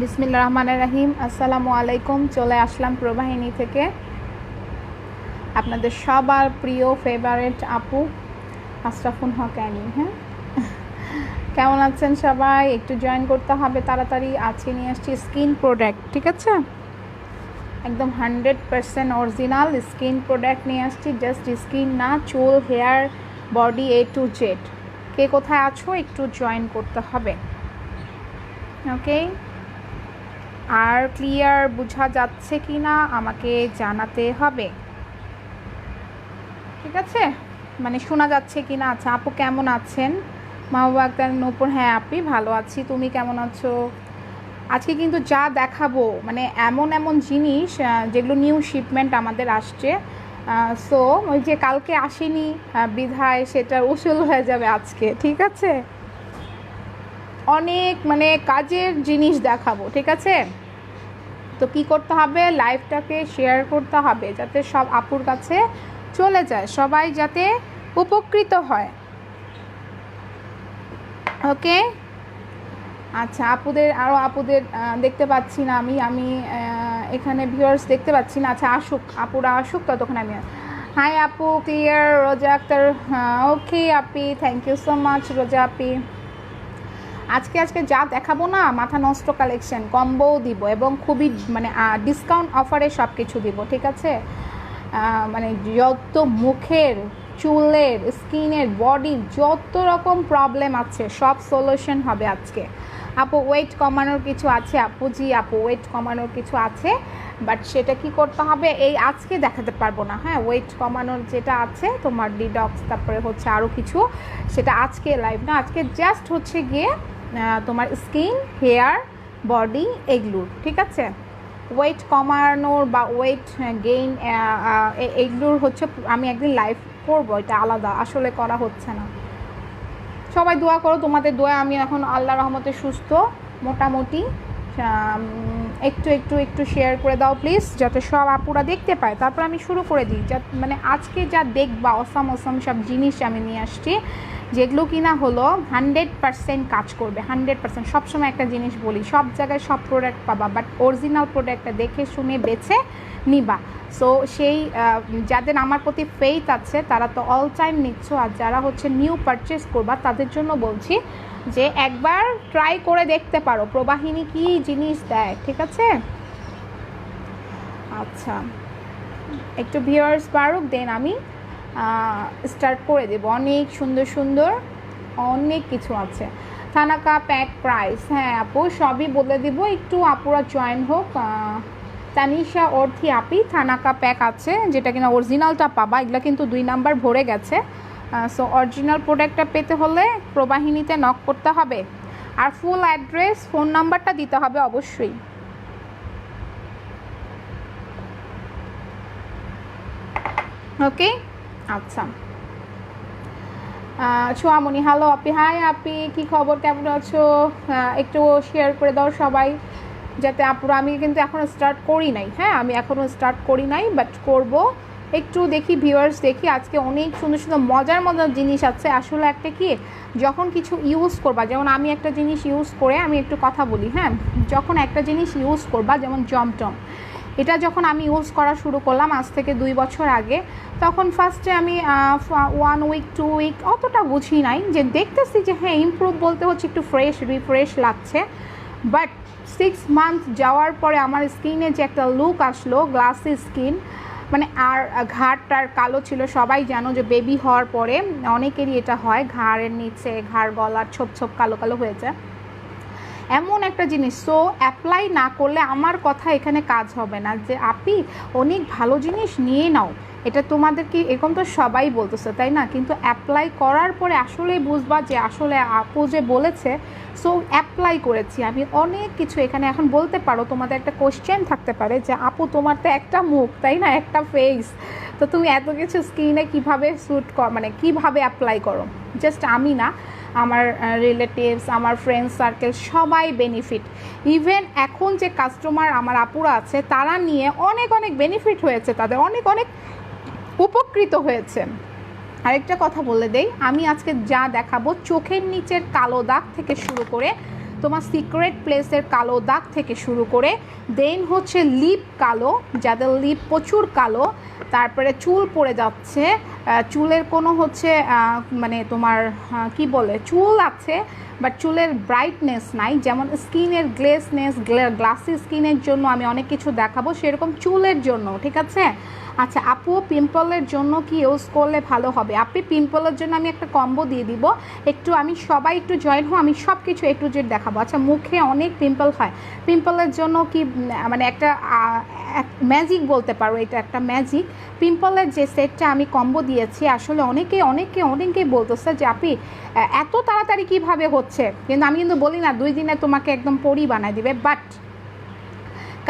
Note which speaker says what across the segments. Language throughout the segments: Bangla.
Speaker 1: বিসমিল্লাহির রহমানির রহিম। আসসালামু আলাইকুম। চলে আসলাম প্রবাহিনী থেকে আপনাদের সবার প্রিয় ফেভারিট আপু আশরাফুল হক অ্যানি। হ্যাঁ, কেমন আছেন সবাই? একটু জয়েন করতে হবে তাড়াতাড়ি। আজকে নিয়ে আসছি স্কিন প্রোডাক্ট, ঠিক আছে? একদম 100% অরিজিনাল স্কিন প্রোডাক্ট নিয়ে আসছি। জাস্ট স্কিন না, চুল, hair, body, A to Z। কে কোথায় আছো একটু জয়েন করতে হবে, ওকে? আর ক্লিয়ার বোঝা যাচ্ছে কি না আমাকে জানাতে হবে, ঠিক আছে? মানে শোনা যাচ্ছে কি না। আচ্ছা, আপু কেমন আছেন? মাহবুবা আক্তার নূপুর, হ্যাঁ আপনি ভালো আছি, তুমি কেমন আছো? আজকে কিন্তু যা দেখাবো মানে এমন এমন জিনিস যেগুলো নিউ শিপমেন্ট আমাদের আসছে। সো ওই যে কালকে আসেনি বিধায় সেটা উসুল হয়ে যাবে আজকে, ঠিক আছে? অনেক মানে কাজের জিনিস দেখাবো, ঠিক আছে? তো কি করতে হবে, লাইভটাকে শেয়ার করতে হবে যাতে সব আপুর কাছে চলে যায়, সবাই যাতে উপকৃত হয়, ওকে? আচ্ছা, আপুদের আরও আপুদের দেখতে পাচ্ছি না আমি আমি এখানে ভিউয়ার্স দেখতে পাচ্ছি না। আচ্ছা, আসুক আপুরা, আসুক ততক্ষণ আমি। হাই আপু, ক্লিয়ার। রোজা আক্তার, ওকে আপি, থ্যাংক ইউ সো মাচ রোজা আপি। আজকে যা দেখাবো না, মাথা নষ্ট কালেকশন, কম্বোও দিব এবং খুবই মানে ডিসকাউন্ট অফারে সব কিছু দিব, ঠিক আছে? মানে যত মুখের, চুলের, স্কিনের, বডির যত রকম প্রবলেম আছে সব সলিউশন হবে আজকে। আপু ওয়েট কমানোর কিছু আছে? আপু জি আপু, ওয়েট কমানোর কিছু আছে, বাট সেটা কি করতে হবে এই আজকে দেখাতে পারবো না। হ্যাঁ, ওয়েট কমানোর যেটা আছে তোমার ডিডক্স, তারপরে হচ্ছে আরও কিছু, সেটা আজকে লাইভ না, আজকে জাস্ট হচ্ছে গিয়ে তোমার স্কিন, হেয়ার, বডি এগুলোর, ঠিক আছে? ওয়েট কমানোর বা ওয়েট গেইন এইগুলোর হচ্ছে আমি একদিন লাইভ করবো, এটা আলাদা, আসলে করা হচ্ছে না। সবাই দোয়া করো, তোমাদের দোয়া আমি এখন আল্লাহর রহমতে সুস্থ মোটামুটি। একটু একটু একটু শেয়ার করে দাও প্লিজ, যাতে সব আপুরা দেখতে পায়, তারপর আমি শুরু করে দিই। যা মানে আজকে যা দেখবা অসাম সব জিনিস আমি নিয়ে আসছি, যেগুলো কিনা হলো 100% কাজ করবে। 100%। সবসময় একটা জিনিস বলি, সব জায়গায় সব প্রোডাক্ট পাবা, বাট অরিজিনাল প্রোডাক্টটা দেখে শুনে বেছে নিবা। সো সেই যাদের আমার প্রতি ফেইথ আছে তারা তো অল টাইম নিচ্ছ, আর যারা হচ্ছে নিউ পারচেস করবা তাদের জন্য বলছি যে একবার ট্রাই করে দেখতে পারো প্রবাহিনী কি জিনিস দেয়, ঠিক আছে? আচ্ছা, একটু ভিউয়ার্স বাড়ুক, দেন আমি স্টার্ট করে দেব। অনেক সুন্দর সুন্দর অনেক কিছু আছে। থানাকা প্যাক প্রাইস, হ্যাঁ আপু সবই বলে দিব, একটু আপুরা জয়েন হোক। তানিশা অর্থি আপি, থানাকা প্যাক আছে যেটা কিনা অরিজিনালটা পাবা, এগুলো কিন্তু 2 নাম্বার ভরে গেছে। সো অরিজিনাল প্রোডাক্টটা পেতে হলে প্রবাহিনীতে নক করতে হবে, আর ফুল অ্যাড্রেস, ফোন নাম্বারটা দিতে হবে অবশ্যই, ওকে? আচ্ছা, ছোয়ামণি, হ্যালো আপি, হাই আপি, কি খবর, কেমন আছো? একটু শেয়ার করে দাও সবাই, যাতে আপুরা, আমি কিন্তু এখনও স্টার্ট করি নাই। হ্যাঁ, আমি এখনও স্টার্ট করি নাই, বাট করব। একটু দেখি ভিউয়ার্স, দেখি আজকে অনেক সুন্দর সুন্দর মজার মজার জিনিস আছে। আসলে একটা কি, যখন কিছু ইউজ করবা, যেমন আমি একটা জিনিস ইউজ করে আমি একটু কথা বলি। হ্যাঁ, যখন একটা জিনিস ইউজ করবা, যেমন জমটম, এটা যখন আমি ইউজ করা শুরু করলাম আজ থেকে 2 বছর আগে, তখন ফার্স্টে আমি 1 উইক 2 উইক অতটা বুঝি নাই, যে দেখতেছি যে হ্যাঁ ইমপ্রুভ বলতে হচ্ছে একটু ফ্রেশ রিফ্রেশ লাগছে। বাট 6 মান্থ যাওয়ার পরে আমার স্কিনে যে একটা লুক আসলো, গ্লাসি স্কিন, মানে আর ঘাড়টার কালো ছিল। সবাই জানো যে বেবি হওয়ার পরে অনেকেরই এটা হয়, ঘাড়ের নিচে, ঘাড় গলার ছোপ ছোপ কালো কালো হয়ে যায়, এমন একটা জিনিস। সো অ্যাপ্লাই না করলে আমার কথা এখানে কাজ হবে না, যে আপি অনেক ভালো জিনিস নিয়ে নাও, এটা তোমাদেরকে এরকম তো সবাই বলতেছে, তাই না? কিন্তু অ্যাপ্লাই করার পরে আসলেই বুঝবা যে আসলে আপু যে বলেছে। সো অ্যাপ্লাই করেছি আমি অনেক কিছু। এখানে এখন বলতে পারো, তোমাদের একটা কোশ্চেন থাকতে পারে যে আপু তোমার তো একটা মুখ, তাই না, একটা ফেস, তো তুমি এত কিছু স্কিনে কীভাবে শ্যুট কর, মানে কীভাবে অ্যাপ্লাই করো? জাস্ট আমি না, আমার রিলেটিভস, আমার ফ্রেন্ড সার্কেল সবাই বেনিফিট। ইভেন এখন যে কাস্টমার আমার আপুরা আছে তারা নিয়ে অনেক অনেক বেনিফিট হয়েছে, তাদের অনেক অনেক উপকৃত হয়েছে। আরেকটা কথা বলে দেই, আমি আজকে যা দেখাবো চোখের নিচের কালো দাগ থেকে শুরু করে তোমার সিক্রেট প্লেসের কালো দাগ থেকে শুরু করে, দেন হচ্ছে লিপ কালো, যাদের লিপ প্রচুর কালো, তারপরে চুল পড়ে যাচ্ছে, চুলের কোনো হচ্ছে মানে তোমার কি বলে চুল আছে বাট চুলের ব্রাইটনেস নাই, যেমন স্কিনের গ্লেসনেস, গ্লাসি স্কিনের জন্য আমি অনেক কিছু দেখাবো, সেরকম চুলের জন্য, ঠিক আছে। আচ্ছা আপু, পিম্পলের জন্য কি ইউজ করলে ভালো হবে? আপনি পিম্পলের জন্য আমি একটা কম্বো দিয়ে দিব, একটু আমি সবাই একটু জয়েন হো, আমি সব কিছু একটু জেড দেখাবো। আচ্ছা মুখে অনেক পিম্পল হয়, পিম্পলের জন্য কি মানে একটা ম্যাজিক বলতে পারো, এটা একটা ম্যাজিক। পিম্পলের যে সেটটা আমি কম্বো দিয়েছি, আসলে অনেকেই বলতেছে যে আপনি এত তাড়াতাড়ি কিভাবে হচ্ছে, কিন্তু আমি কিন্তু বলি না 2 দিনে তোমাকে একদম পরি বানায় দিবে, বাট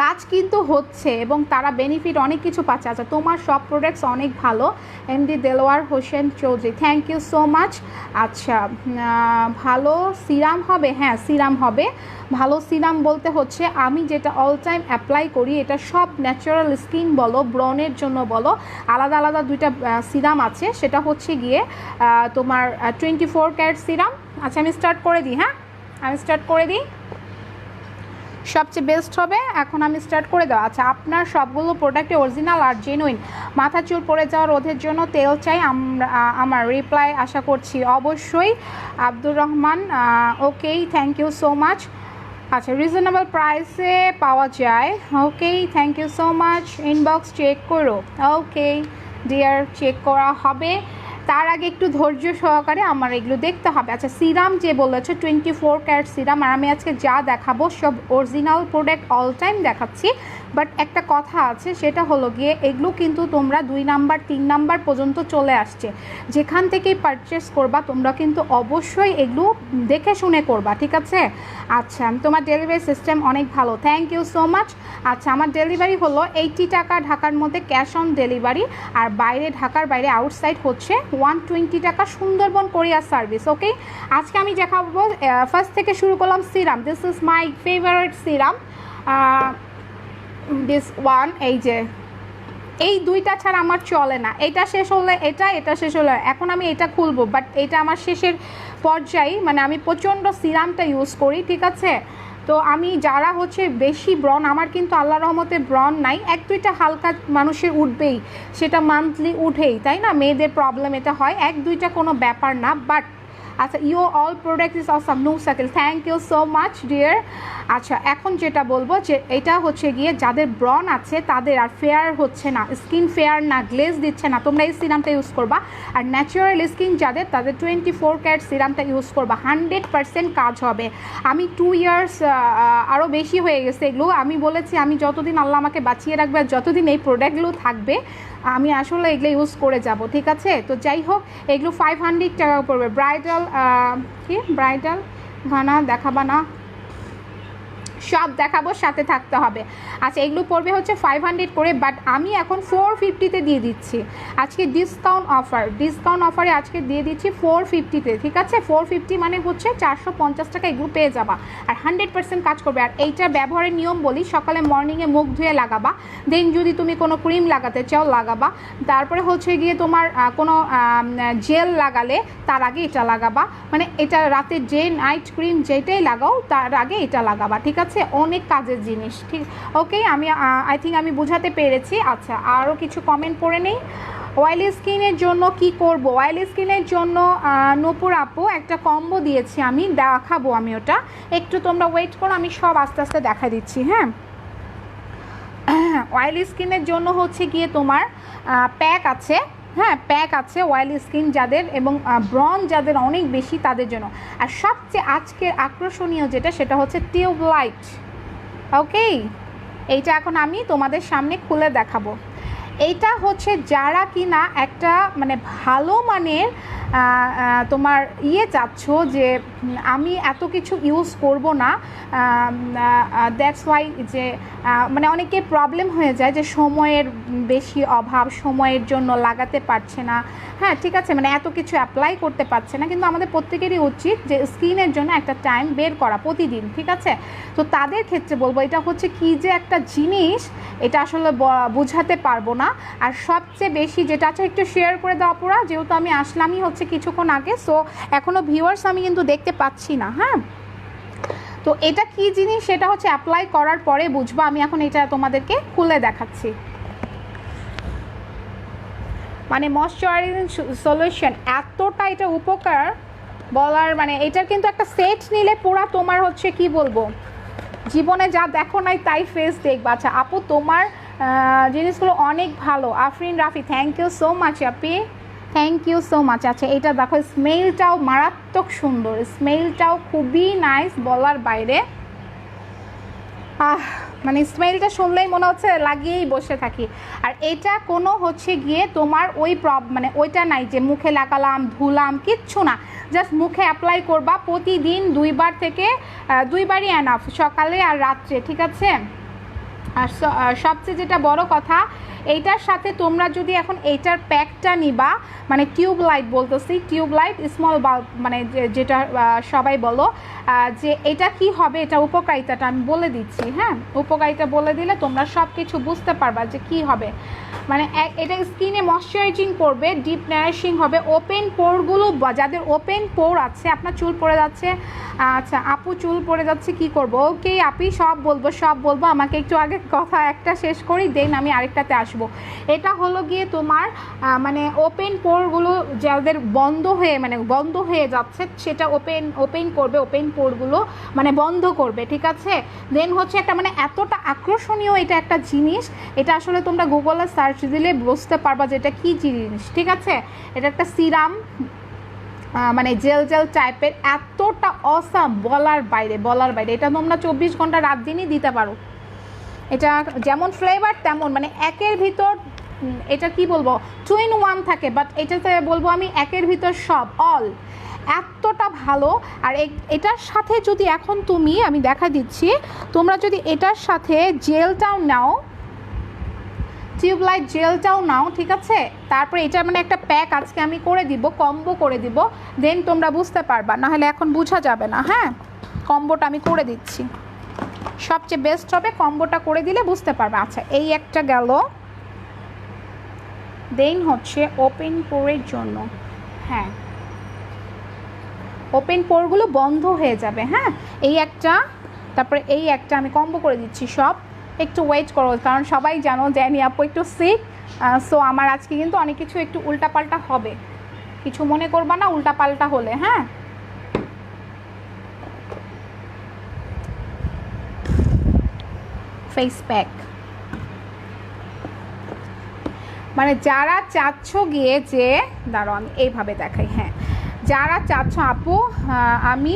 Speaker 1: কাজ কিন্তু হচ্ছে এবং তারা বেনিফিট অনেক কিছু পাচ্ছে। আচ্ছা তোমার সব প্রোডাক্টস অনেক ভালো, MD Delwar Hossain Chowdhury, thank you so much. আচ্ছা ভালো সিরাম হবে? হ্যাঁ সিরাম হবে। ভালো সিরাম বলতে হচ্ছে আমি যেটা অল টাইম অ্যাপ্লাই করি, এটা সব ন্যাচারাল স্কিন বলো, ব্রনের জন্য বলো, আলাদা আলাদা 2টা সিরাম আছে, সেটা হচ্ছে গিয়ে তোমার 24 ক্যারেট সিরাম। আচ্ছা আমি স্টার্ট করে দিই, হ্যাঁ আমি স্টার্ট করে দিই, সবচেয়ে বেস্ট হবে এখন আমি স্টার্ট করে দেওয়া। আচ্ছা আপনার সবগুলো প্রোডাক্টে অরিজিনাল আর জেনুইন, মাথা চুল পড়ে যাওয়া রোধের জন্য তেল চাই, আমার রিপ্লাই আশা করছি অবশ্যই। Abdur Rahman, okay thank you so much. আচ্ছা রিজনেবল প্রাইসে পাওয়া যায়, okay thank you so much. Inbox check করো, ওকে ডিয়ার চেক করা হবে, তার আগে একটু ধৈর্য সহকারে আমার এগুলো দেখতে হবে। আচ্ছা সিরাম যে বলেছে 24 ক্যারেট সিরাম, আর আমি আজকে যা দেখাবো সব অরিজিনাল প্রোডাক্ট অল টাইম দেখাচ্ছি, বাট একটা কথা আছে, সেটা হলো গিয়ে এগুলো কিন্তু তোমরা 2 নাম্বার 3 নাম্বার পর্যন্ত চলে আসছে, যেখান থেকেই পারচেস করবা তোমরা কিন্তু অবশ্যই এগুলো দেখে শুনে করবা, ঠিক আছে। আচ্ছা তোমার ডেলিভারি সিস্টেম অনেক ভালো, থ্যাংক ইউ সো মাচ। আচ্ছা আমার ডেলিভারি হলো 80 টাকা ঢাকার মধ্যে ক্যাশ অন ডেলিভারি, আর বাইরে ঢাকার বাইরে আউটসাইড হচ্ছে 120 টাকা, সুন্দরবন কোরিয়ার সার্ভিস, ওকে। আজকে আমি দেখাবো ফার্স্ট থেকে শুরু করলাম serum, this is my favourite serum, this one, এই যে এই 2টা ছাড়া আমার চলে না, এটা শেষ হলে এটা শেষ হলে এখন আমি এটা খুলবো, বাট এটা আমার শেষের পর্যায়ে, মানে আমি প্রচণ্ড সিরামটা ইউজ করি, ঠিক আছে। তো আমি যারা হচ্ছে বেশি ব্রণ, আমার কিন্তু আল্লাহ রহমতে ব্রণ নাই, 1-2টা হালকা মানুষের উঠবেই, সেটা মান্থলি উঠেই, তাই না, মেয়েদের প্রবলেম এটা হয়, 1-2টা কোনো ব্যাপার না, বাট আচ্ছা you all product is awesome, no cycle, thank you so much dear. আচ্ছা এখন যেটা বলবো যে এটা হচ্ছে গিয়ে যাদের ব্রণ আছে তাদের আর ফেয়ার হচ্ছে না, স্কিন ফেয়ার না, গ্লেজ দিচ্ছে না, তোমরা এই সিরামটা ইউজ করবা, আর ন্যাচারাল স্কিন যাদের তাদের 24 ক্যারেট সিরামটা ইউজ করবা, 100% কাজ হবে। আমি 2 ইয়ার্স আরও বেশি হয়ে গেছে এগুলো, আমি বলেছি আমি যতদিন আল্লাহ আমাকে বাঁচিয়ে রাখবে আর যতদিন এই প্রোডাক্টগুলো থাকবে আমি আসলে এগুলো ইউজ করে যাব, ঠিক আছে। তো যাই হোক এগুলো 500 টাকা পড়বে, ব্রাইডাল কি ব্রাইডাল ঘানা দেখাবা না, সব দেখাবো, সাথে থাকতে হবে। আচ্ছা এগুলো পড়বে হচ্ছে 500 করে, বাট আমি এখন 450-তে দিয়ে দিচ্ছি, আজকে ডিসকাউন্ট অফারে আজকে দিয়ে দিচ্ছি 450-তে, ঠিক আছে। 450 মানে হচ্ছে 450 টাকা এগুলো পেয়ে যাবা, আর 100% কাজ করবে। আর এইটা ব্যবহারের নিয়ম বলি, সকালে মর্নিংয়ে মুখ ধুয়ে লাগাবা, দেন যদি তুমি কোনো ক্রিম লাগাতে চাও লাগাবা, তারপরে হচ্ছে গিয়ে তোমার কোনো জেল লাগালে তার আগে এটা লাগাবা, মানে এটা রাতে যে নাইট ক্রিম যেটাই লাগাও তার আগে এটা লাগাবা, ঠিক আছে, অনেক কাজের জিনিস, ঠিক ওকে। আমি আই থিঙ্ক আমি বোঝাতে পেরেছি। আচ্ছা আরও কিছু কমেন্ট পড়ে নেই। অয়েলি স্কিনের জন্য কি করব? অয়েলি স্কিনের জন্য নূপুর আপু একটা কম্বো দিয়েছি, আমি দেখাবো, আমি ওটা একটু তোমরা ওয়েট করো, আমি সব আস্তে আস্তে দেখা দিচ্ছি, হ্যাঁ। অয়েলি স্কিনের জন্য হচ্ছে গিয়ে তোমার প্যাক আছে, হ্যাঁ প্যাক আছে অয়েলি স্কিন যাদের এবং ব্রণ যাদের অনেক বেশি তাদের জন্য। আর সবচেয়ে আজকের আকর্ষণীয় যেটা সেটা হচ্ছে টিউবলাইট, ওকে। এইটা এখন আমি তোমাদের সামনে খুলে দেখাবো। এইটা হচ্ছে যারা কিনা একটা মানে ভালো মানের তোমার চাচ্ছ যে আমি এত কিছু ইউজ করব না, দ্যাটস ওয়াই যে মানে অনেকে প্রবলেম হয়ে যায় যে সময়ের বেশি অভাব, সময়ের জন্য লাগাতে পারছে না, হ্যাঁ ঠিক আছে, মানে এত কিছু অ্যাপ্লাই করতে পারছে না, কিন্তু আমাদের প্রত্যেকেরই উচিত যে স্কিনের জন্য একটা টাইম বের করা প্রতিদিন, ঠিক আছে। তো তাদের ক্ষেত্রে বলবো এটা হচ্ছে কি যে একটা জিনিস, এটা আসলে বোঝাতে পারবো না। আর সবচেয়ে বেশি যেটা আছে একটু শেয়ার করে দেওয়া পুরা, যেহেতু আমি আসলামই হচ্ছে কিছুক্ষণ আগে, সো এখনও ভিউয়ার্স আমি কিন্তু দেখতে পাচ্ছি না, হ্যাঁ। তো এটা কি জিনিস সেটা হচ্ছে অ্যাপ্লাই করার পরে বুঝবো। আমি এখন এটা তোমাদেরকে খুলে দেখাচ্ছি। মানে ময়শ্চারাইজিং সলিউশন এতটা এটা উপকার বলার, মানে এটার কিন্তু একটা সেট নিলে পুরা তোমার হচ্ছে কি বলবো, জীবনে যা দেখো নাই তাই ফেস দেখবা। আচ্ছা আপু তোমার জিনিসগুলো অনেক ভালো। Afrin Rafi, thank you so much আপি, থ্যাংক ইউ সো মাচ। আচ্ছা এটা দেখো স্মেলটাও মারাত্মক সুন্দর, স্মেলটাও খুবই নাইস বলার বাইরে। মানে স্মেলটা শুনলেই মনে হচ্ছে লাগিয়েই বসে থাকি। আর এটা কোনো হচ্ছে গিয়ে তোমার ওই মানে ওইটা নাই যে মুখে লাগালাম ধুলাম, কিচ্ছু না, জাস্ট মুখে অ্যাপ্লাই করবা প্রতিদিন 2বার থেকে 2বারই এনাফ, সকালে আর রাত্রে, ঠিক আছে। আর সবচেয়ে যেটা বড় কথা, এইটার সাথে তোমরা যদি এখন এইটার প্যাকটা নিবা, মানে টিউব লাইট বলতেছি, টিউব লাইট স্মল বাল্ব, মানে যেটা সবাই বলো, যে এটা কি হবে, এটা উপকারিতাটা আমি বলে দিচ্ছি। হ্যাঁ, উপকারিতা বলে দিলে তোমরা সব কিছু বুঝতে পারবা যে কি হবে। মানে এটা স্কিনে ময়শ্চারাইজিং করবে, ডিপ নারিশিং হবে, ওপেন পোরগুলো, যাদের ওপেন পোর আছে, আপনার চুল পড়ে যাচ্ছে, আচ্ছা আপু চুল পড়ে যাচ্ছে কি করব, ওকে আপনি সব বলবো, আমাকে একটু আগে কথা একটা শেষ করি, দেন আমি আরেকটাতে আসবো। এটা হলো গিয়ে তোমার মানে ওপেন পোরগুলো যাদের বন্ধ হয়ে যাচ্ছে, সেটা ওপেন করবে, ওপেন পোরগুলো মানে বন্ধ করবে, ঠিক আছে। দেন হচ্ছে একটা মানে এতটা আকর্ষণীয় এটা একটা জিনিস, এটা আসলে তোমরা গুগলে সার্চ দিলে বুঝতে পারবা যে এটা কী জিনিস, ঠিক আছে। এটা একটা সিরাম, মানে জেল টাইপের, এতটা অসাম বলার বাইরে। এটা তোমরা 24 ঘন্টা রাত দিনই দিতে পারো। এটা যেমন ফ্লেভার তেমন, মানে একের ভিতর, এটা কি বলবো 2 in 1 থাকে, বাট এটাতে বলবো আমি একের ভিতর সব, অল, এতটা ভালো। আর এটার সাথে যদি এখন আমি দেখা দিচ্ছি, তোমরা যদি এটার সাথে জেলটাও নাও, টিউবলাইট জেলটাও নাও, ঠিক আছে, তারপরে এটা মানে একটা প্যাক আজকে আমি করে দিব, কম্বো করে দিব, দেন তোমরা বুঝতে পারবা, নাহলে এখন বোঝা যাবে না। হ্যাঁ, কম্বোটা আমি করে দিচ্ছি, সবচেয়ে বেস্ট হবে কম্বোটা করে দিলে বুঝতে পারবে। আচ্ছা এই একটা গেল, দেন হচ্ছে ওপেন পোরের জন্য, হ্যাঁ ওপেন পোরগুলো বন্ধ হয়ে যাবে। হ্যাঁ, এই একটা, তারপরে এই একটা আমি কম্বো করে দিচ্ছি সব। একটু ওয়েট করো, কারণ সবাই জানো যে আমি আপু একটু সিক, সো আমার আজকে কিন্তু অনেক কিছু একটু উল্টাপাল্টা হবে, কিছু মনে করবা না উল্টাপাল্টা হলে। হ্যাঁ, ফেস প্যাক, মানে যারা চাচ্ছ গিয়ে যে, দাঁড়াও আমি এইভাবে দেখাই, হ্যাঁ যারা চাচ্ছ আপু আমি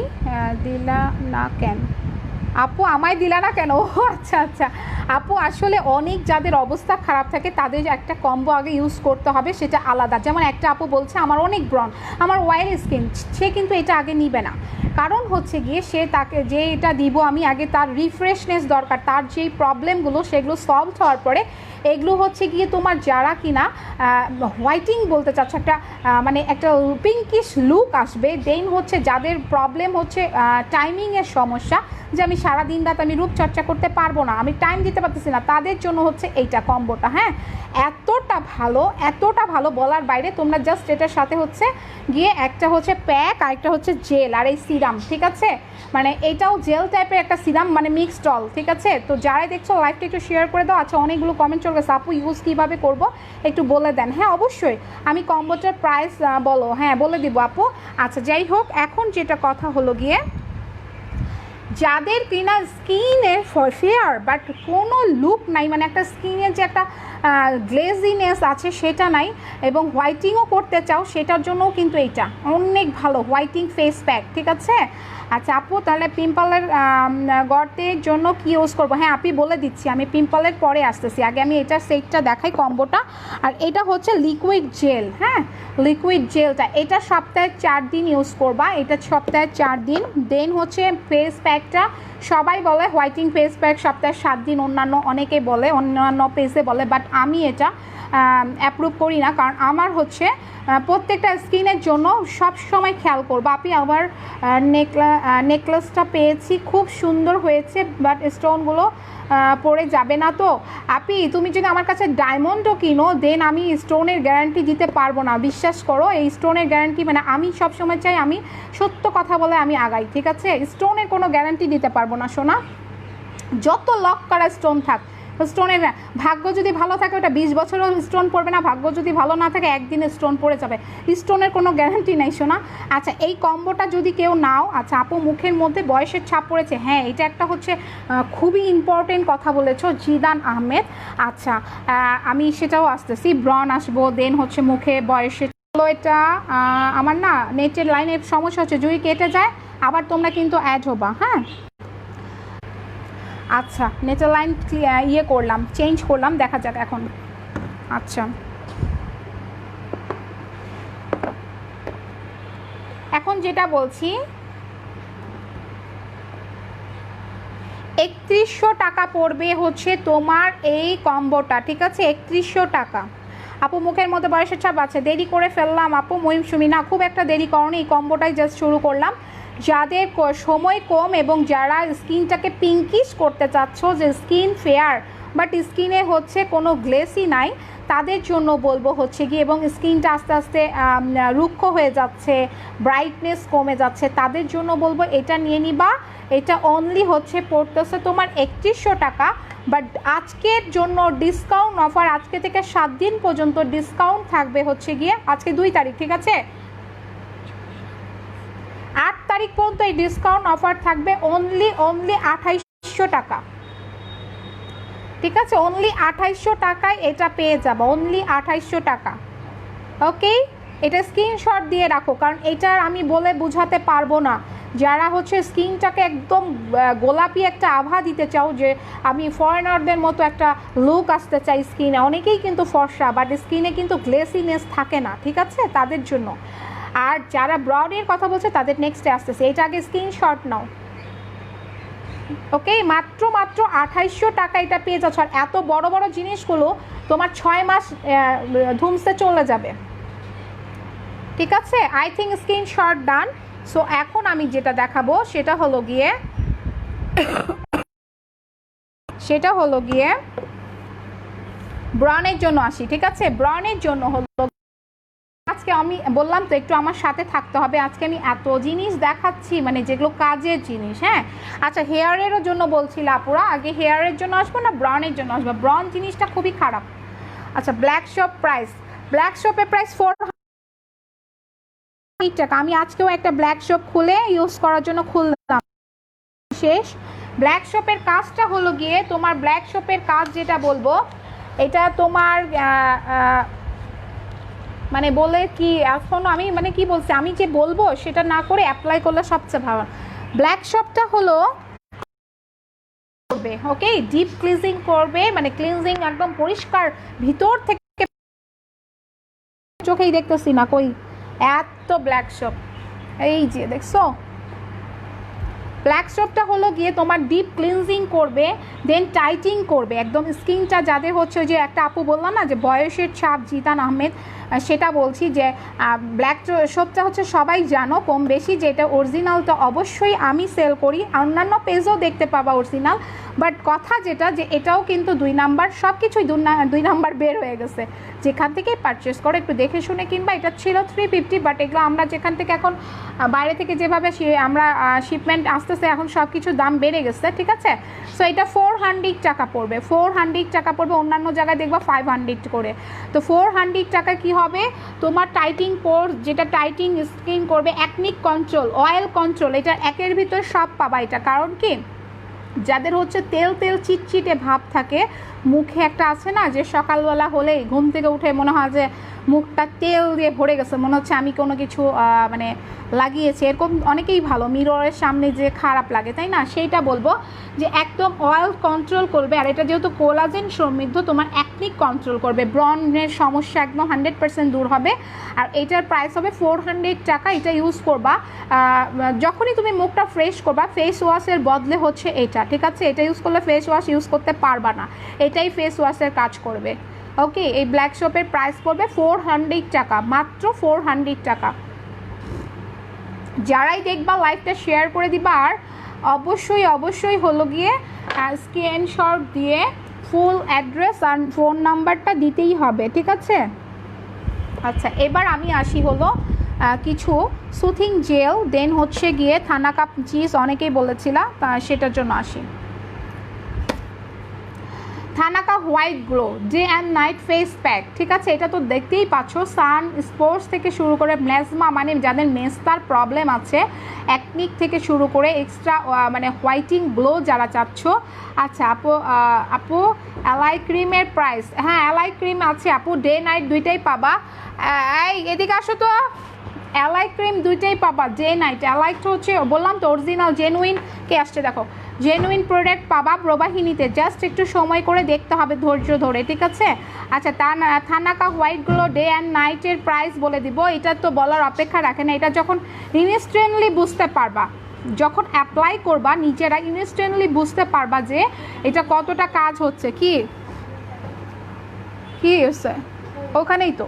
Speaker 1: দিলা না কেন, আপু আমায় দিলা না কেন, ও আচ্ছা আপু আসলে অনেক যাদের অবস্থা খারাপ থাকে তাদের একটা কম্বো আগে ইউজ করতে হবে, সেটা আলাদা। যেমন একটা আপু বলছে আমার অনেক ব্রণ, আমার অয়েলি স্কিন, সে কিন্তু এটা আগে নিবে না, কারণ হচ্ছে গিয়ে সে তাকে যে এটা দিব আমি আগে, তার রিফ্রেশনেস দরকার, তার যেই প্রবলেমগুলো সেগুলো সলভ হওয়ার পরে এগুলো হচ্ছে গিয়ে তোমার যারা কিনা হোয়াইটিং বলতে চাচ্ছ, একটা মানে একটা পিঙ্কিশ লুক আসবে, দেন হচ্ছে যাদের প্রবলেম হচ্ছে টাইমিংয়ের সমস্যা, যে আমি সারাদিন রাত আমি রূপচর্চা করতে পারবো না, আমি টাইম দিতে পারতেছি না, তাদের জন্য হচ্ছে এইটা কম্বোটা। হ্যাঁ, এতটা ভালো বলার বাইরে। তোমরা জাস্ট এটার সাথে হচ্ছে গিয়ে একটা হচ্ছে প্যাক, আরেকটা হচ্ছে জেল, আর এই সিরাম, ঠিক আছে, মানে এটাও জেল টাইপের একটা সিরাম, মানে মিক্সড অল, ঠিক আছে। তো যারাই দেখছো লাইভটা একটু শেয়ার করে দাও। আচ্ছা অনেকগুলো কমেন্ট চলে গেছে, আপু ইউজ কীভাবে করবো একটু বলে দেন। হ্যাঁ অবশ্যই, আমি কম্বোটার প্রাইস বলো, হ্যাঁ বলে দিব আপু। আচ্ছা যাই হোক, এখন যেটা কথা হলো গিয়ে, যাদের কিনা স্কিনের ফেয়ার বাট কোনো লুক নাই, মানে একটা স্কিনের যে একটা গ্লেজিনেস আছে সেটা নাই, এবং হোয়াইটিংও করতে চাও, সেটার জন্যও কিন্তু এইটা অনেক ভালো হোয়াইটিং ফেস প্যাক, ঠিক আছে। আচ্ছা আপু তাহলে পিম্পলের গর্তের জন্য কি ইউজ করবো? হ্যাঁ আপনি বলে দিচ্ছি, আমি পিম্পলের পরে আসতেছি, আগে আমি এটার সেটটা দেখাই কম্বোটা। আর এটা হচ্ছে লিকুইড জেল, হ্যাঁ লিকুইড জেলটা, এটা সপ্তাহে 4 দিন ইউজ করবা, এটা সপ্তাহে 4 দিন। দেন হচ্ছে ফেস প্যাকটা, সবাই বলে হোয়াইটিং ফেস প্যাক সপ্তাহে 7 দিন, অন্যান্য অনেকে বলে, অন্যান্য পেজে বলে, বাট আমি এটা অ্যাপ্রুভ করি না, কারণ আমার হচ্ছে প্রত্যেকটা স্কিনের জন্য সব সময় খেয়াল করবো। আপনি আবার নেকলেসটা পেয়েছি, খুব সুন্দর হয়েছে, বাট স্টোনগুলো পড়ে যাবে না তো? আপনি তুমি যদি আমার কাছে ডায়মন্ডও কিনো দেন আমি স্টোনের গ্যারান্টি দিতে পারবো না, বিশ্বাস করো। এই স্টোনের গ্যারান্টি মানে আমি সবসময় চাই আমি সত্য কথা বলে আমি আগাই, ঠিক আছে? স্টোনের কোনো গ্যারান্টি দিতে পারবো না সোনা, যত লক করা স্টোন থাক। স্টোনের ভাগ্য যদি ভালো থাকে ওটা 20 বছরও স্টোন পড়বে না, ভাগ্য যদি ভালো না থাকে একদিনে স্টোন পড়ে যাবে। স্টোনের কোনো গ্যারান্টি নেই সোনা। আচ্ছা এই কম্বোটা যদি কেউ নাও, আচ্ছা আপু মুখের মধ্যে বয়সের ছাপ পড়েছে, হ্যাঁ এটা একটা হচ্ছে খুবই ইম্পর্টেন্ট কথা বলেছো জিদান আহমেদ। আচ্ছা আমি সেটাও আসতেছি, ব্রন আসবো, দেন হচ্ছে মুখে বয়সের। এটা আমার না নেটের লাইনের সমস্যা হচ্ছে, যদি কেটে যায় আবার তোমরা কিন্তু অ্যাড হবা, হ্যাঁ? আচ্ছা নেটের লাইন ইয়ে করলাম, চেঞ্জ করলাম, দেখা যাক এখন। আচ্ছা এখন যেটা বলছি 3100 টাকা পড়বে হচ্ছে তোমার এই কম্বোটা, ঠিক আছে? 3100 টাকা। আপু মুখের মধ্যে বয়সের ছাপ আছে, দেরি করে ফেললাম আপু মহিম সুমি। না খুব একটা দেরি করনি, এই কম্বোটাই জাস্ট শুরু করলাম। যাদের সময় কম এবং যারা স্কিনটাকে পিঙ্কিশ করতে চাচ্ছ, যে স্কিন ফেয়ার বাট স্কিনে হচ্ছে কোনো গ্লেসি নাই, তাদের জন্য বলবো হচ্ছে কি, এবং স্কিনটা আস্তে আস্তে রুক্ষ হয়ে যাচ্ছে, ব্রাইটনেস কমে যাচ্ছে, তাদের জন্য বলবো এটা নিয়ে নিবা। এটা অনলি হচ্ছে পড়তেছে তোমার 3100 টাকা। বাট আজকের জন্য ডিসকাউন্ট অফার, আজকে থেকে 7 দিন পর্যন্ত ডিসকাউন্ট থাকবে হচ্ছে গিয়ে, আজকে 2 তারিখ, ঠিক আছে? 8 তারিখ পর্যন্ত এই ডিসকাউন্ট অফার থাকবে অনলি 2800 টাকা, ঠিক আছে? অনলি 2800 টাকায় এটা পেয়ে যাবো, অনলি 2800 টাকা। ওকে, এটা স্ক্রিনশট দিয়ে রাখো, কারণ এটার আমি বলে বুঝাতে পারবো না। যারা হচ্ছে স্কিনটাকে একদম গোলাপি একটা আভা দিতে চাও, যে আমি ফরেনারদের মতো একটা লুক আসতে চাই স্কিনে, অনেকেই কিন্তু ফর্সা বাট স্কিনে কিন্তু গ্লেসিনেস থাকে না, ঠিক আছে? তাদের জন্য। আর যারা ব্রডের কথা বলছে তাদের নেক্সটে আসতেছে, এটা আগে স্ক্রিনশট নাও। ওকে, মাত্র 2800 টাকা এটা পেয়ে যাচ্ছ। আর এত বড় বড় জিনিসগুলো তোমার 6 মাস ধুমসে চলে যাবে, ঠিক আছে? I think screenshot done. So এখন আমি যেটা দেখাবো সেটা হলো গিয়ে ব্রাউনের জন্য আসি, ঠিক আছে? ব্রাউনের জন্য হলো, আজকে আমি বললাম তো একটু আমার সাথে থাকতে হবে, আজকে আমি এত জিনিস দেখাচ্ছি মানে যেগুলো কাজের জিনিস, হ্যাঁ? আচ্ছা হেয়ারেরও জন্য বলছিল আপুরা, আগে হেয়ারের জন্য আসবো না ব্রাউনের জন্য আসবো? ব্রাউন জিনিসটা খুবই খারাপ। আচ্ছা ব্ল্যাক শপ প্রাইস, ব্ল্যাক শপের প্রাইস 400 টাকা। আমি আজকেও একটা ব্ল্যাক শপ খুলে ইউজ করার জন্য খুললাম, শেষ। ব্ল্যাক শপের কাজটা হলো গিয়ে তোমার, ব্ল্যাক শপের কাজ যেটা বলবো এটা তোমার মানে বলে কি এখন আমি মানে কি বলছি, আমি যে বলবো সেটা না করে অ্যাপ্লাই করলে সবচেয়ে ভালো। ব্ল্যাক শপটা হলো করবে, ওকে, ডিপ ক্লিনজিং করবে, মানে ক্লিনজিং একদম পরিষ্কার ভিতর থেকে, চোখেই দেখতেছি না কই এত ব্ল্যাক শপ, এই যে দেখছো। ব্ল্যাক শপটা হলো গিয়ে তোমার ডিপ ক্লিনজিং করবে, দেন টাইটিং করবে একদম স্কিনটা। যাদের হচ্ছে ওই যে একটা আপু বললাম না যে বয়সের ছাপ, জিদান আহমেদ, সেটা বলছি যে ব্ল্যাক শপটা হচ্ছে সবাই জানো কম বেশি যে এটা অরিজিনালটা অবশ্যই আমি সেল করি, অন্যান্য পেজও দেখতে পাবা অরিজিনাল, বাট কথা যেটা যে এটাও কিন্তু 2 নাম্বার, সব কিছুই 2 নাম্বার বের হয়ে গেছে। যেখান থেকেই পারচেস করো একটু দেখে শুনে কিনবা। এটা ছিল 350, বাট এগুলো আমরা যেখান থেকে এখন বাইরে থেকে যেভাবে আমরা শিপমেন্ট আসতেছে এখন সব কিছুর দাম বেড়ে গেছে, ঠিক আছে? সো এটা 400 টাকা পড়বে, 400 টাকা পড়বে, অন্যান্য জায়গায় দেখবা 500 করে। তো 400 টাকা কি হবে তোমার টাইটিং পোর্স, যেটা টাইটিং স্কিন করবে, অ্যাকনিক কন্ট্রোল, অয়েল কন্ট্রোল, এটা একের ভিতর সব পাবা এটা। কারণ কি যাদের হচ্ছে তেল তেল চিটচিটে ভাব থাকে মুখে, একটা আছে না যে সকালবেলা হলেই ঘুম থেকে উঠে মনে হয় যে মুখটা তেল দিয়ে ভরে গেছে, মনে হচ্ছে আমি কোনো কিছু মানে লাগিয়েছি, এরকম অনেকেই ভালো মিররের সামনে যে খারাপ লাগে, তাই না? সেইটা বলবো যে একদম অয়েল কন্ট্রোল করবে। আর এটা যেহেতু কোলাজেন সমৃদ্ধ তোমার অ্যাকনিক কন্ট্রোল করবে, ব্রনের সমস্যা একদম 100% দূর হবে। আর এটার প্রাইস হবে 400 টাকা। এটা ইউজ করবা যখনই তুমি মুখটা ফ্রেশ করবা, ফেস ওয়াশের বদলে হচ্ছে এটা, ঠিক আছে? এটা ইউজ করলে ফেস ওয়াশ ইউজ করতে পারবা না, এটাই ফেস ওয়াশের কাজ করবে, ওকে, এই ব্ল্যাক শপের প্রাইস পড়বে 400 টাকা, মাত্র 400 টাকা। যারাই দেখবা লাইভটা শেয়ার করে দিবা, আর অবশ্যই অবশ্যই হলো গিয়ে স্ক্রিনশট দিয়ে ফুল অ্যাড্রেস আর ফোন নাম্বারটা দিতেই হবে, ঠিক আছে? আচ্ছা, এবার আমি আসি হলো কিছু সুথিং জেল, দেন হচ্ছে গিয়ে থানাকা চিজ অনেকেই বলেছিলাম, সেটার জন্য আসি। Thanaka white glow day and night face pack, ঠিক আছে? এটা তো দেখতেই পাচ্ছ, সান স্পোর্টস থেকে শুরু করে ম্যাজমা, মানে যাদের মেস্তার প্রবলেম আছে, অ্যাকনিক থেকে শুরু করে এক্সট্রা মানে হোয়াইটিং গ্লো যারা চাচ্ছ। আচ্ছা আপু অ্যালাই ক্রিমের প্রাইস, হ্যাঁ অ্যালাই ক্রিম আছে আপু, ডে নাইট দুইটাই পাবা। এই এদিকে আসো তো, অ্যালাই ক্রিম দুইটাই পাবা, ডে নাইট। অ্যালাইটা হচ্ছে বললাম তো অরিজিনাল জেনুইন, কে আসছে দেখো, জেনুইন প্রোডাক্ট পাবা প্রবাহিনীতে, জাস্ট একটু সময় করে দেখতে হবে, ধৈর্য ধরে, ঠিক আছে? আচ্ছা, থানাকা হোয়াইটগুলো ডে অ্যান্ড নাইটের প্রাইস বলে দিব, এটা তো বলার অপেক্ষা রাখে না। এটা যখন ইনস্ট্যান্টলি বুঝতে পারবা, যখন অ্যাপ্লাই করবা নিজেরা ইনস্ট্যান্টলি বুঝতে পারবা যে এটা কতটা কাজ হচ্ছে। কি হচ্ছে ওখানেই তো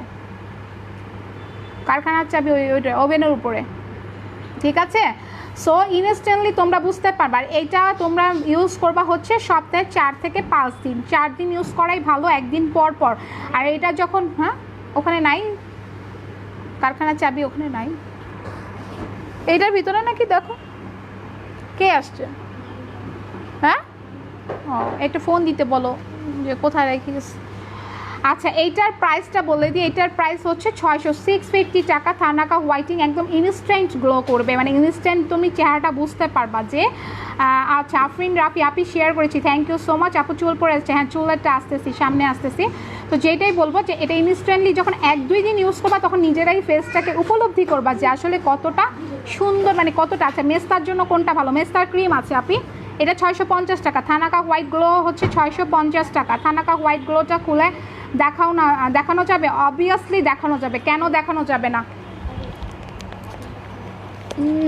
Speaker 1: কারখানার চাবি, ওইটা ওভেনের উপরে, ঠিক আছে? সো ইনস্ট্যান্টলি তোমরা বুঝতে পারবা। আর এইটা তোমরা ইউজ করবা হচ্ছে সপ্তাহে 4 থেকে 5 দিন, 4 দিন ইউজ করাই ভালো, একদিন পর পর। আর এটা যখন, হ্যাঁ ওখানে নাই কারখানার চাবি, ওখানে নাই, এইটার ভিতরে নাকি, দেখো কে আসছে, হ্যাঁ ও একটা ফোন দিতে বলো যে কোথায় রেখিস। আচ্ছা, এইটার প্রাইসটা বলে দিই, এইটার প্রাইস হচ্ছে 650 টাকা। থানাকা হোয়াইটিং একদম ইনস্ট্যান্ট গ্লো করবে, মানে ইনস্ট্যান্ট তুমি চেহারাটা বুঝতে পারবা যে। আচ্ছা, আফরিন রাফি আপি শেয়ার করেছি, থ্যাংক ইউ সো মাচ আপু। চুল পরে আসছে, হ্যাঁ চুলেরটা আসতেছি, সামনে আসতেছি। তো যেটাই বলবো যে এটা ইনস্ট্যান্টলি যখন 1-2 দিন ইউজ করবা, তখন নিজেরাই ফেসটাকে উপলব্ধি করবা যে আসলে কতটা সুন্দর, মানে কতটা। আচ্ছা, মেস্তার জন্য কোনটা ভালো? মেস্তার ক্রিম আছে আপি, এটা 650 টাকা। থানাকা হোয়াইট গ্লো হচ্ছে 650 টাকা। থানাকা হোয়াইট গ্লোটা খুলে দেখাও না, দেখানো যাবে? অবভিয়াসলি দেখানো যাবে, কেন দেখানো যাবে না?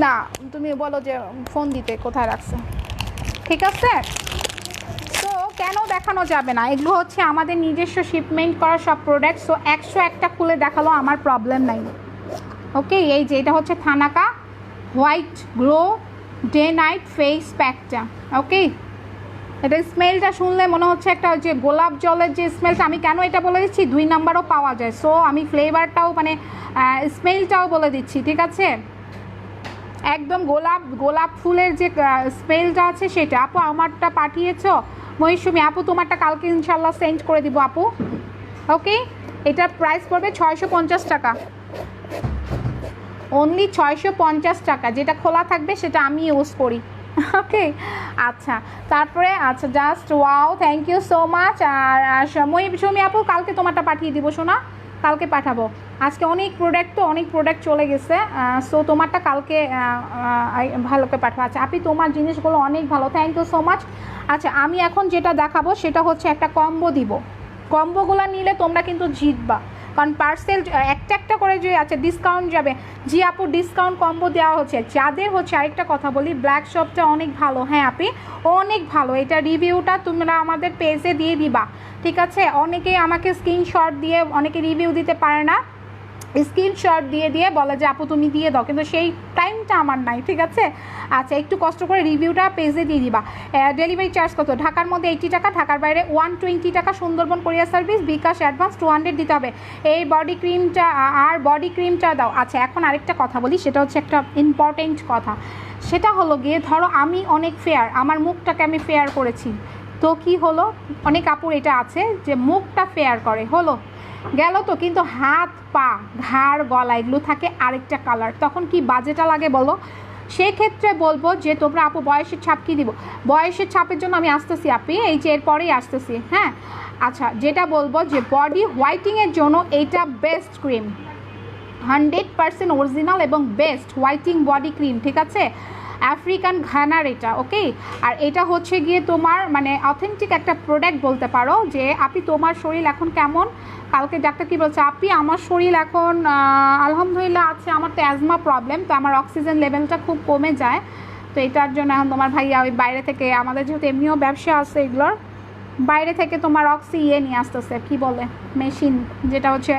Speaker 1: না তুমি বলো যে ফোন দিতে, কোথায় রাখছো, ঠিক আছে? তো কেন দেখানো যাবে না? এগুলো হচ্ছে আমাদের নিজস্ব শিপমেন্ট করা সব প্রোডাক্ট। সো 101টা খুলে দেখালো আমার প্রবলেম নাই, ওকে? এই যে এটা হচ্ছে thanaka white glow day night face প্যাকটা, ওকে? এটা স্মেলটা শুনলে মনে হচ্ছে একটা যে গোলাপ জলের যে স্মেলটা, আমি কেন এটা বলে দিচ্ছি, 2 নাম্বারও পাওয়া যায়। সো আমি ফ্লেভারটাও মানে স্মেলটাও বলে দিচ্ছি, ঠিক আছে? একদম গোলাপ ফুলের যে স্মেলটা আছে সেটা। আপু আমারটা পাঠিয়েছো মহিষুমি আপু, তোমারটা কালকে ইনশাল্লাহ সেন্ড করে দিব আপু, ওকে? এটার প্রাইস পড়বে 650 টাকা, অনলি 650 টাকা। যেটা খোলা থাকবে সেটা আমি ইউজ করি, ওকে? আচ্ছা, তারপরে আচ্ছা just wow, thank you so much. আর মহিষুমি আপু কালকে তোমারটা পাঠিয়ে দিব শোনা, কালকে পাঠাবো। আজকে অনেক প্রোডাক্ট চলে গেছে, সো তোমারটা কালকে ভালো করে পাঠাবো। আচ্ছা আপনি তোমার জিনিসগুলো অনেক ভালো, থ্যাংক ইউ সো মাচ। আচ্ছা, আমি এখন যেটা দেখাবো সেটা হচ্ছে একটা কম্বো দিব। কম্বোগুলো নিলে তোমরা কিন্তু জিতবা, কারণ পার্সেল একটা করে যে আচ্ছা ডিসকাউন্ট যাবে। জি আপু, ডিসকাউন্ট কম্বো দেওয়া হচ্ছে যাদের হচ্ছে। আরেকটা কথা বলি, ব্ল্যাক শপটা অনেক ভালো, হ্যাঁ আপনি অনেক ভালো। এটা রিভিউটা তোমরা আমাদের পেজে দিয়ে দিবা, ঠিক আছে? অনেকেই আমাকে স্ক্রিনশট দিয়ে, অনেকে রিভিউ দিতে পারে না, স্ক্রিনশট দিয়ে বলে যে আপু তুমি দিয়ে দাও, কিন্তু সেই টাইমটা আমার নাই, ঠিক আছে? আচ্ছা, একটু কষ্ট করে রিভিউটা পেজে দিয়ে দিবা। ডেলিভারি চার্জ কত? ঢাকার মধ্যে 80 টাকা, ঢাকার বাইরে 120 টাকা। সুন্দরবন কোরিয়ার সার্ভিস, বিকাশ অ্যাডভান্স 200 দিতে হবে। এই বডি ক্রিমটা দাও। আচ্ছা, এখন আরেকটা কথা বলি, সেটা হচ্ছে একটা ইম্পর্টেন্ট কথা। সেটা হলো গিয়ে ধরো আমি অনেক ফেয়ার, আমার মুখটাকে আমি ফেয়ার করেছি, তো কি হলো, অনেক কাপড় এটা আছে যে মুখটা ফেয়ার করে, হলো গেল তো, কিন্তু হাত পা ঘাড় গলা এগুলো থাকে আরেকটা কালার, তখন কি বাজেটা লাগে বলো? সেক্ষেত্রে বলবো যে তোমরা আপু বয়সের ছাপ কি দিব? বয়সের ছাপের জন্য আমি আসতেছি আপনি, এই যে এরপরেই আসতেছি, হ্যাঁ? আচ্ছা, যেটা বলবো যে বডি হোয়াইটিংয়ের জন্য এইটা বেস্ট ক্রিম, 100% অরিজিনাল এবং বেস্ট হোয়াইটিং বডি ক্রিম, ঠিক আছে? আফ্রিকান ঘানার এটা, ওকে? আর এটা হচ্ছে গিয়ে তোমার মানে অথেন্টিক একটা প্রোডাক্ট বলতে পারো। যে আপনি তোমার শরীর এখন কেমন? কালকে ডাক্তার কী বলছে? আপনি আমার শরীর এখন আলহামদুলিল্লাহ আছে, আমার তো অ্যাজমা প্রবলেম, তো আমার অক্সিজেন লেভেলটা খুব কমে যায়, তো এটার জন্য এখন তোমার ভাইয়া ওই বাইরে থেকে, আমাদের যেহেতু এমনিও ব্যবসা আছে এগুলোর, বাইরে থেকে তোমার অক্সি নিয়ে আসতেছে, কি বলে মেশিন, যেটা হচ্ছে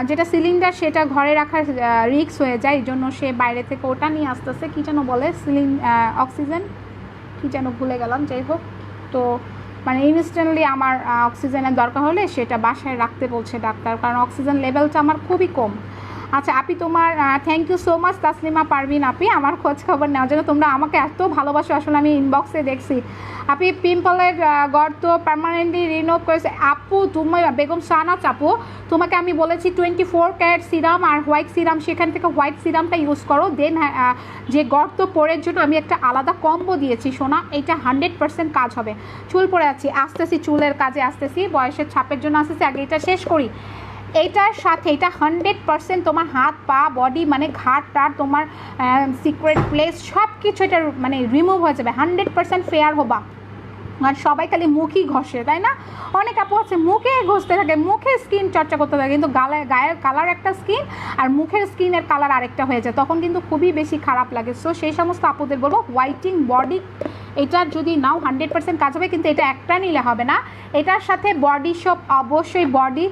Speaker 1: যেটা সিলিন্ডার সেটা ঘরে রাখার রিস্ক হয়ে যায়, এই জন্য সে বাইরে থেকে ওটা নিয়ে আসতেছে, কী যেন বলে অক্সিজেন, কী যেন ভুলে গেলাম। যাই হোক, তো মানে ইনস্ট্যান্টলি আমার অক্সিজেনের দরকার হলে সেটা বাসায় রাখতে বলছে ডাক্তার, কারণ অক্সিজেন লেভেলটা আমার খুবই কম। আচ্ছা আপি তোমার thank you so much Taslima Parvin আপি আমার খোঁজ খবর নেওয়ার জন্য, তোমরা আমাকে এত ভালোবাসো, আসলে আমি ইনবক্সে দেখছি। আপনি পিম্পলের গর্ত পার্মানেন্টলি রিমুভ করেছে আপু, তুমি বেগম শাহনাজ আপু, তোমাকে আমি বলেছি 24 ক্যারেট সিরাম আর হোয়াইট সিরাম, সেখান থেকে হোয়াইট সিরামটা ইউজ করো, দেন যে গর্ত পড়ের জন্য আমি একটা আলাদা কম্বো দিয়েছি সোনা, এইটা 100% কাজ হবে। চুল পড়ে আছি, আসতেছি চুলের কাজে আসতেছি, বয়সের ছাপের জন্য আসতেছি, আগে এটা শেষ করি। এইটার সাথে এটা 100% তোমার হাত পা বডি মানে ঘাট টাট তোমার সিক্রেট প্লেস সব কিছু এটা মানে রিমুভ হয়ে যাবে, 100% ফেয়ার হবা। আর সবাই খালি মুখই ঘষে, তাই না? অনেক আপু আছে মুখে ঘষতে থাকে, মুখে স্কিন চর্চা করতে থাকে, কিন্তু গায়ের কালার একটা স্কিন আর মুখের স্কিনের কালার আরেকটা হয়ে যায়, তখন কিন্তু খুবই বেশি খারাপ লাগে। সো সেই সমস্ত আপুদের বলবো হোয়াইটিং বডি এটা যদি নাও 100% কাজ হবে, কিন্তু এটা একটা নিলে হবে না, এটার সাথে বডি সব অবশ্যই বডি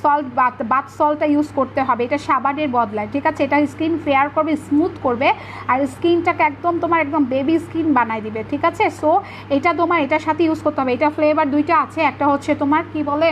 Speaker 1: সল্ট বাথ সল্টটা ইউজ করতে হবে, এটা সাবানের বদলায়, ঠিক আছে? এটা স্কিন ফেয়ার করবে, স্মুথ করবে, আর স্কিনটাকে একদম তোমার একদম বেবি স্কিন বানাই দিবে, ঠিক আছে? সো এটা তোমার এটার সাথে ইউজ করতে হবে। এটা ফ্লেভার দুইটা আছে, একটা হচ্ছে তোমার কি বলে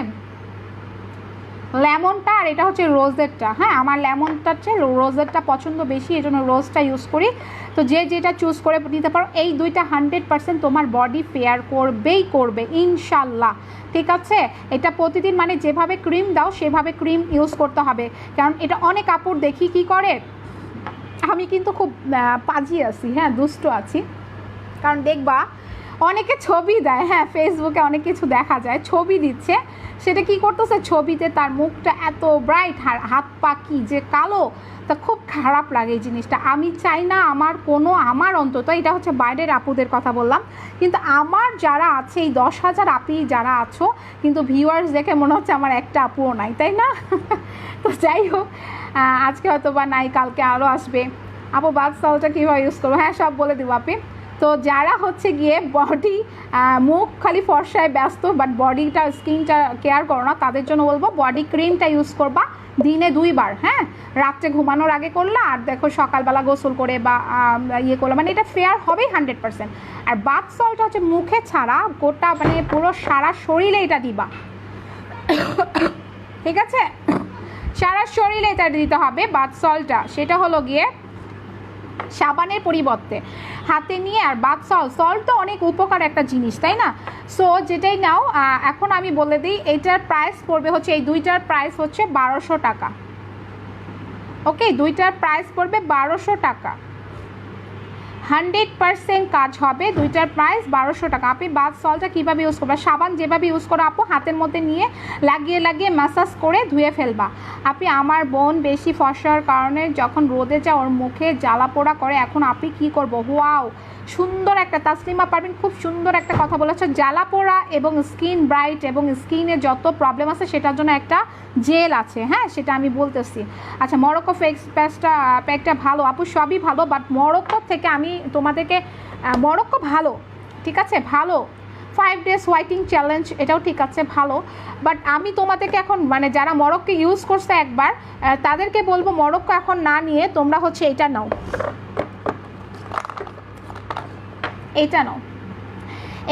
Speaker 1: লেমনটা, আর এটা হচ্ছে রোজেরটা। হ্যাঁ, আমার লেমনটা হচ্ছে রোজেরটা পছন্দ বেশি, এই জন্য রোজটা ইউজ করি। তো যে যেটা চুজ করে নিতে পারো, এই দুইটা 100% তোমার বডি ফেয়ার করবেই করবে ইনশাল্লাহ, ঠিক আছে? এটা প্রতিদিন মানে যেভাবে ক্রিম দাও সেভাবে ক্রিম ইউজ করতে হবে, কারণ এটা অনেক কাপড় দেখি কি করে, আমি কিন্তু খুব পাজি আছি, হ্যাঁ দুষ্ট আছি, কারণ দেখবা অনেকে ছবি দেয়, হ্যাঁ ফেসবুকে অনেক কিছু দেখা যায়, ছবি দিচ্ছে, সেটা কি করতেছে ছবিতে তার মুখটা এত ব্রাইট আর হাত পা কি যে কালো, তা খুব খারাপ লাগে এই জিনিসটা। আমি চাই না আমার অন্তত, এটা হচ্ছে বাইরের আপুদের কথা বললাম, কিন্তু আমার যারা আছে এই 10,000 আপি যারা আছো, কিন্তু ভিউয়ার্স দেখে মনে হচ্ছে আমার একটা আপুও নাই, তাই না? তো যাই হোক, আজকে হয়তো বা নাই, কালকে আরও আসবে। আপু বাথ সল্টটা কীভাবে ইউজ করবো, হ্যাঁ সব বলে দেবো আপনি। তো যারা হচ্ছে গিয়ে বডি মুখ খালি ফর্সায় ব্যস্ত বাট বডিটা স্কিনটা কেয়ার করো না, তাদের জন্য বলবো বডি ক্রিমটা ইউজ করবা দিনে 2 বার, হ্যাঁ রাত্রে ঘুমানোর আগে করলা, আর দেখো সকালবেলা গোসল করে বা ইয়ে করলো, মানে এটা ফেয়ার হবেই 100%। আর বাথ সল্টটা হচ্ছে মুখে ছাড়া গোটা মানে পুরো সারা শরীরে এটা দিবা, ঠিক আছে? সারা শরীরে এটা দিতে হবে বাথ সল্টটা, সেটা হলো গিয়ে সাবানের পরিবর্তে হাতে নিয়ে। আর বাথ সল্ট তো অনেক উপকার একটা জিনিস, তাই না? সো যেটাই নাও, এখন আমি বলে দিই এইটার প্রাইস পড়বে হচ্ছে, এই দুইটার প্রাইস হচ্ছে 1200 টাকা, ওকে? দুইটার প্রাইস পড়বে 1200 টাকা, 100% কাজ হবে, দুইটার প্রাইস 1200 টাকা। আপনি বাথ সল্টটা কীভাবে ইউজ করবা, সাবান যেভাবে ইউজ করো আপু হাতের মধ্যে নিয়ে লাগিয়ে ম্যাসাজ করে ধুয়ে ফেলবা। আপনি আমার বোন বেশি ফর্সার কারণে যখন রোদে যায় ওর মুখে জ্বালা পোড়া করে, এখন আপনি কী করবো? ওয়াও, সুন্দর একটা তাসলিমা পারভিন খুব সুন্দর একটা কথা বলেছে, জ্বালা পোড়া এবং স্কিন ব্রাইট এবং স্কিনে যত প্রবলেম আছে সেটার জন্য একটা জেল আছে, হ্যাঁ সেটা আমি বলতেছি। আচ্ছা মরক্কো ফেস প্যাকটা ভালো আপু, সবই ভালো, বাট মরক্কো থেকে আমি তোমাদেরকে মরক্কো ভালো, ঠিক আছে ভালো, 5 days হোয়াইটিং চ্যালেঞ্জ এটাও ঠিক আছে ভালো, বাট আমি তোমাদেরকে এখন মানে যারা মরক্কো ইউজ করছে একবার, তাদেরকে বলবো মরক্কো এখন না নিয়ে তোমরা হচ্ছে এটা নাও, এটা নাও,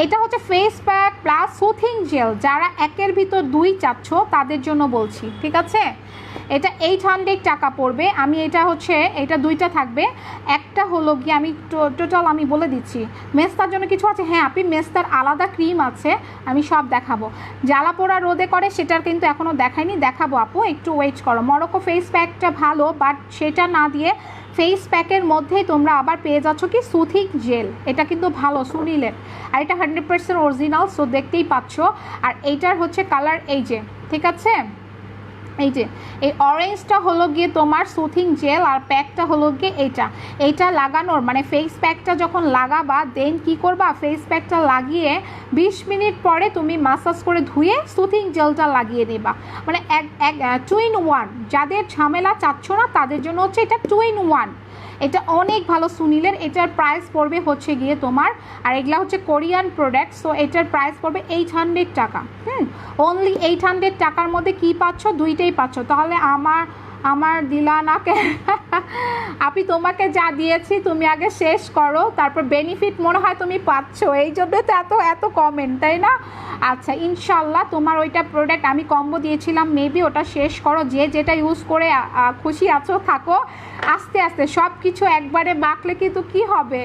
Speaker 1: এটা হচ্ছে face pack plus soothing jail, যারা একের ভিতর 2 চাচ্ছ তাদের জন্য বলছি, ঠিক আছে? এটা 800 টাকা পড়বে। আমি এটা হচ্ছে এটা 2টা থাকবে, একটা হলো গিয়ে আমি টোটাল আমি বলে দিচ্ছি। মেস্তার জন্য কিছু আছে, হ্যাঁ আপনি মেস্তার আলাদা ক্রিম আছে, আমি সব দেখাবো। জ্বালা পোড়া রোদে করে সেটার কিন্তু এখনও দেখাইনি, দেখাবো আপু একটু ওয়েট করো। মরক্কো ফেস প্যাকটা ভালো, বাট সেটা না দিয়ে ফেস প্যাকের মধ্যেই তোমরা আবার পেয়ে যাচ্ছ কি সুথিং জেল, এটা কিন্তু ভালো সুনিলের, আর এটা 100% অরিজিনাল, সো দেখতেই পাচ্ছ। আর এইটার হচ্ছে কালার এই যে, ঠিক আছে? এই যে এই অরেঞ্জটা হলো গিয়ে তোমার সুথিং জেল, আর প্যাকটা হলো গিয়ে এইটা লাগানোর মানে ফেস প্যাকটা যখন লাগাবা দেন কি করবা, ফেস প্যাকটা লাগিয়ে 20 মিনিট পরে তুমি মাসাজ করে ধুয়ে সুথিং জেলটা লাগিয়ে নেবা, মানে এক 2 in 1। যাদের ঝামেলা চাচ্ছ না তাদের জন্য হচ্ছে এটা 2 in 1। এটা অনেক ভালো সুনীলের। এটার প্রাইস পড়বে হচ্ছে গিয়ে তোমার, আর এগুলা হচ্ছে কোরিয়ান প্রোডাক্ট, সো এটার প্রাইস পড়বে 800 টাকা। অনলি 800 টাকার মধ্যে কি পাচ্ছ? দুইটাই পাচ্ছ। তাহলে আমার দিলা না কেন? আপনি তোমাকে যা দিয়েছি তুমি আগে শেষ করো, তারপর বেনিফিট মনে হয় তুমি পাচ্ছ, এই জন্য তো এত এত কমেন্ট, তাই না? আচ্ছা ইনশাল্লাহ তোমার ওইটা প্রোডাক্ট আমি কম্বো দিয়েছিলাম, মেবি ওটা শেষ করো। যে যেটা ইউজ করে খুশি আছো থাকো, আস্তে আস্তে সব কিছু একবারে মাখলে কিন্তু কী হবে,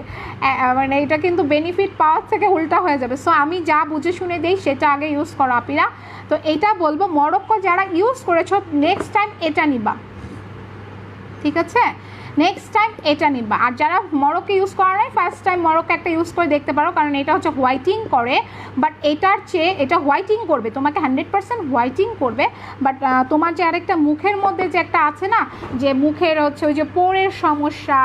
Speaker 1: মানে এটা কিন্তু বেনিফিট পাওয়ার থেকে উল্টা হয়ে যাবে। সো আমি যা বুঝে শুনে দিই সেটা আগে ইউজ করো আপিরা। তো এটা বলবো মরক্কো যারা ইউজ করেছো নেক্সট টাইম এটা নিবা, ঠিক আছে? নেক্সট টাইম এটা নিবা। আর যারা মরক্কো ইউজ করা নাই, ফার্স্ট টাইম মরক্কো একটা ইউজ করে দেখতে পারো, কারণ এটা হচ্ছে হোয়াইটিং করে, বাট এটার চেয়ে এটা হোয়াইটিং করবে তোমাকে 100% হোয়াইটিং করবে। বাট তোমার যে আরেকটা মুখের মধ্যে যে একটা আছে না, যে মুখের হচ্ছে ওই যে পোরের সমস্যা,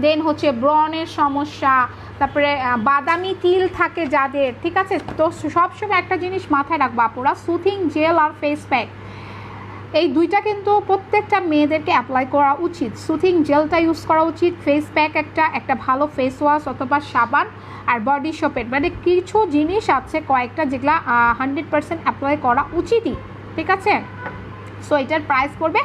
Speaker 1: দেন হচ্ছে ব্রনের সমস্যা, তারপরে বাদামি তিল থাকে যাদের, ঠিক আছে? তো সবসময় একটা জিনিস মাথায় রাখবা আপুরা, সুথিং জেল আর ফেস প্যাক, এই দুইটা কিন্তু প্রত্যেকটা মেয়েদেরকে অ্যাপ্লাই করা উচিত। সুথিং জেলটা ইউজ করা উচিত, ফেস প্যাক একটা ভালো ফেস ওয়াশ অথবা সাবান, আর বডি সোপের, মানে কিছু জিনিস আছে কয়েকটা যেগুলা 100% অ্যাপ্লাই করা উচিতই, ঠিক আছে? সো এটার প্রাইস পড়বে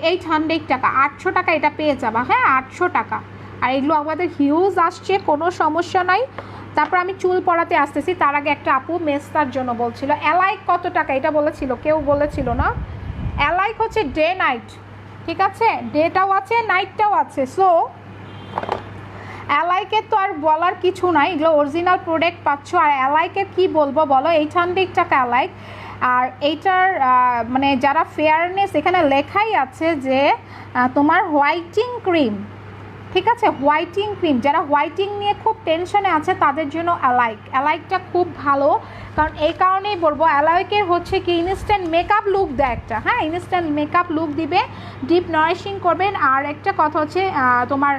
Speaker 1: 800 টাকা, 800 টাকা এটা পেয়ে যাবা, হ্যাঁ 800 টাকা। আর এগুলো আমাদের হিউজ আসছে, কোনো সমস্যা নাই। তারপর আমি চুল পড়াতে আসতেছি, তার আগে একটা আপু মেস্তার জন্য বলছিল অ্যালাইক কত টাকা, এটা বলেছিল, কেউ বলেছিল না? অ্যালাইক হচ্ছে ডে নাইট, ঠিক আছে? ডেটাও আছে নাইটটাও আছে। সো অ্যালাইকের তো আর বলার কিছু নাই, এগুলো অরিজিনাল প্রোডাক্ট পাচ্ছ। আর অ্যালাইকের কি বলবো বলো, 800 টাকা অ্যালাইক। আর এইটার মানে যারা ফেয়ারনেস, এখানে লেখাই আছে যে তোমার হোয়াইটিং ক্রিম, ঠিক আছে? হোয়াইটিং ক্রিম, যারা হোয়াইটিং নিয়ে খুব টেনশনে আছে তাদের জন্য অ্যালাইকটা খুব ভালো। কারণ এই কারণেই বলবো, অ্যালাইকের হচ্ছে কি ইনস্ট্যান্ট মেকআপ লুক দেয় একটা, হ্যাঁ ইনস্ট্যান্ট মেকআপ লুক দিবে, ডিপ নারিশিং করবেন। আর একটা কথা হচ্ছে তোমার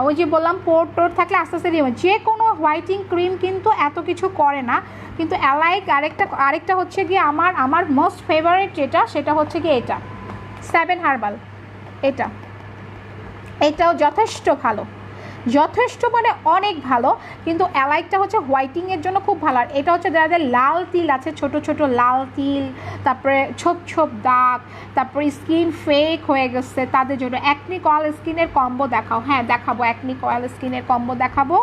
Speaker 1: ওই যে বললাম পোর টোর থাকলে আস্তে আস্তে দিয়ে, যে কোনো হোয়াইটিং ক্রিম কিন্তু এত কিছু করে না, কিন্তু অ্যালাইক আরেকটা হচ্ছে গিয়ে আমার মোস্ট ফেভারিট যেটা, সেটা হচ্ছে কি এটা 7 হার্বাল, এটাও যথেষ্ট ভালো, যথেষ্ট মানে অনেক ভালো। কিন্তু অ্যালাইকটা হচ্ছে হোয়াইটিংয়ের জন্য খুব ভালো। আর এটা হচ্ছে যাদের লাল তিল আছে, ছোট ছোট লাল তিল, তারপরে ছোপ ছোপ দাগ, তারপরে স্কিন ফেক হয়ে গেছে তাদের জন্য অ্যাকনিক অয়েল স্কিনের কম্বো দেখাও। হ্যাঁ দেখাবো, অ্যাকনিক অয়েল স্কিনের কম্বো দেখাবো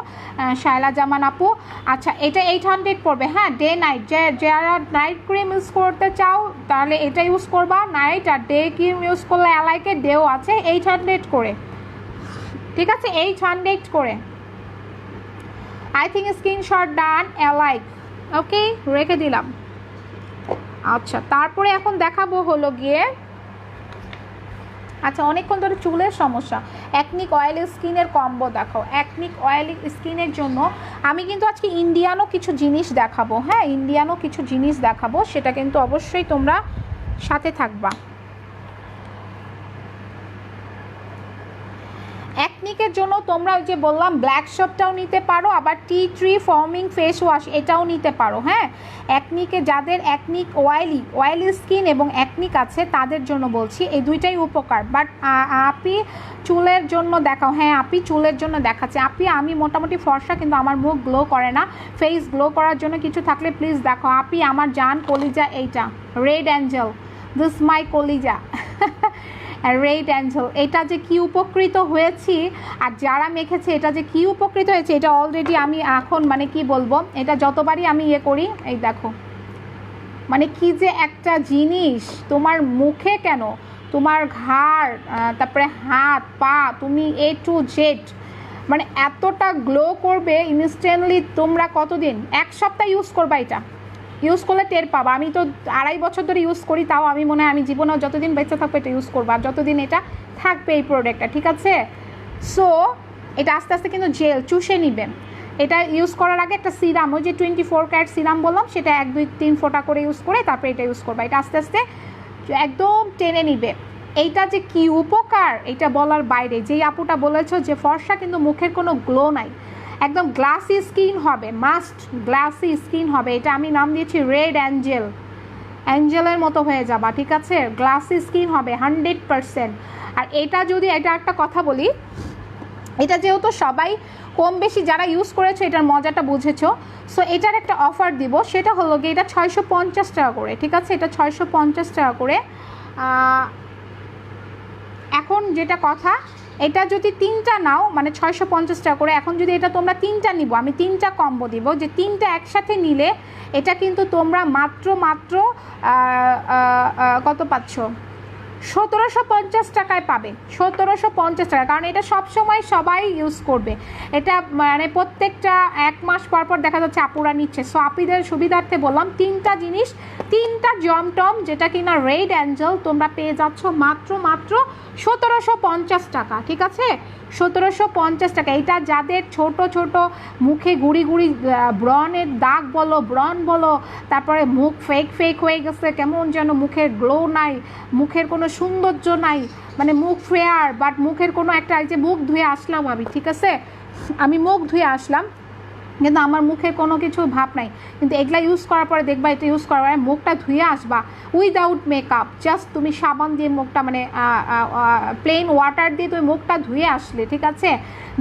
Speaker 1: শায়লা জামান আপু। আচ্ছা এটা 800 পড়বে, হ্যাঁ ডে নাইট, যারা নাইট ক্রিম ইউজ করতে চাও তাহলে এটা ইউজ করবা নাইট, আর ডে ক্রিম ইউজ করলে অ্যালাইকের ডেও আছে 800 করে, ঠিক আছে? 800 করে। I think screenshot done, alike, okay রেখে দিলাম। আচ্ছা তারপরে এখন দেখাবো হলো গিয়ে, আচ্ছা অনেকক্ষণ ধরে চুলের সমস্যা, অ্যাকনিক অয়েল স্কিনের কম্বো দেখাও। অ্যাকনিক অয়েল স্কিনের জন্য আমি কিন্তু আজকে ইন্ডিয়ানও কিছু জিনিস দেখাবো, হ্যাঁ ইন্ডিয়ানও কিছু জিনিস দেখাবো, সেটা কিন্তু অবশ্যই তোমরা সাথে থাকবা। অ্যাকনিকের জন্য তোমরা ওই যে বললাম ব্ল্যাক শপটাও নিতে পারো, আবার টি ট্রি ফর্মিং ফেস ওয়াশ এটাও নিতে পারো, হ্যাঁ। অ্যাকনিকে যাদের অ্যাকনিক অয়েলি স্কিন এবং অ্যাকনিক আছে তাদের জন্য বলছি, এই দুইটাই উপকার। বাট আপি চুলের জন্য দেখাও, হ্যাঁ আপি চুলের জন্য দেখাচ্ছে। আপি আমি মোটামুটি ফর্সা, কিন্তু আমার মুখ গ্লো করে না, ফেস গ্লো করার জন্য কিছু থাকলে প্লিজ দেখো। আপি আমার জান কলিজা, এইটা রেড অ্যাঞ্জেল, দিস মাই কলিজা রেড অ্যাঞ্জেল, এটা যে কি উপকৃত হয়েছি, আর যারা মেখেছে এটা যে কি উপকৃত হয়েছে, এটা অলরেডি আমি এখন মানে কি বলবো, এটা যতবারই আমি ইয়ে করি, এই দেখো মানে কি যে একটা জিনিস তোমার মুখে, কেন তোমার ঘাড়, তারপরে হাত পা, তুমি A to Z মানে এতটা গ্লো করবে ইনস্ট্যান্টলি। তোমরা কতদিন, এক সপ্তাহ ইউজ করবা, এটা ইউজ করলে টের পাবা। আমি তো 2.5 বছর ধরে ইউজ করি, তাও আমি মনে হয় আমি জীবনেও যতদিন বেঁচে থাকবো এটা ইউজ করবো, আর যতদিন এটা থাকবে এই প্রোডাক্টটা, ঠিক আছে? সো এটা আস্তে আস্তে কিন্তু জেল চুষে নিবে। এটা ইউজ করার আগে একটা সিরাম, ওই যে 24 ক্যারেট সিরাম বললাম, সেটা 1 2 3 ফোঁটা করে ইউজ করে তারপরে এটা ইউজ করবা। এটা আস্তে আস্তে একদম টেনে নিবে। এইটা যে কি উপকার এটা বলার বাইরে। যেই আপুটা বলেছো যে ফর্সা কিন্তু মুখের কোনো গ্লো নাই, একদম গ্লাসি স্কিন হবে, মাস্ট গ্লাসি স্কিন হবে, এটা আমি নাম দিয়েছি রেড অ্যাঞ্জেল, অ্যাঞ্জেলের মতো হয়ে যাবা, ঠিক আছে? গ্লাসি স্কিন হবে 100%। আর এটা যদি, এটা একটা কথা বলি, এটা যেহেতু সবাই কম বেশি যারা ইউজ করেছো এটার মজাটা বুঝেছো, সো এটার একটা অফার দিব, সেটা হলো গিয়ে এটা 650 টাকা করে, ঠিক আছে? এটা 650 টাকা করে। এখন যেটা কথা, এটা যদি 3টা নাও মানে 650 টাকা করে, এখন যদি এটা তোমরা 3টা নিব, আমি 3টা কম্বো দিব, যে 3টা একসাথে নিলে এটা কিন্তু তোমরা মাত্র কত পাচ্ছ, 1750 টাকায় পাবে, 1750 টাকা। কারণ এটা সবসময় সবাই ইউজ করবে, এটা মানে প্রত্যেকটা 1 মাস পর পর দেখা যাচ্ছে আপুরা নিচ্ছে। সো আপিদের সুবিধার্থে বললাম 3টা জিনিস, 3টা জমটম যেটা কিনা রেড অ্যাঞ্জেল তোমরা পেয়ে যাচ্ছ মাত্র 1750 টাকা, ঠিক আছে? 1750 টাকা। এটা যাদের ছোট ছোট মুখে গুড়ি গুড়ি ব্রণের দাগ বলো, ব্রণ বলো, তারপরে মুখ ফেক হয়ে গেছে, কেমন যেন মুখের গ্লো নাই, মুখের কোনো সৌন্দর্য নাই, মানে মুখ ফেয়ার বাট মুখের কোনো একটা, এই যে মুখ ধুয়ে আসলাম আমি, ঠিক আছে, আমি মুখ ধুয়ে আসলাম কিন্তু আমার মুখে কোনো কিছু ভাব নাই, কিন্তু এগুলা ইউজ করার পরে দেখবা, এটা ইউজ করার পরে মুখটা ধুয়ে আসবা উইদাউট মেকআপ, জাস্ট তুমি সাবান দিয়ে মুখটা মানে প্লেন ওয়াটার দিয়ে তুমি মুখটা ধুয়ে আসলে, ঠিক আছে?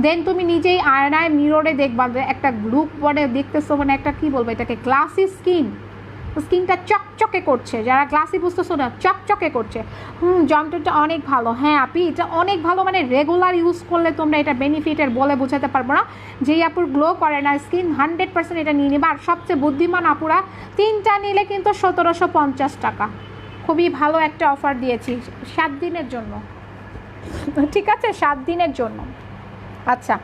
Speaker 1: দেন তুমি নিজেই আয়নায় মিররে দেখবা একটা লুক পরে দেখতেছো, মানে একটা কি বলবো এটাকে, গ্লাসি স্কিনটা চকচকে করছে, যারা গ্লাসি বুঝতেছো না, চকচকে করছে। যন্ত্রটা অনেক ভালো, হ্যাঁ আপি এটা অনেক ভালো, মানে রেগুলার ইউজ করলে তোমরা এটা বেনিফিটের বলে বোঝাতে পারবো না। যেই আপুর গ্লো করে না স্কিন 100% এটা নিয়ে নেবা। আর সবচেয়ে বুদ্ধিমান আপুরা 3টা নিলে কিন্তু 1750 টাকা, খুবই ভালো একটা অফার দিয়েছি 7 দিনের জন্য, ঠিক আছে? 7 দিনের জন্য। আচ্ছা,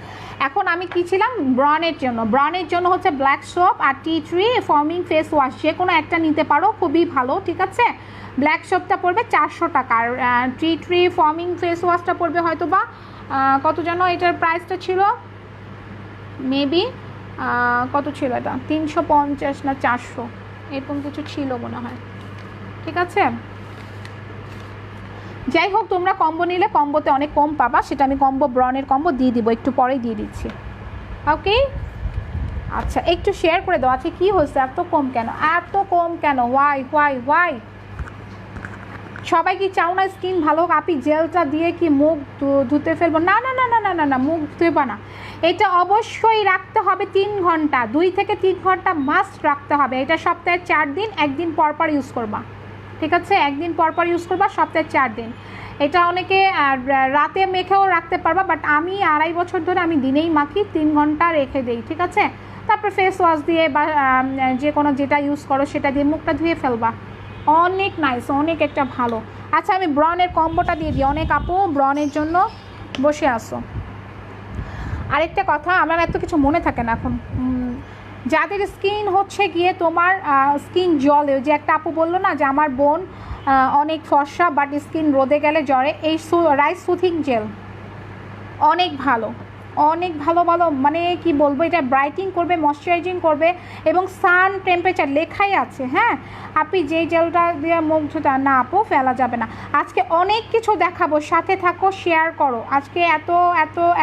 Speaker 1: এখন আমি কি ছিলাম, ব্রনের জন্য হচ্ছে ব্ল্যাক সোপ আর টি ট্রি ফর্মিং ফেস ওয়াশ, যে কোনো একটা নিতে পারো, খুবই ভালো, ঠিক আছে? ব্ল্যাক সোপটা পড়বে 400 টাকা, আর টি ট্রি ফর্মিং ফেস ওয়াশটা পড়বে হয়তো বা কত যেন এটার প্রাইসটা ছিল, মেবি কত ছিল এটা, 350 না 400 এরকম কিছু ছিল মনে হয়, ঠিক আছে? যাই হোক, তোমরা কম্বো নিলে কম্বোতে অনেক কম পাবা, সেটা আমি কম্বো ব্রনের কম্বো দিয়ে দিব, একটু পরেই দিয়ে দিচ্ছি, ওকে? আচ্ছা, একটু শেয়ার করে দাও। আচ্ছা, কী হয়েছে, এত কম কেন, ওয়াই? সবাই কি চাও না স্কিন ভালো হোক? আপনি জেলটা দিয়ে কি মুখ ধুতে ফেলবো? না, মুখ ধুবা না, এটা অবশ্যই রাখতে হবে 3 ঘন্টা, 2 থেকে 3 ঘন্টা মাস্ট রাখতে হবে। এটা সপ্তাহে 4 দিন, একদিন পর ইউজ করবা, ঠিক আছে? একদিন পর ইউজ করবা, সপ্তাহে 4 দিন। এটা অনেকে রাতে মেখেও রাখতে পারবা, বাট আমি 2.5 বছর ধরে আমি দিনেই মাখি, 3 ঘন্টা রেখে দেই, ঠিক আছে? তারপর ফেস ওয়াশ দিয়ে বা যে কোনো যেটা ইউজ করো সেটা দিয়ে মুখটা ধুয়ে ফেলবা, অনেক নাইস, অনেক একটা ভালো। আচ্ছা, আমি ব্রনের কম্বোটা দিয়ে দিই, অনেক আপু ব্রনের জন্য বসে আসো। আরেকটা কথা, আমার এত কিছু মনে থাকে না এখন, যাদের স্কিন হচ্ছে গিয়ে তোমার স্কিন জলে, যে একটা আপু বললো না যে আমার বোন অনেক ফর্সা বাট স্কিন রোদে গেলে জ্বরে, এই রাইস সুথিং জেল অনেক ভালো, মানে কি বলবো, এটা ব্রাইটিং করবে, ময়শ্চারাইজিং করবে এবং সান টেম্পারেচার লেখাই আছে, হ্যাঁ? আপনি যেই জেলটা দিয়ে মুখ ধুতা না আপু, ফেলা যাবে না। আজকে অনেক কিছু দেখাবো, সাথে থাকো, শেয়ার করো। আজকে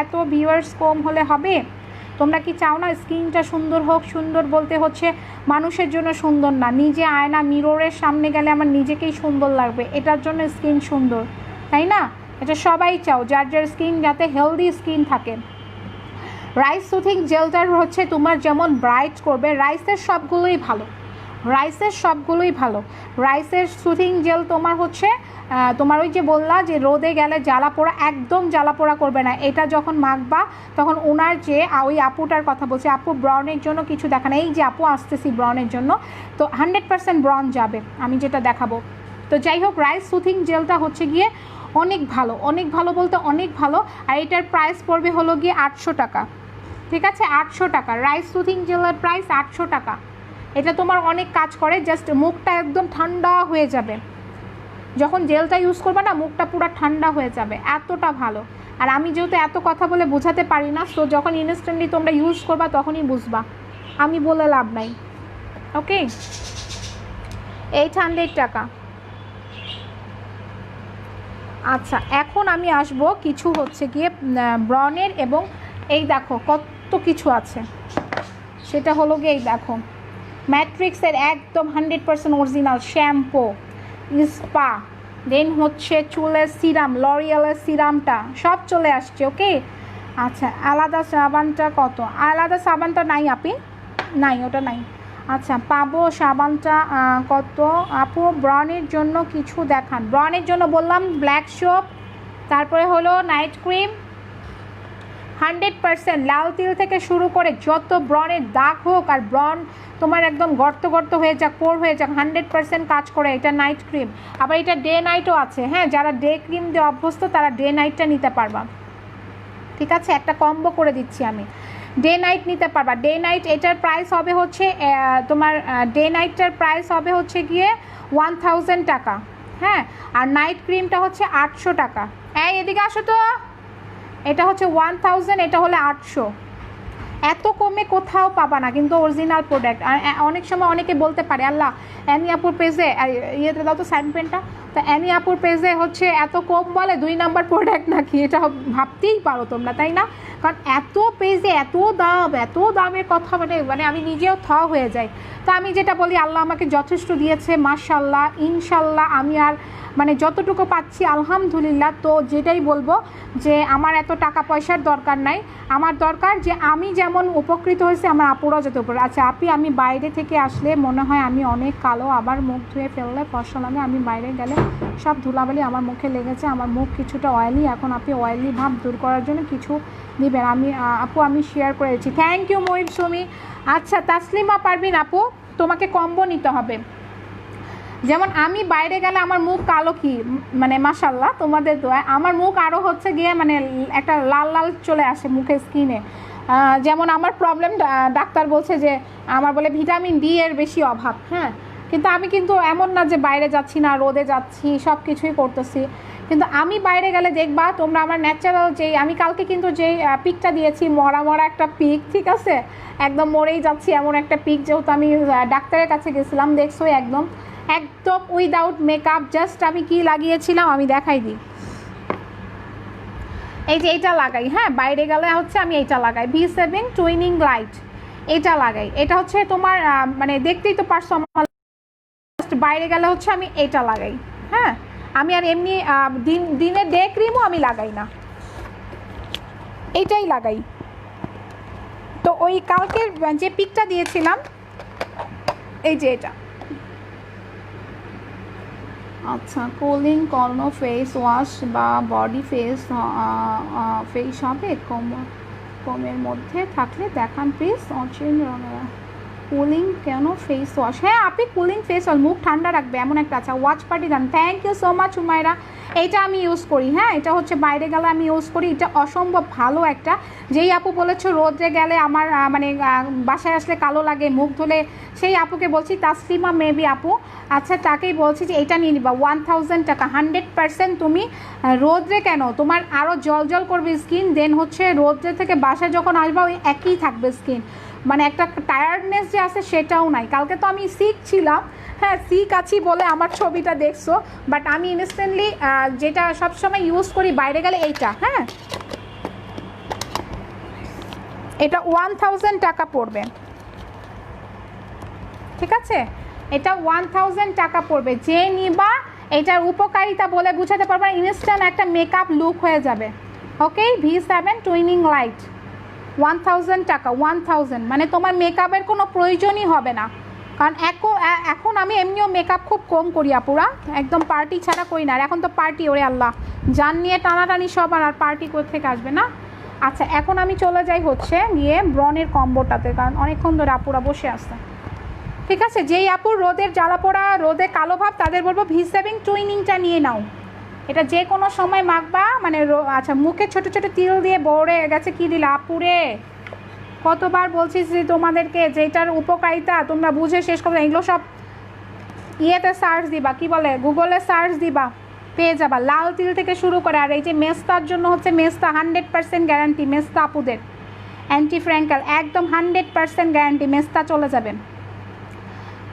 Speaker 1: এত ভিউয়ার্স কম হলে হবে? তোমরা কি চাও না স্কিনটা সুন্দর হোক? সুন্দর বলতে হচ্ছে মানুষের জন্য সুন্দর না, নিজে আয়না মিররের সামনে গেলে আমার নিজেকেই সুন্দর লাগবে, এটার জন্য স্কিন সুন্দর, তাই না? এটা সবাই চাও, যার স্কিন যাতে হেলদি স্কিন থাকে। রাইস সুথিং জেলটার হচ্ছে তোমার যেমন ব্রাইট করবে, রাইসের সবগুলোই ভালো। রাইসের সুথিং জেল তোমার হচ্ছে তোমার ওই যে বললা যে রোদে গেলে জ্বালা পোড়া, একদম জ্বালা পোড়া করবে না। এটা যখন মাখবা তখন ওনার যে ওই আপুটার কথা বলছে, আপু ব্রনের জন্য কিছু দেখানো, এই যে আপু আসতেছি ব্রনের জন্য, তো 100% ব্রন যাবে আমি যেটা দেখাবো। তো যাই হোক, রাইস সুথিং জেলটা হচ্ছে গিয়ে অনেক ভালো বলতে অনেক ভালো। আর এটার প্রাইস পড়বে হলো গিয়ে 800 টাকা, ঠিক আছে? 800 টাকা রাইস সুথিং জেলের প্রাইস 800 টাকা। এটা তোমার অনেক কাজ করে, জাস্ট মুখটা একদম ঠান্ডা হয়ে যাবে যখন জেলটা ইউজ করবে না, মুখটা পুরো ঠান্ডা হয়ে যাবে, এতটা ভালো। আর আমি যেহেতু এত কথা বলে বোঝাতে পারি না, তো যখন ইনস্ট্যান্টলি তোমরা ইউজ করবা তখনই বুঝবা, আমি বলে লাভ নাই, ওকে? 800 টাকা। আচ্ছা, এখন আমি আসবো কিছু হচ্ছে গিয়ে ব্রনের, এবং এই দেখো কত কিছু আছে, সেটা হলো গিয়ে এই দেখো ম্যাট্রিক্সের একদম 100% অরিজিনাল শ্যাম্পু, স্পা, দেন হচ্ছে চুলের সিরাম, লরিয়ালের সিরামটা সব চলে আসছে, ওকে? আচ্ছা আলাদা সাবানটা কত? আলাদা সাবানটা নাই আপি, নাই ওটা নাই। আচ্ছা পাবো সাবানটা কত আপু? ব্রনের জন্য কিছু দেখান। ব্রনের জন্য বললাম ব্ল্যাক সোপ, তারপরে হলো নাইট ক্রিম 100% লাল তিল থেকে শুরু করে যত ব্রনের দাগ হোক আর ব্রন তোমার একদম গর্ত গর্ত হয়ে যাক, পোর হয়ে যাক, 100% কাজ করে এটা নাইট ক্রিম। আবার এটা ডে নাইটও আছে, হ্যাঁ যারা ডে ক্রিম দিয়ে অভ্যস্ত তারা ডে নাইটটা নিতে পারবা, ঠিক আছে? একটা কম্বো করে দিচ্ছি আমি, ডে নাইট নিতে পারবা। ডে নাইট এটার প্রাইস হবে হচ্ছে তোমার ডে নাইটটার প্রাইস হবে হচ্ছে গিয়ে 1000 টাকা, হ্যাঁ। আর নাইট ক্রিমটা হচ্ছে 800 টাকা। এদিকে আসো তো, এটা হচ্ছে 1000, এটা হলে 800। এত কমে কোথাও পাবা না কিন্তু অরিজিনাল প্রোডাক্ট। আর অনেক সময় অনেকে বলতে পারে আল্লাহ অ্যানি আপুর পেজে ইয়েতে দাও তো সাইন পেনটা, তো অ্যানি আপুর পেজে হচ্ছে এত কম বলে 2 নাম্বার প্রোডাক্ট নাকি, এটা ভাবতেই পারো তোমরা, তাই না? কারণ এত পেজে এত দাম, এত দামের কথা মানে আমি নিজেও হয়ে যাই। তো আমি যেটা বলি আল্লাহ আমাকে যথেষ্ট দিয়েছে মাশাল্লাহ, ইনশাল্লাহ আমি আর মানে যতটুকু পাচ্ছি আলহামদুলিল্লাহ। তো যেটাই বলবো যে আমার এত টাকা পয়সার দরকার নাই, আমার দরকার যে আমি যেমন উপকৃত হয়েছি আমার আপুরাও যাতে উপরে। আচ্ছা আপি আমি বাইরে থেকে আসলে মনে হয় আমি অনেক কালো, আবার মুখ ধুয়ে ফেললে ফসল লাগে, আমি বাইরে গেলে সব ধুলাবালি আমার মুখে লেগেছে, আমার মুখ কিছুটা অয়েলি, এখন আপনি অয়েলি ভাব দূর করার জন্য কিছু দিবেন? আমি আপু আমি শেয়ার করেছি, থ্যাংক ইউ মহিব সুমি। আচ্ছা তাসলিমা পারবিন আপু, তোমাকে কম্বো নিতে হবে। যেমন আমি বাইরে গেলে আমার মুখ কালো, কি মানে মাশাল্লাহ তোমাদের দোয়ায় আমার মুখ আরও হচ্ছে গিয়ে মানে একটা লাল লাল চলে আসে মুখে, স্কিনে। যেমন আমার প্রবলেম ডাক্তার বলছে যে আমার বলে ভিটামিন ডি এর বেশি অভাব, হ্যাঁ। কিন্তু আমি কিন্তু এমন না যে বাইরে যাচ্ছি না, রোদে যাচ্ছি, সব কিছুই করতেছি, কিন্তু আমি বাইরে গেলে দেখবা তোমরা আমার ন্যাচারাল যেই, আমি কালকে কিন্তু যেই পিকটা দিয়েছি মরা মরা একটা পিক, ঠিক আছে, একদম মরেই যাচ্ছি এমন একটা পিক, যেহেতু আমি ডাক্তারের কাছে গেছিলাম, দেখছো একদম একদম উইদাউট মেকআপ, জাস্ট আমি কি লাগিয়েছিলাম আমি দেখাই দিই, এই যে এইটা লাগাই, হ্যাঁ বাইরে গেলে হচ্ছে আমি এইটা লাগাই, V7 টুইনিং লাইট, এটা লাগাই। এটা হচ্ছে তোমার মানে দেখতেই তো পারছো আমার, বাইরে গেলে হচ্ছে আমি এইটা লাগাই, হ্যাঁ। আমি আর এমনি দিনে ডে ক্রিমও আমি লাগাই না, এইটাই লাগাই। তো ওই কালকের যে পিকটা দিয়েছিলাম এই যে এটা, আচ্ছা কুলিং কোনো ফেস ওয়াশ বা বডি ফেস হবে কমের মধ্যে থাকলে দেখান প্লিজ। কুলিং কেন ফেস ওয়াশ, হ্যাঁ আপনি কুলিং ফেস ওয়াশ মুখ ঠান্ডা রাখবে এমন একটা। আচ্ছা ওয়াচ পার্টি দান, thank you so much Umaira. এইটা আমি ইউজ করি, হ্যাঁ এটা হচ্ছে বাইরে গেলে আমি ইউজ করি, এটা অসম্ভব ভালো একটা। যেই আপু বলেছো রোদে গেলে আমার মানে বাসায় আসলে কালো লাগে মুখ ধুলে, সেই আপুকে বলছি তাসলিমা মেবি আপু, আচ্ছা তাকেই বলছি যে এটা নিয়ে নিবা 1000 টাকা, 100% তুমি রোদে কেন তোমার আরও জল জল করবে স্কিন, দেন হচ্ছে রোদে থেকে বাসায় যখন আসবা ওই একই থাকবে স্কিন, মানে একটা টায়ার্ডনেস যে আছে সেটাও নাই। কালকে তো আমি সিক ছিলাম, হ্যাঁ সিক আছি বলে আমার ছবিটা দেখছো, বাট আমি ইনস্ট্যান্টলি যেটা সবসময় ইউজ করি বাইরে গেলে এইটা, হ্যাঁ এটা 1000 টাকা পড়বে, ঠিক আছে এটা 1000 টাকা পড়বে। যে নিবা এটার উপকারিতা বলে বুঝাতে পারবো না, ইনস্ট্যান্ট একটা মেকআপ লুক হয়ে যাবে। ওকে V7 টুইনিং লাইট 1000 টাকা, 1000 মানে তোমার মেকআপের কোনো প্রয়োজনই হবে না। কারণ এখন আমি এমনিও মেকআপ খুব কম করি আপুরা, একদম পার্টি ছাড়া করি না। আর এখন তো পার্টি, ওরে আল্লাহ জান নিয়ে টানাটানি সব, আর পার্টি কোথেকে আসবে না। আচ্ছা এখন আমি চলে যাই হচ্ছে গিয়ে ব্রনের কম্বোটাতে, কারণ অনেকক্ষণ ধরে আপুরা বসে আসছে, ঠিক আছে। যেই আপুর রোদের জ্বালা পোড়া, রোদে কালো ভাব, তাদের বলবো V7 টুইনিংটা নিয়ে নাও, এটা যে কোনো সময় মাখবা মানে আচ্ছা মুখে ছোট ছোট তিল দিয়ে বড়ে গেছে, কি দিলে আপুরে কতবার বলছি যে তোমাদেরকে যেটার উপকারিতা তোমরা বুঝে শেষ করবে, এগুলো সব ইয়েতে সার্চ দিবা, কি বলে গুগলে সার্চ দিবা পেয়ে যাবা, লাল তিল থেকে শুরু করে। আর এই যে মেস্তার জন্য হচ্ছে মেস্তা 100% গ্যারান্টি, মেস্তা আপুদের অ্যান্টি ফ্র্যাঙ্কেল একদম 100% গ্যারান্টি, মেস্তা চলে যাবেন।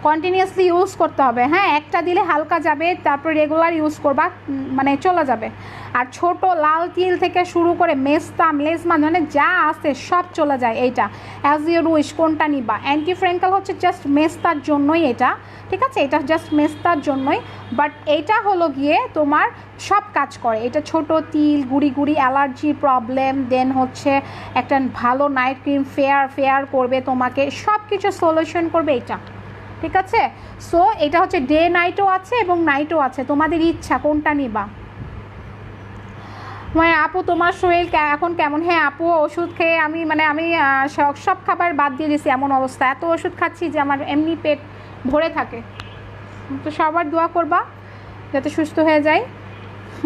Speaker 1: কন্টিনিউয়াসলি ইউজ করতে হবে। হ্যাঁ, একটা দিলে হালকা যাবে, তারপর রেগুলার ইউজ করবা, মানে চলে যাবে। আর ছোট লাল তিল থেকে শুরু করে মেস্তা মেজমা মানে যা আছে সব চলে যায় এইটা। অ্যাজ ইউর উইশ কোনটা নিবা। অ্যান্টি ফ্রেঙ্কেল হচ্ছে জাস্ট মেস্তার জন্যই এটা, ঠিক আছে, এটা জাস্ট মেস্তার জন্যই। বাট এইটা হলো গিয়ে তোমার সব কাজ করে। এটা ছোট তিল, গুড়ি গুড়ি অ্যালার্জি প্রবলেম, দেন হচ্ছে একটা ভালো নাইট ক্রিম, ফেয়ার করবে তোমাকে, সব কিছু সলিউশন করবে এটা, ঠিক আছে। সো এটা হচ্ছে ডে নাইটও আছে এবং নাইটও আছে, তোমাদের ইচ্ছা কোনটা নিবা। মানে আপু তোমার শরীর এখন কেমন? হ্যাঁ আপু, ওষুধ খেয়ে আমি সব খাবার বাদ দিয়ে দিয়েছি, এমন অবস্থা, এত ওষুধ খাচ্ছি যে আমার এমনি পেট ভরে থাকে। তো সবার দোয়া করবা যাতে সুস্থ হয়ে যায়।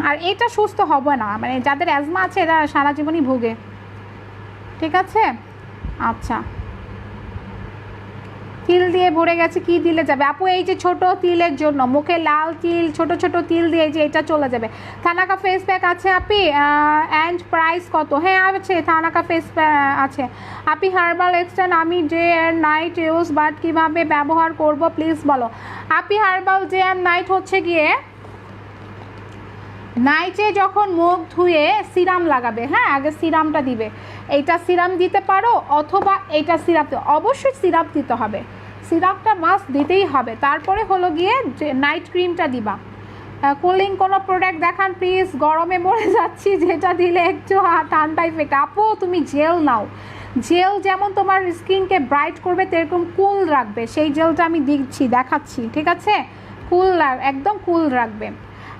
Speaker 1: আর এটা সুস্থ হবে না, মানে যাদের অ্যাজমা আছে এরা সারা জীবনই ভুগে, ঠিক আছে। আচ্ছা, তিল দিয়ে ভরে গেছে, কি দিলে যাবে আপু? এই যে ছোট তিলের জন্য, মুখে লাল তিল, ছোট ছোট তিল দিয়ে যে এটা চলে যাবে। থানাকা ফেস প্যাক আছে আপি, অ্যান্ড প্রাইস কত? হ্যাঁ আছে, থানাকা ফেস আছে আপি। হার্বাল এক্সটেন্ড আমি day and night use, but কীভাবে ব্যবহার করব প্লিজ বলো আপি। হার্বাল ডে অ্যান্ড নাইট হচ্ছে গিয়ে নাইটে যখন মুখ ধুয়ে সিরাম লাগাবে, হ্যাঁ আগে সিরামটা দিবে, এইটা সিরাম দিতে পারো, অথবা এইটা সিরাপ, অবশ্যই সিরাপ দিতে হবে, সিরাপটা মাস্ট দিতেই হবে। তারপরে হলো গিয়ে যে নাইট ক্রিমটা দিবা। কুলিং কোনো প্রোডাক্ট দেখান প্লিজ, গরমে মরে যাচ্ছি, যেটা দিলে একটু ঠান্ডা ইফেক্ট। আপু তুমি জেল নাও, জেল যেমন তোমার স্কিনকে ব্রাইট করবে তেরকম কুল রাখবে, সেই জেলটা আমি দেখাচ্ছি, ঠিক আছে, একদম কুল রাখবে।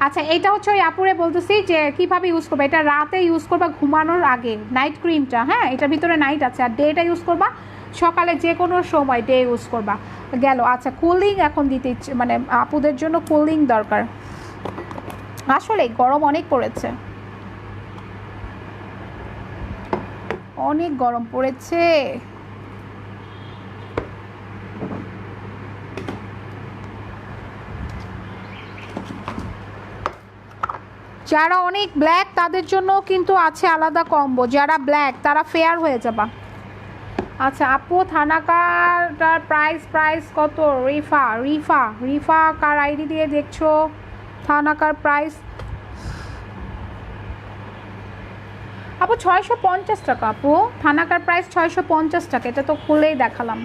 Speaker 1: আচ্ছা, এটা হচ্ছে ওই আপুরে বলতেছি যে কীভাবে ইউজ করবে। এটা রাতে ইউজ করবা ঘুমানোর আগে, নাইট ক্রিমটা, হ্যাঁ এটার ভিতরে নাইট আছে, আর ডেটা ইউজ করবা সকালে যে কোনো সময় ডে ইউজ করবা, গেল। আচ্ছা, কুলিং এখন দিতে ইচ্ছে, মানে আপুদের জন্য কুলিং দরকার, আসলে গরম অনেক পড়েছে, অনেক গরম পড়েছে। যারা অনেক ব্ল্যাক তাদের জন্য কিন্তু আছে আলাদা কম্বো, যারা ব্ল্যাক তারা ফেয়ার হয়ে যাবা। আচ্ছা আপু, থানাকাটার প্রাইস কত? রিফা কার আইডি দিয়ে দেখছো? থানাকার প্রাইস আপু 650 টাকা আপু, থানাকার প্রাইস 650 টাকা। এটা তো খুলেই দেখালাম।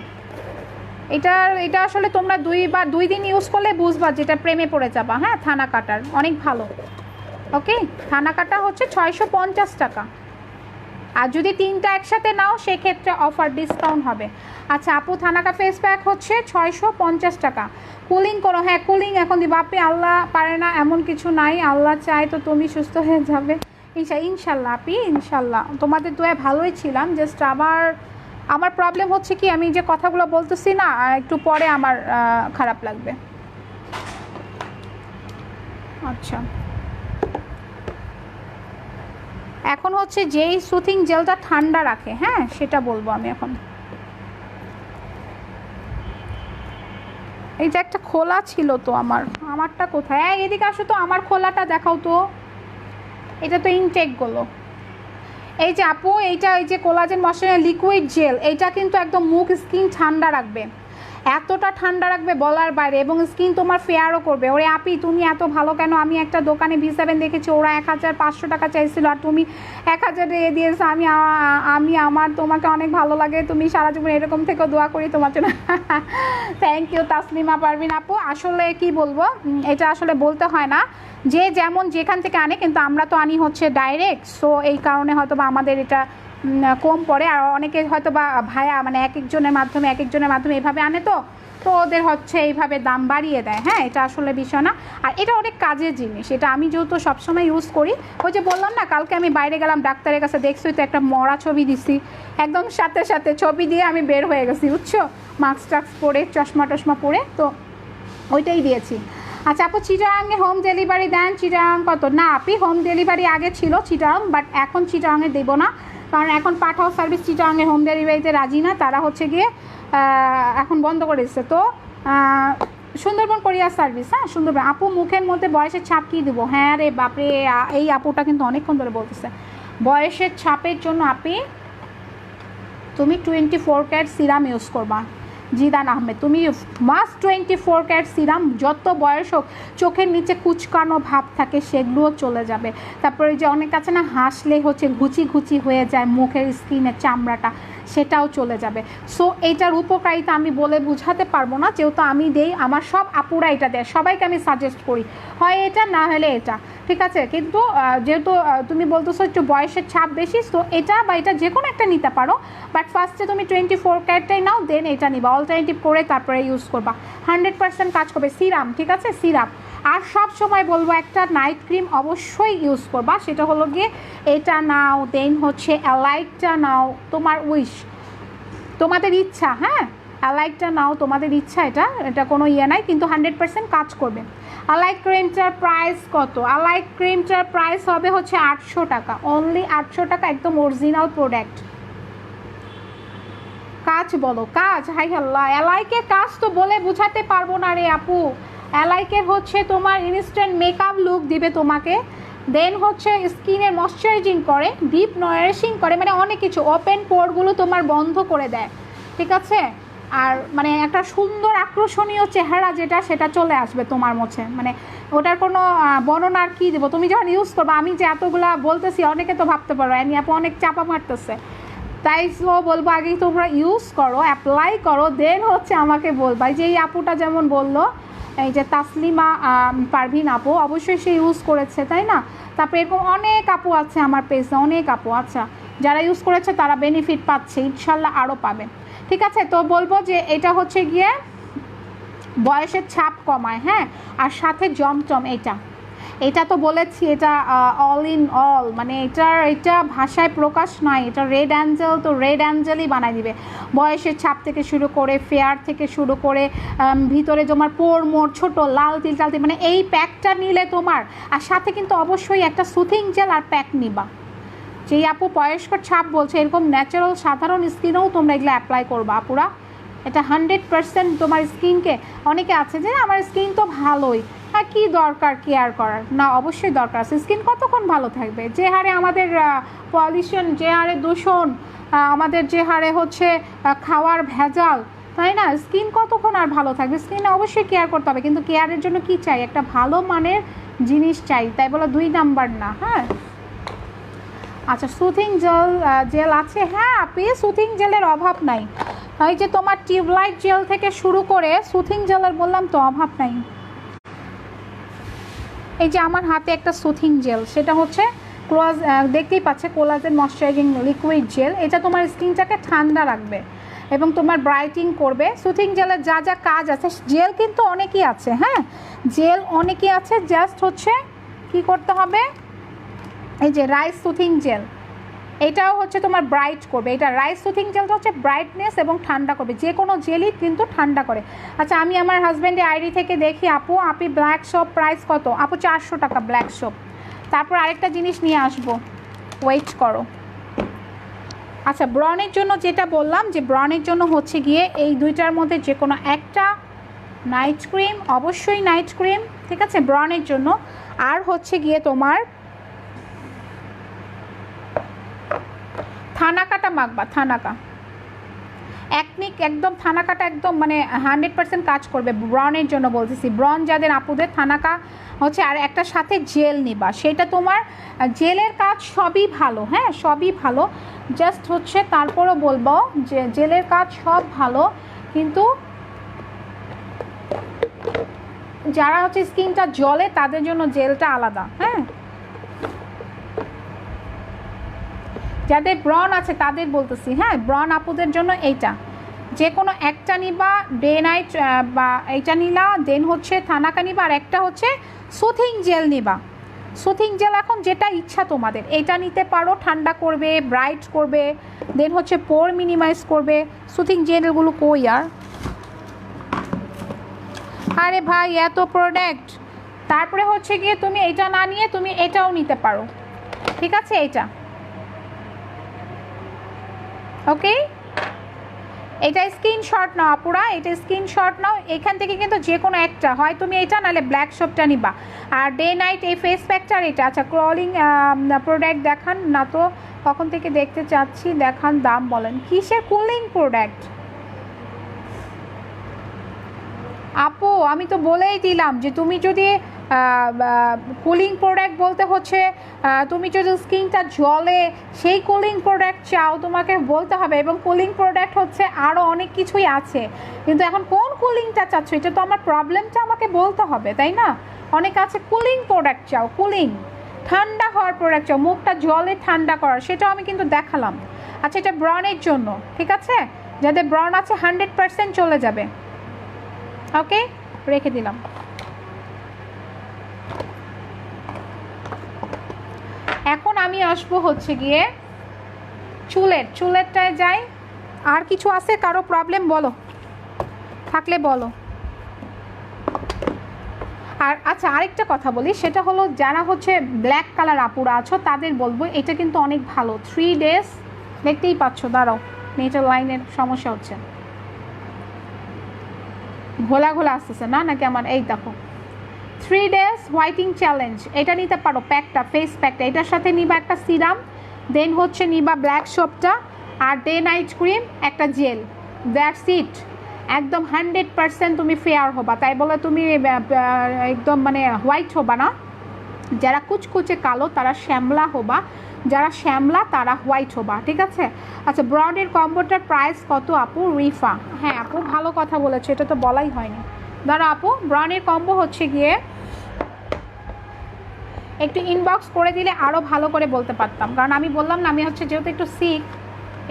Speaker 1: এটা আসলে তোমরা 2 দিন ইউজ করলে বুঝবা যেটা প্রেমে পড়ে যাবা। হ্যাঁ, থানাকাটার অনেক ভালো। ওকে, থানাকাটা হচ্ছে 650 টাকা, আর যদি 3টা একসাথে নাও সেক্ষেত্রে অফার ডিসকাউন্ট হবে। আচ্ছা আপু, থানাকা ফেস প্যাক হচ্ছে 650 টাকা। কুলিং করো, হ্যাঁ কুলিং এখন দিবা আপনি। আল্লাহ পারে না এমন কিছু নাই, আল্লাহ চায় তো তুমি সুস্থ হয়ে যাবে ইনশাল্লাহ আপনি, ইনশাল্লাহ। তোমাদের দোয়ায় ভালোই ছিলাম, জাস্ট আমার প্রবলেম হচ্ছে কি, আমি যে কথাগুলো বলতেছি না একটু পরে আমার খারাপ লাগবে। আচ্ছা, এখন হচ্ছে যেই সুথিং জেলটা ঠান্ডা রাখে, হ্যাঁ সেটা বলবো আমি এখন। এই যে একটা খোলা ছিল তো আমারটা কোথায়? এদিকে আসো তো, আমার খোলাটা দেখাও তো। এটা তো ইনটেকগুলো। এই যে আপু, এইটা এই যে কোলাজেন ময়শ্চারাইজার লিকুইড জেল, এইটা কিন্তু একদম মুখ স্কিন ঠান্ডা রাখবে, এতটা ঠান্ডা রাখবে বলার বাইরে, এবং স্কিন তোমার ফেয়ারও করবে। ওরে আপি তুমি এত ভালো কেন? আমি একটা দোকানে B7 দেখেছি, ওরা 1500 টাকা চাইছিল, আর তুমি 1000 দিয়ে দিয়েছো। আমি আমার তোমাকে অনেক ভালো লাগে, তুমি সারা জীবন এরকম থেকেও দোয়া করি তোমার জন্য। থ্যাংক ইউ তাসলিমা পারভিন আপু। আসলে কি বলবো, এটা আসলে বলতে হয় না, যে যেমন যেখান থেকে আনে, কিন্তু আমরা তো আনি হচ্ছে ডাইরেক্ট, সো এই কারণে হয়তো বা আমাদের এটা কম পড়ে। আর অনেকে হয়তো বা ভায়া মানে এক একজনের মাধ্যমে এভাবে আনে, তো ওদের হচ্ছে এইভাবে দাম বাড়িয়ে দেয়। হ্যাঁ, এটা আসলে বিষয় না, আর এটা অনেক কাজের জিনিস। এটা আমি যেহেতু সবসময় ইউজ করি, ওই যে বললাম না কালকে আমি বাইরে গেলাম ডাক্তারের কাছে, দেখছি তো একটা মরা ছবি দিছি, একদম সাথে ছবি দিয়ে আমি বের হয়ে গেছি, বুঝছো, মাস্ক টাস্ক পরে চশমা টশমা পরে, তো ওইটাই দিয়েছি। আচ্ছা আপু, চিটাগাংয়ে হোম ডেলিভারি দেন? চিটাগাং কত? না আপনি, হোম ডেলিভারি আগে ছিল চিটাগাং, বাট এখন চিটাগাংয়ে দেবো না, কারণ এখন পাঠাও সার্ভিস চিটাগাংয়ে হোম ডেলিভারিতে রাজি না, তারা হচ্ছে গিয়ে এখন বন্ধ করে দিচ্ছে। তো সুন্দরবন কোরিয়ার সার্ভিস, হ্যাঁ সুন্দরবন। আপু মুখের মধ্যে বয়সের ছাপ কী দেবো? হ্যাঁ রে বাপরে, এই আপুটা কিন্তু অনেকক্ষণ ধরে বলতেছে। বয়সের ছাপের জন্য তুমি 24 ক্যারেট সিরাম ইউজ করবা, জিদান আহমেদ, তুমি মাস্ট 24 ক্যারেট সিরাম, যত বয়স হোক চোখের নিচে কুচকানো ভাব থাকে সেগুলোও চলে যাবে। তারপরে যে অনেক আছে না হাসলে হচ্ছে ঘুচি ঘুচি হয়ে যায় মুখের স্কিনের চামড়াটা, সেটাও চলে যাবে। সো এইটার উপকারিতা আমি বলে বোঝাতে পারবো না, যেহেতু আমি দেই, আমার সব আপুরা এটা দেয়, সবাইকে আমি সাজেস্ট করি হয় এটা না হলে এটা, ঠিক আছে। কিন্তু যেহেতু তুমি বলতেছো একটু বয়সের ছাপ বেশি, তো এটা বা এটা যে কোনো একটা নিতে পারো, বাট ফার্স্টে তুমি 24 ক্যারেটটাই নাও, দেন এটা নিবা, অল্টারনেটিভ করে তারপরে ইউজ করবা, 100% কাজ করবে। সিরাম, ঠিক আছে, সিরাম। আর সব সময় বলবো একটা নাইট ক্রিম অবশ্যই ইউজ করবা, সেটা হলো গিয়ে এটা নাও, দেন হচ্ছে অ্যালাইটটা নাও, তোমার উইশ, তোমাদের ইচ্ছা, হ্যাঁ অ্যালাইটটা নাও, তোমাদের ইচ্ছা, এটা কোনো ইয়ে নাই, কিন্তু 100% কাজ করবে। অ্যালাইট ক্রিমটার প্রাইস কত? অ্যালাইট ক্রিমটার প্রাইস হবে হচ্ছে 800 টাকা, অনলি 800 টাকা, একদম অরিজিনাল প্রোডাক্ট। কাজ বলো, কাজ, হাই আল্লাহ, অ্যালাইকের কাজ তো বলে বোঝাতে পারবো না রে আপু। অ্যালাইকের হচ্ছে তোমার ইনস্ট্যান্ট মেকআপ লুক দিবে তোমাকে, দেন হচ্ছে স্কিনের ময়শ্চারাইজিং করে, ডিপ নরিশিং করে, মানে অনেক কিছু, ওপেন পোরগুলো তোমার বন্ধ করে দেয়, ঠিক আছে। আর মানে একটা সুন্দর আকর্ষণীয় চেহারা যেটা, সেটা চলে আসবে তোমার মুখে, মানে ওটার কোনো বর্ণনা আর কী দেবো, তুমি যখন ইউজ করবে, আমি যে এতগুলা বলতেছি অনেকে তো ভাবতে পারো অ্যানি আপু অনেক চাপা মারতেছে, তাই বলবো আগেই তোমরা ইউজ করো, অ্যাপ্লাই করো, দেন হচ্ছে আমাকে বলবা। যে এই আপুটা যেমন বললো, এই যে তাসলিমা পারভিন আপু, অবশ্যই সে ইউজ করেছে, তাই না। তারপরে এরকম অনেক আপু আছে আমার পেজে, অনেক আপু, আচ্ছা যারা ইউজ করেছে তারা বেনিফিট পাচ্ছে, ইনশাল্লাহ আরও পাবে, ঠিক আছে। তো বলবো যে এটা হচ্ছে গিয়ে বয়সের ছাপ কমায়, হ্যাঁ, আর সাথে জমজম, এটা তো বলেছি, এটা অল ইন অল, মানে এটা ভাষায় প্রকাশ নয়, এটা রেড অ্যাঞ্জেল, তো রেড অ্যাঞ্জেলই বানাই দিবে, বয়সের ছাপ থেকে শুরু করে, ফেয়ার থেকে শুরু করে, ভিতরে তোমার পোর মোর ছোটো লাল তিল টাল তিল, মানে এই প্যাকটা নিলে তোমার, আর সাথে কিন্তু অবশ্যই একটা সুথিং জেল আর প্যাক নিবা। যেই আপু বয়স্কর ছাপ বলছে, এরকম ন্যাচারাল সাধারণ স্কিনেও তোমরা এগুলো অ্যাপ্লাই করবা আপুরা, এটা 100% তোমার স্কিনকে, অনেকে আছে যে আমার স্কিন তো ভালোই, আর কী দরকার কেয়ার করার, না অবশ্যই দরকার আছে। স্কিন কতক্ষণ ভালো থাকবে, যে হারে আমাদের পলিউশন, যে হারে দূষণ, আমাদের যে হারে হচ্ছে খাওয়ার ভেজাল, তাই না, স্কিন কতক্ষণ আর ভালো থাকবে, স্কিনে অবশ্যই কেয়ার করতে হবে, কিন্তু কেয়ারের জন্য কি চাই, একটা ভালো মানের জিনিস চাই, তাই বলে 2 নাম্বার না, হ্যাঁ। আচ্ছা সুথিং জেল আছে, হ্যাঁ আপনি সুথিং জেলের অভাব নাই, এই যে তোমার টিউবলাইট জেল থেকে শুরু করে সুথিং জেলের বললাম তো অভাব নাই। এই যে আমার হাতে একটা সুথিং জেল, সেটা হচ্ছে দেখতেই পাচ্ছে কোলাজেন ময়শ্চারাইজিং লিকুইড জেল, এটা তোমার স্কিনটাকে ঠান্ডা রাখবে এবং তোমার ব্রাইটিং করবে। সুথিং জেলের যা যা কাজ আছে, জেল কিন্তু অনেকই আছে, হ্যাঁ জেল অনেকই আছে, জাস্ট হচ্ছে কি করতে হবে, এই যে রাইস সুথিং জেল, এটাও হচ্ছে তোমার ব্রাইট করবে, এটা রাইস সুথিং জেলটা হচ্ছে ব্রাইটনেস এবং ঠান্ডা করবে, যে কোনো জেলই কিন্তু ঠান্ডা করে। আচ্ছা আমি আমার হাজব্যান্ডের আইডি থেকে দেখি আপু ব্ল্যাক শপ প্রাইস কত, আপু 400 টাকা ব্ল্যাক শপ। তারপর আরেকটা জিনিস নিয়ে আসবো, ওয়েট করো। আচ্ছা ব্রনের জন্য যেটা বললাম, যে ব্রনের জন্য হচ্ছে গিয়ে এই দুইটার মধ্যে যে কোনো একটা নাইট ক্রিম, অবশ্যই নাইট ক্রিম, ঠিক আছে ব্রনের জন্য। আর হচ্ছে গিয়ে তোমার থানাকাটা মাখবা, থানাকা একনিক, একদম থানাকাটা একদম মানে 100% কাজ করবে ব্রনের জন্য বলতেছি, ব্রন যাদের আপুদের থানাকা হচ্ছে। আর একটা সাথে জেল নিবা, সেটা তোমার জেলের কাজ সবই ভালো, হ্যাঁ সবই ভালো, জাস্ট হচ্ছে তারপরও বলবো যে জেলের কাজ সব ভালো, কিন্তু যারা হচ্ছে স্কিনটা জ্বলে তাদের জন্য জেলটা আলাদা, হ্যাঁ যাদের ব্রন আছে তাদের বলতেছি, হ্যাঁ ব্রন আপুদের জন্য এইটা যে কোনো একটা নিবা, ডে নাইট বা এইটা নিলা, দেন হচ্ছে থানাকা নিবা, আর একটা হচ্ছে সুথিং জেল নিবা। সুথিং জেল এখন যেটা ইচ্ছা তোমাদের, এটা নিতে পারো, ঠান্ডা করবে, ব্রাইট করবে, দেন হচ্ছে পোর মিনিমাইজ করবে। সুথিং জেলগুলো কই আর, আরে ভাই এত প্রোডাক্ট, তারপরে হচ্ছে গিয়ে তুমি এটা না নিয়ে তুমি এটাও নিতে পারো, ঠিক আছে এইটা, ওকে এটা স্ক্রিনশট নাও আপুরা, এটা স্ক্রিনশট নাও, এখান থেকে কিন্তু যে কোনো একটা হয়, তুমি এটা নাহলে ব্ল্যাক শপটা নিবা। আর ডে নাইট এই ফেস প্যাকটার এটা, আচ্ছা ক্রলিং প্রোডাক্ট দেখান না তো, কখন থেকে দেখতে চাচ্ছি, দেখান দাম বলেন, কিসের কুলিং প্রোডাক্ট, আপু আমি তো বলেই দিলাম যে তুমি যদি কুলিং প্রোডাক্ট বলতে হচ্ছে তুমি যদি স্কিনটা জ্বলে সেই কুলিং প্রোডাক্ট চাও তোমাকে বলতে হবে, এবং কুলিং প্রোডাক্ট হচ্ছে আরও অনেক কিছুই আছে, কিন্তু এখন কোন কুলিংটা চাচ্ছ এটা তো আমার প্রবলেমটা আমাকে বলতে হবে, তাই না? অনেক আছে কুলিং প্রোডাক্ট চাও, কুলিং ঠান্ডা হওয়ার প্রোডাক্ট চাও, মুখটা জলে ঠান্ডা করার, সেটাও আমি কিন্তু দেখালাম। আচ্ছা এটা ব্রনের জন্য, ঠিক আছে, যাদের ব্রন আছে 100% চলে যাবে। ওকে, রেখে দিলাম। এখন আমি আসবো হচ্ছে গিয়ে চুলেরটায় যাই। আর কিছু আছে কারো প্রবলেম বলো, থাকলে বলো। আর আচ্ছা আরেকটা কথা বলি, সেটা হলো যারা হচ্ছে ব্ল্যাক কালার আপুরা আছো তাদের বলবো এটা কিন্তু অনেক ভালো। 3 days, দেখতেই পাচ্ছ, দাঁড়াও নেটের লাইনের সমস্যা হচ্ছে, ঘোলা ঘোলা আসতেছে না নাকি আমার? এই দেখো 3 days হোয়াইটিং চ্যালেঞ্জ, এটা নিতে পারো প্যাকটা, ফেস প্যাকটা, এটার সাথে নিবা একটা সিরাম, দেন হচ্ছে নিবা ব্ল্যাক সোপটা, আর ডে নাইট ক্রিম, একটা জেল, দ্যাটস ইট। একদম 100% তুমি ফেয়ার হবা, তাই বলে তুমি একদম মানে হোয়াইট হবা না। যারা কুচকুচে কালো তারা শ্যামলা হবা, যারা শ্যামলা তারা হোয়াইট হবা, ঠিক আছে? আচ্ছা ব্রডের কম্বোটার প্রাইস কত আপু? রিফা, হ্যাঁ আপু ভালো কথা বলেছে, এটা তো বলাই হয়নি। ধরো আপু ব্রনের কম্বো হচ্ছে গিয়ে একটু ইনবক্স করে দিলে আরও ভালো করে বলতে পারতাম, কারণ আমি বললাম না আমি হচ্ছে যেহেতু একটু সিক,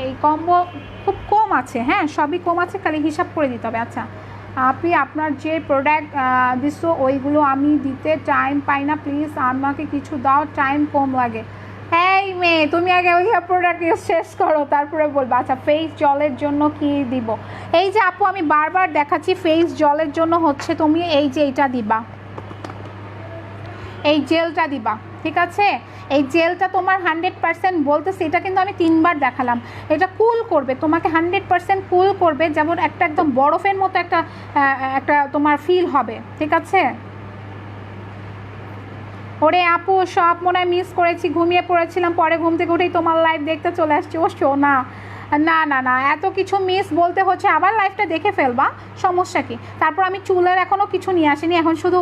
Speaker 1: এই কম্বো খুব কম আছে, হ্যাঁ সবই কম আছে, খালি হিসাব করে দিতে হবে। আচ্ছা আপনি আপনার যে প্রোডাক্ট দিচ্ছ ওইগুলো আমি দিতে টাইম পাই না, প্লিজ আমাকে কিছু দাও, টাইম কম লাগে। এই মেয়ে তুমি আগে ওই প্রোডাক্ট ইউজ শেষ করো তারপরে বলবো। আচ্ছা ফেস জলের জন্য কি দিব? এই যে আপু আমি বারবার দেখাচ্ছি, ফেস জলের জন্য হচ্ছে তুমি এই যে এইটা দিবা, এই জেলটা দিবা, ঠিক আছে? এই জেলটা তোমার 100% বলতেছি, এটা কিন্তু আমি 3 বার দেখালাম, এটা কুল করবে তোমাকে, 100% কুল করবে, যেমন একটা একদম বরফের মতো একটা একটা তোমার ফিল হবে, ঠিক আছে? ওরে আপু সব মনে হয় মিস করেছি, ঘুমিয়ে পড়েছিলাম, পরে ঘুম থেকে উঠেই তোমার লাইভ দেখতে চলে আসছি। ও শোনা, না না না এত কিছু মিস বলতে হচ্ছে, আবার লাইভটা দেখে ফেলবা, সমস্যা কি? তারপর আমি চুলের এখনও কিছু নিয়ে আসিনি, এখন শুধু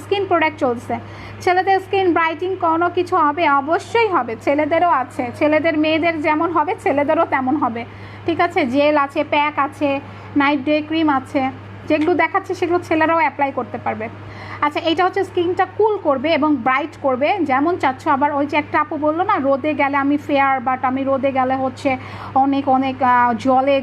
Speaker 1: স্কিন প্রোডাক্ট চলছে। ছেলেদের স্কিন ব্রাইটিং কোনো কিছু হবে? অবশ্যই হবে, ছেলেদেরও আছে, ছেলেদের মেয়েদের যেমন হবে ছেলেদেরও তেমন হবে, ঠিক আছে? জেল আছে, প্যাক আছে, নাইট ডে ক্রিম আছে, যেগুলো দেখাচ্ছে সেগুলো ছেলেরাও অ্যাপ্লাই করতে পারবে। আচ্ছা এইটা হচ্ছে স্কিনটা কুল করবে এবং ব্রাইট করবে যেমন চাচ্ছ। আবার ওই যে একটা আপু বললো না রোদে গেলে আমি ফেয়ার, বাট আমি রোদে গেলে হচ্ছে অনেক অনেক জলে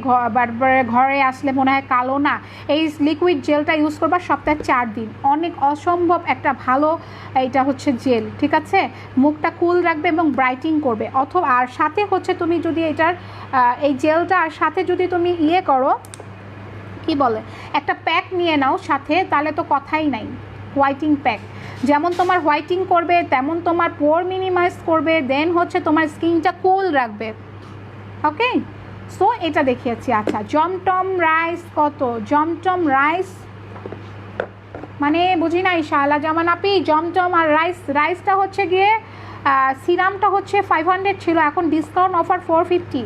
Speaker 1: ঘরে আসলে মনে হয় কালো, না এই লিকুইড জেলটা ইউজ করবা সপ্তাহে 4 দিন, অনেক অসম্ভব একটা ভালো এইটা হচ্ছে জেল, ঠিক আছে? মুখটা কুল রাখবে এবং ব্রাইটিং করবে। অথবা আর সাথে হচ্ছে তুমি যদি এটার এই জেলটা আর সাথে যদি তুমি ইয়ে করো কি বলে একটা প্যাক নিয়ে নাও সাথে, তাহলে তো কথাই নাই। হোয়াইটিং প্যাক যেমন তোমার হোয়াইটিং করবে তেমন তোমার পোর মিনিমাইজ করবে, দেন হচ্ছে তোমার স্কিনটা কুল রাখবে। ওকে, সো এটা দেখিয়েছি। আচ্ছা জমটম রাইস কত? জমটম রাইস মানে বুঝি নাই শালা জামান আপি, জমটম আর রাইসটা হচ্ছে গিয়ে সিরামটা হচ্ছে 500 ছিল, এখন ডিসকাউন্ট অফার 450,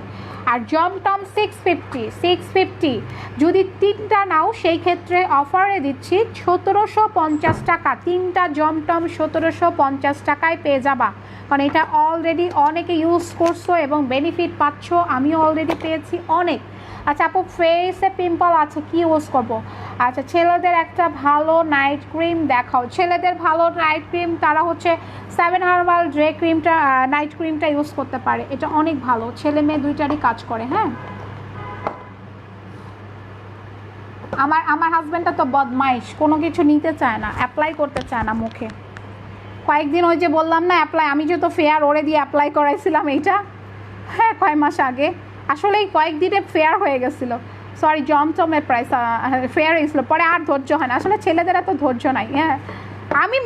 Speaker 1: আর জমটম 650। যদি 3টা নাও সেই ক্ষেত্রে অফারে দিচ্ছি 1750 টাকা, 3টা জমটম 1750 টাকায় পেয়ে যাবা, কারণ এটা অলরেডি অনেকে ইউজ করছো এবং বেনিফিট পাচ্ছ, আমিও অলরেডি পেয়েছি অনেক। আচ্ছা আপু ফেসে পিম্পল আছে কি ইউজ করবো? আচ্ছা ছেলেদের একটা ভালো নাইট ক্রিম দেখাও। ছেলেদের ভালো নাইট ক্রিম তারা হচ্ছে 7 হার্বাল ডে ক্রিমটা, নাইট ক্রিমটা ইউজ করতে পারে, এটা অনেক ভালো, ছেলে মেয়ে দুইটারই কাজ করে। হ্যাঁ আমার হাজব্যান্ডটা তো বদমাইশ, কোনো কিছু নিতে চায় না, অ্যাপ্লাই করতে চায় না মুখে। কয়েকদিন ওই যে বললাম না অ্যাপ্লাই, আমি যেহেতু ফেয়ার ওরে দিয়ে অ্যাপ্লাই করাইছিলাম এইটা, হ্যাঁ কয় মাস আগে, আসলে এই কয়েকদিনে ফেয়ার হয়ে গেছিলো, সরি জমজমের প্রাইস ফেয়ার হয়েছিল, পরে আর ধৈর্য হয় না, আসলে ছেলেদের এত ধৈর্য নাই। হ্যাঁ আমি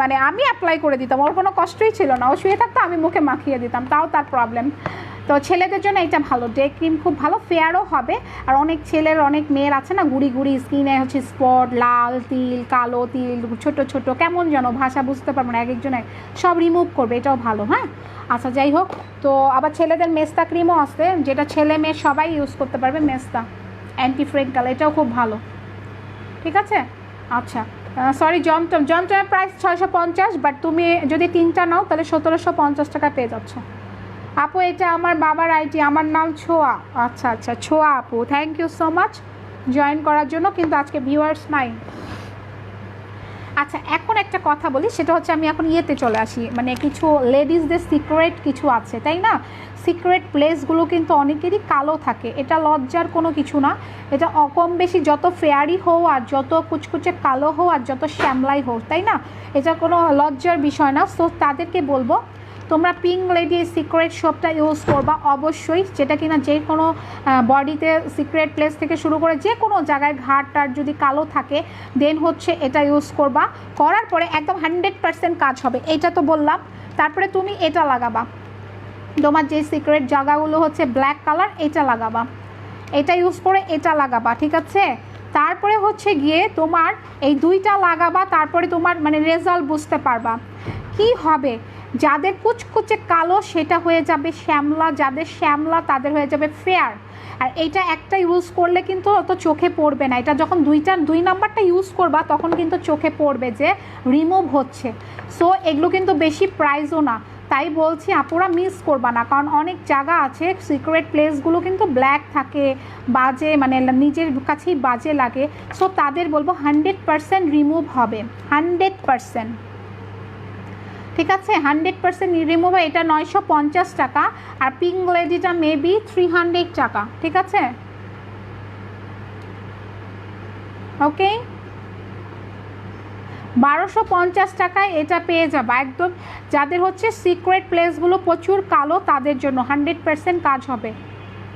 Speaker 1: মানে আমি অ্যাপ্লাই করে দিতাম, ওর কোনো কষ্টই ছিল না, ও শুয়ে থাকতো আমি মুখে মাখিয়ে দিতাম, তাও তার প্রবলেম। তো ছেলেদের জন্য এটা ভালো, ডে ক্রিম খুব ভালো, ফেয়ারও হবে। আর অনেক ছেলের অনেক মেয়ের আছে না গুড়ি গুড়ি স্কিনে হচ্ছে স্পট, লাল তিল, কালো তিল, ছোট ছোট কেমন যেন ভাষা বুঝতে পারবো না, এক একজনের সব রিমুভ করবে, এটাও ভালো। হ্যাঁ আচ্ছা যাই হোক, তো আবার ছেলেদের মেস্তা ক্রিমও আছে যেটা ছেলে মেয়ে সবাই ইউজ করতে পারবে, মেস্তা অ্যান্টি ফ্রেঙ্কাল, এটাও খুব ভালো। ঠিক আছে। আচ্ছা সরি, জমটমের প্রাইস 650, বাট তুমি যদি 3টা নাও তাহলে 1750 টাকা পেয়ে যাচ্ছ। আপু এটা আমার বাবার আইডি, আমার নাম ছোয়া। আচ্ছা আচ্ছা ছোয়া আপু, thank you so much join করার জন্য, কিন্তু আজকে ভিউয়ার্স নাই। আচ্ছা এখন একটা কথা বলি, সেটা হচ্ছে আমি এখন ইয়েতে চলে আসি, মানে কিছু লেডিসদের সিক্রেট কিছু আছে তাই না। সিক্রেট প্লেসগুলো কিন্তু অনেকেরই কালো থাকে, এটা লজ্জার কোনো কিছু না। এটা কম বেশি যত ফেয়ারি হোক আর যত কুচকুচে কালো হোক আর যত শ্যামলাই হোক, তাই না, এটা কোনো লজ্জার বিষয় না। সো তাদেরকে বলবো তোমরা পিঙ্ক লেডি সিক্রেট শপটা ইউজ করবা অবশ্যই, যেটা কিনা যে কোনো বডিতে সিক্রেট প্লেস থেকে শুরু করে যে কোনো জায়গায় ঘাটটার যদি কালো থাকে দেন হচ্ছে এটা ইউজ করবা। করার পরে একদম 100% কাজ হবে, এটা তো বললাম। তারপরে তুমি এটা লাগাবা, তোমার যে সিক্রেট জায়গাগুলো হচ্ছে ব্ল্যাক কালার, এটা লাগাবা, এটা ইউজ করে এটা লাগাবা, ঠিক আছে। তারপরে হচ্ছে গিয়ে তোমার এই 2টা লাগাবা, তারপরে তোমার মানে রেজাল্ট বুঝতে পারবা কি হবে। যাদের কুচকুচে কালো সেটা হয়ে যাবে শ্যামলা, যাদের শ্যামলা তাদের হয়ে যাবে ফেয়ার। আর এইটা একটা ইউজ করলে কিন্তু অত চোখে পড়বে না, এটা যখন 2 নাম্বারটা ইউজ করবা তখন কিন্তু চোখে পড়বে যে রিমুভ হচ্ছে। সো এগুলো কিন্তু বেশি প্রাইসও না, তাই বলছি আপুরা মিস করবা না, কারণ অনেক জায়গা আছে সিক্রেট প্লেসগুলো কিন্তু ব্ল্যাক থাকে, বাজে মানে নিজের কাছেই বাজে লাগে। সো তাদের বলবো 100% রিমুভ হবে, 100%, ঠিক আছে, 100% রিমুভ হয়। এটা 950 টাকা, আর পিঙ্ক লেডিটা মেবি 300 টাকা, ঠিক আছে। ওকে 1250 টাকায় এটা পেয়ে যাবা একদম। যাদের হচ্ছে সিক্রেট প্লেসগুলো প্রচুর কালো তাদের জন্য 100% কাজ হবে।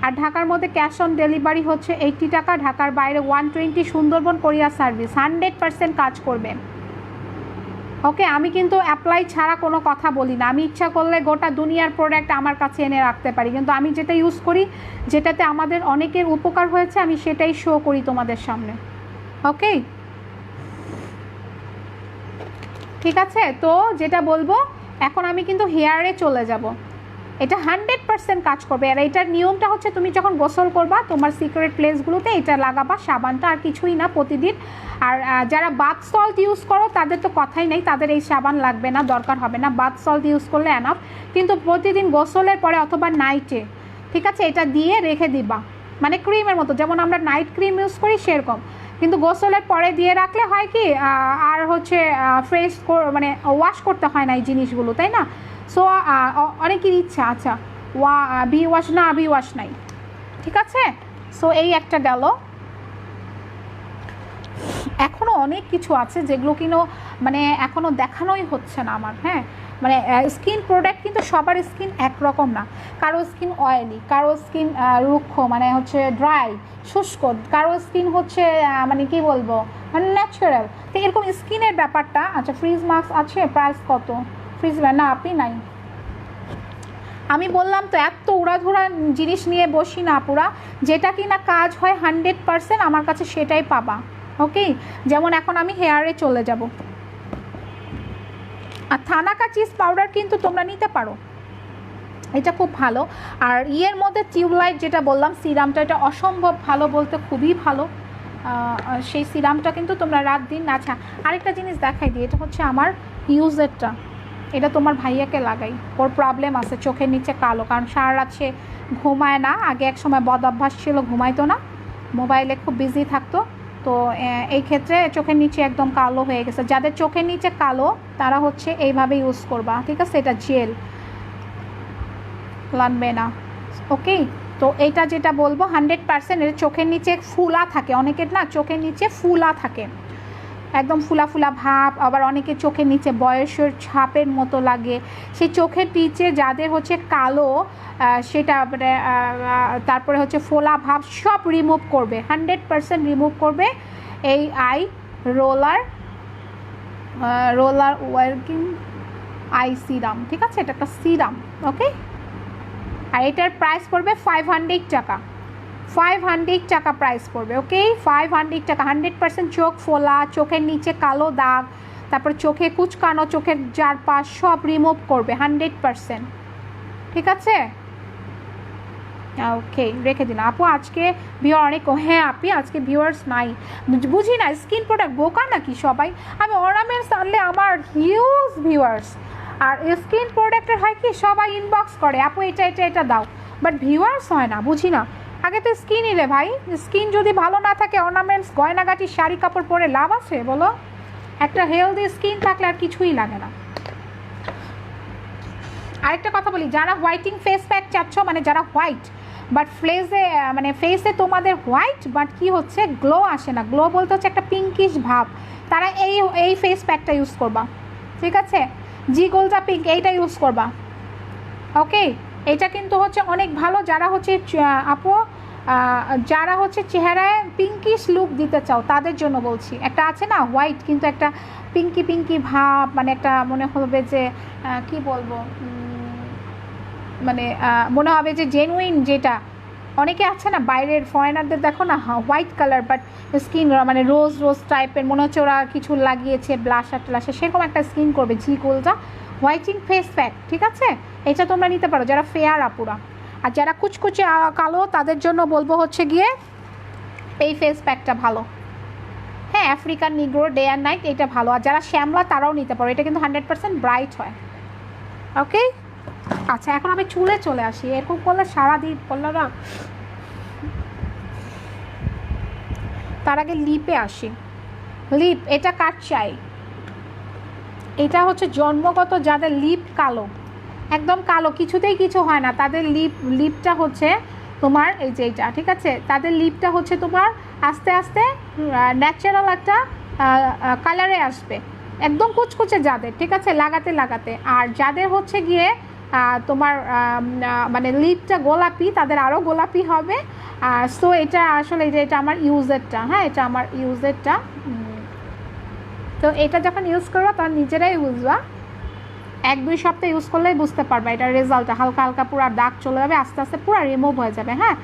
Speaker 1: আর ঢাকার মধ্যে ক্যাশ অন ডেলিভারি হচ্ছে 80 টাকা, ঢাকার বাইরে 120, সুন্দরবন কোরিয়ার সার্ভিস 100% কাজ করবে। ওকে আমি কিন্তু অ্যাপ্লাই ছাড়া কোনো কথা বলি না, আমি ইচ্ছা করলে গোটা দুনিয়ার প্রোডাক্ট আমার কাছে এনে রাখতে পারি, কিন্তু আমি যেটা ইউজ করি, যেটাতে আমাদের অনেকের উপকার হয়েছে, আমি সেটাই শো করি তোমাদের সামনে। ওকে ঠিক আছে, তো যেটা বলবো এখন আমি কিন্তু হেয়ারে চলে যাব। এটা 100% কাজ করবে। আর এটার নিয়মটা হচ্ছে তুমি যখন গোসল করবা তোমার সিক্রেট প্লেসগুলোতে এটা লাগাবা, সাবানটা আর কিছুই না প্রতিদিন। আর যারা বাথ সল্ট ইউজ করো তাদের তো কথাই নেই, তাদের এই সাবান লাগবে না, দরকার হবে না, বাথ সল্ট ইউজ করলে এনাফ। কিন্তু প্রতিদিন গোসলের পরে অথবা নাইটে, ঠিক আছে, এটা দিয়ে রেখে দিবা, মানে ক্রিমের মতো, যেমন আমরা নাইট ক্রিম ইউজ করি সেরকম, কিন্তু গোসলের পরে দিয়ে রাখলে হয় কি আর হচ্ছে ফ্রেশ মানে ওয়াশ করতে হয় না এই জিনিসগুলো, তাই না। সো অনেকের ইচ্ছা, আচ্ছা বি ওয়াশ না, বি ওয়াশ নাই, ঠিক আছে। সো এই একটা গেল। এখনও অনেক কিছু আছে যেগুলো কিনো মানে এখনও দেখানোই হচ্ছে না আমার, হ্যাঁ, মানে স্কিন প্রোডাক্ট কিন্তু সবার স্কিন একরকম না, কারো স্কিন অয়েলি, কারো স্কিন রুক্ষ মানে হচ্ছে ড্রাই শুষ্ক, কারো স্কিন হচ্ছে মানে কি বলবো মানে ন্যাচারাল, তো এরকম স্কিনের ব্যাপারটা। আচ্ছা ফ্রিজ মাস্ক আছে, প্রাইস কত? ফ্রিজ না আপনি নাই, আমি বললাম তো এত উড়াধুরা জিনিস নিয়ে বসি না পুরা, যেটা কি না কাজ হয় 100% আমার কাছে সেটাই পাবা। ওকে যেমন এখন আমি হেয়ারে চলে যাব। আর থানাকা চিজ পাউডার কিন্তু তোমরা নিতে পারো, এটা খুব ভালো। আর ইয়ের মধ্যে টিউবলাইট যেটা বললাম সিরামটা, এটা অসম্ভব ভালো, বলতে খুবই ভালো। সেই সিরামটা কিন্তু তোমরা রাত দিন। আচ্ছা আরেকটা জিনিস দেখাই দিই, এটা হচ্ছে আমার ইউজেরটা, এটা তোমার ভাইয়াকে লাগাই, ওর প্রবলেম আছে চোখের নিচে কালো, কারণ সারা রাত সে ঘুমায় না, আগে এক সময় বদ অভ্যাস ছিল ঘুমাইতো না, মোবাইলে খুব বিজি থাকতো, তো এই ক্ষেত্রে চোখের নিচে একদম কালো হয়ে গেছে। যাদের চোখের নিচে কালো তারা হচ্ছে এইভাবে ইউজ করবা, ঠিক আছে, এটা জেল লাগবে না। ওকে তো এটা যেটা বলবো 100% এর চোখের নিচে ফুলা থাকে, অনেকের না চোখের নিচে ফুলা থাকে, একদম ফুলা ফুলা ভাব, আবার অনেকে চোখের নিচে বয়সের ছাপের মতো লাগে, সেই চোখের নিচে যাদের হচ্ছে কালো সেটা তারপরে হচ্ছে ফোলা ভাব সব রিমুভ করবে, 100% রিমুভ করবে এই I roller working I serum, ঠিক আছে, এটা একটা সিরাম। ওকে আর এটার প্রাইস পড়বে 500 টাকা, 500 টাকা প্রাইস পড়বে। ওকে 500 টাকা, 100% চোখ ফোলা, চোখের নিচে কালো দাগ, তারপর চোখে কুচকানো, চোখের চারপাশ সব রিমুভ করবে 100%, ঠিক আছে। ওকে, রেখে দিন আপু। আজকে ভিউয়ার অনেক, হ্যাঁ আপি আজকে ভিউয়ার্স নাই, বুঝি না স্কিন প্রোডাক্ট বোকা নাকি সবাই। আমি অর্নামেন্টস আনলে আমার হিউজ ভিউয়ার্স, আর স্কিন প্রোডাক্টের হয় কি সবাই ইনবক্স করে আপু এটা এটা এটা দাও, বাট ভিউয়ার্স হয় না, বুঝি না। আগে তো স্কিনই রে ভাই, স্কিন যদি ভালো না থাকে অর্নামেন্টস গয়নাগাটি শাড়ি কাপড় পরে লাভ আছে বলো? একটা হেলদি স্কিন থাকলে আর কিছুই লাগে না। আরেকটা কথা বলি, যারা হোয়াইটিং ফেস প্যাক চাচ্ছ, মানে যারা হোয়াইট বাট ফেসে মানে ফেসে তোমাদের হোয়াইট বাট কি হচ্ছে গ্লো আসে না, গ্লো বলতে হচ্ছে একটা পিঙ্কিশ ভাব, তারা এই ফেস প্যাকটা ইউজ করবা, ঠিক আছে? জি গোলজা পিঙ্ক এইটা ইউজ করবা, ওকে? এটা কিন্তু হচ্ছে অনেক ভালো যারা হচ্ছে আপু যারা হচ্ছে চেহারায় পিঙ্কিশ লুক দিতে চাও তাদের জন্য বলছি। একটা আছে না হোয়াইট কিন্তু একটা পিঙ্কি পিঙ্কি ভাব, মানে একটা মনে হবে যে কি বলবো, মানে মনে হবে যে জেনুইন, যেটা অনেকে আছে না বাইরের ফরেনারদের দেখো না হোয়াইট কালার বাট স্কিন মানে রোজ রোজ টাইপের, মনে হচ্ছে ওরা কিছু লাগিয়েছে ব্লাশার ট্লাশার, সেরকম একটা স্কিন করবে জি গোলটা হোয়াইটিং ফেস প্যাক, ঠিক আছে? এটা তোমরা নিতে পারো যারা ফেয়ার আপুরা। আর যারা কুচকুচে কালো তাদের জন্য বলবো হচ্ছে গিয়ে এই ফেস প্যাকটা ভালো, হ্যাঁ আফ্রিকান নিগ্রো ডে অ্যান্ড নাইট এটা ভালো। আর যারা শ্যামলা তারাও নিতে পারো, এটা কিন্তু 100% ব্রাইট হয়, ওকে? আচ্ছা এখন আমি চুলে চলে আসি, এরকম করলে সারাদিন করলো না। তার আগে লিপে আসি। লিপ এটা কাট চাই, এটা হচ্ছে জন্মগত যাদের লিপ কালো, একদম কালো কিছুতেই কিছু হয় না তাদের লিপটা হচ্ছে তোমার এই যে এইটা, ঠিক আছে? তাদের লিপটা হচ্ছে তোমার আস্তে আস্তে ন্যাচারাল একটা কালারে আসবে, একদম কুচকুচে যাদের, ঠিক আছে? লাগাতে লাগাতে। আর যাদের হচ্ছে গিয়ে তোমার মানে লিপটা গোলাপি তাদের আরও গোলাপি হবে। সো এটা আসলে এটা আমার ইউজেরটা, হ্যাঁ এটা আমার ইউজেরটা। তো এটা যখন ইউজ করবা তখন নিজেরাই বুঝবা, 1-2 সপ্তাহ ইউজ করলেই বুঝতে পারবা এটার রেজাল্টটা, হালকা হালকা পুরো দাগ চলে যাবে, আস্তে আস্তে পুরো রিমুভ হয়ে যাবে। হ্যাঁ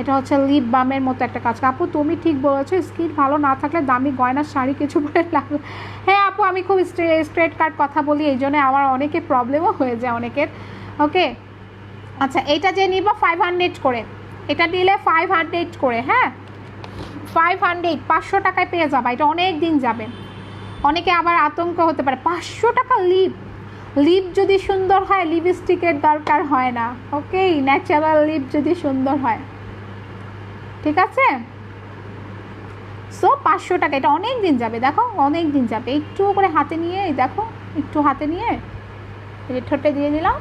Speaker 1: এটা হচ্ছে লিপ বামের মতো একটা কাজ। আপু তুমি ঠিক বলেছো, স্কিন ভালো না থাকলে দামি গয়নার শাড়ি কিছু পরে লাগবে। হ্যাঁ আপু আমি খুব স্ট্রেট কাট কথা বলি, এই জন্য আমার অনেকে প্রবলেমও হয়ে যায় অনেকের, ওকে? আচ্ছা এটা যে নিব 500 করে, এটা নিলে 500 করে, হ্যাঁ 500 500 টাকায় পেয়ে যাবা, এটা অনেক দিন যাবে। অনেকে আবার আতঙ্ক হতে পারে 500 টাকা লিপ, লিপ যদি সুন্দর হয় লিপস্টিকের দরকার হয় না, ওকে? ন্যাচারাল লিপ যদি সুন্দর হয়, ঠিক আছে? সো 500 টাকা, এটা অনেক দিন যাবে, দেখো অনেক দিন যাবে। একটু করে হাতে নিয়ে দেখো, একটু হাতে নিয়ে ঠোঁটে দিয়ে দিলাম,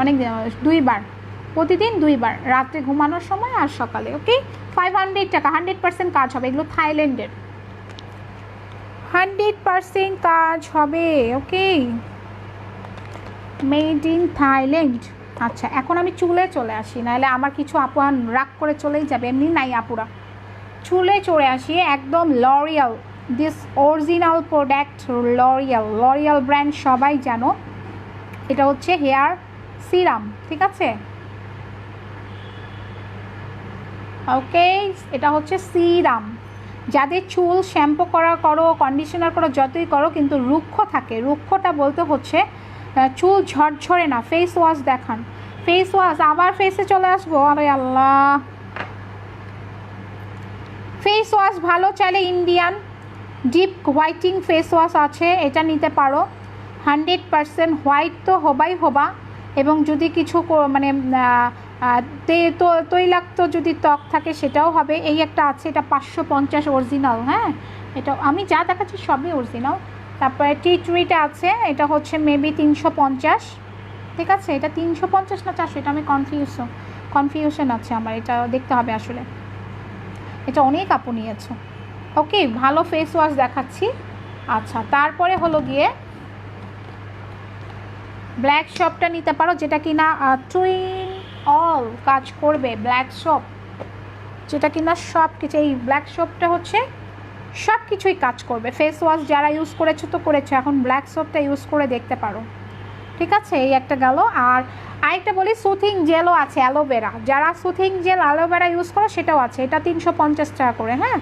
Speaker 1: অনেক দিন, 2 বার প্রতিদিন 2 বার, রাত্রে ঘুমানোর সময় আর সকালে, ওকে? 500 টাকা, 100% কাজ হবে, এগুলো থাইল্যান্ডের, 100% কাজ হবে, ওকে? Made in Thailand. আচ্ছা এখন আমি চুলে চলে আসি, নাহলে আমার কিছু আপু রাগ করে চলেই যাবে, এমনি নাই আপুরা। চুলে চলে আসি একদম L'Oréal, this original product L'Oréal brand, সবাই জানো। এটা হচ্ছে হেয়ার সিরাম, ঠিক আছে? ওকে এটা হচ্ছে সিরাম, যাদের চুল শ্যাম্পু করো কন্ডিশনার করো যতই করো কিন্তু রুক্ষ থাকে, রুক্ষটা বলতে হচ্ছে চুল ঝরঝরে না। ফেস ওয়াশ দেখান, ফেস ওয়াশ আবার ফেসে চলে আসবো, আরে আল্লাহ। ফেস ওয়াশ ভালো চাইলে Indian deep whitening face wash আছে, এটা নিতে পারো। 100% হোয়াইট তো হবাই হবা, এবং যদি কিছু মানে তৈলাক্ত যদি ত্বক থাকে সেটাও হবে। এই একটা আছে, এটা 550 অরিজিনাল, হ্যাঁ এটা আমি যা দেখাচ্ছি সবই অরিজিনাল। তারপরে টি3টা আছে, এটা হচ্ছে মেবি 350, ঠিক আছে? এটা 350 না 400, এটা আমি কনফিউশন আছে আমার, এটা দেখতে হবে আসলে। এটা অনেক আপু নিয়েছে, ওকে? ভালো ফেস ওয়াশ দেখাচ্ছি। আচ্ছা তারপরে হলো গিয়ে ব্ল্যাক শপটা নিতে পারো, যেটা কিনা টুইন অল কাজ করবে, ব্ল্যাক শপ যেটা কিনা সব কিছু, এই ব্ল্যাক শপটা হচ্ছে সব কিছুই কাজ করবে। ফেস ওয়াশ যারা ইউজ করেছো তো করেছো, এখন ব্ল্যাক সোপটা ইউজ করে দেখতে পারো, ঠিক আছে? এই একটা গেল। আর আরেকটা বলি, সুথিং জেলও আছে অ্যালোভেরা, যারা সুথিং জেল অ্যালোভেরা ইউজ করো সেটাও আছে, এটা 350 টাকা করে, হ্যাঁ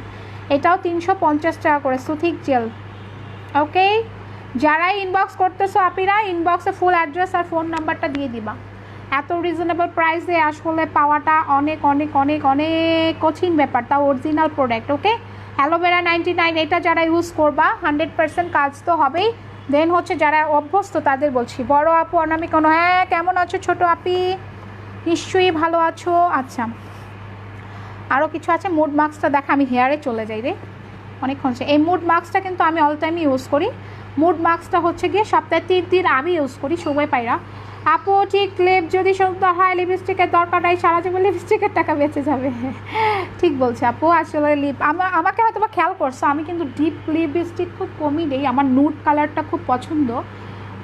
Speaker 1: এটাও 350 টাকা করে সুথিং জেল, ওকে? যারাই ইনবক্স করতেছো আপিরা, ইনবক্সে ফুল অ্যাড্রেস আর ফোন নাম্বারটা দিয়ে দিবা, এত রিজনেবল প্রাইসে আসলে পাওয়াটা অনেক অনেক অনেক অনেক কঠিন ব্যাপার, তাও অরিজিনাল প্রোডাক্ট। ওকে, অ্যালোভেরা 99, এটা যারা ইউজ করবা 100% কাজ তো হবেই। দেন হচ্ছে যারা অভ্যস্ত তাদের বলছি। বড় আপু অনামিকা, হ্যাঁ কেমন আছো ছোট আপি? নিশ্চয়ই ভালো আছো। আচ্ছা, আরও কিছু আছে। মুড মাস্কটা দেখা, আমি হেয়ারে চলে যাই রে অনেকক্ষণ। এই মুড মাস্কটা কিন্তু আমি অল টাইমই ইউজ করি। মুড মাস্কটা হচ্ছে গিয়ে সপ্তাহে 3 দিন আমি ইউজ করি, সময় পাইরা। আপু ঠিক লিপ যদি সুন্দর হয় লিপস্টিকের দরকার নাই, সারা জীবন লিপস্টিকের টাকা বেঁচে যাবে। ঠিক বলছে আপু, আসলে লিপ আমাকে হয়তো বা খেয়াল করছো, আমি কিন্তু ডিপ লিপস্টিক খুব কমই দেই, আমার নুড কালারটা খুব পছন্দ।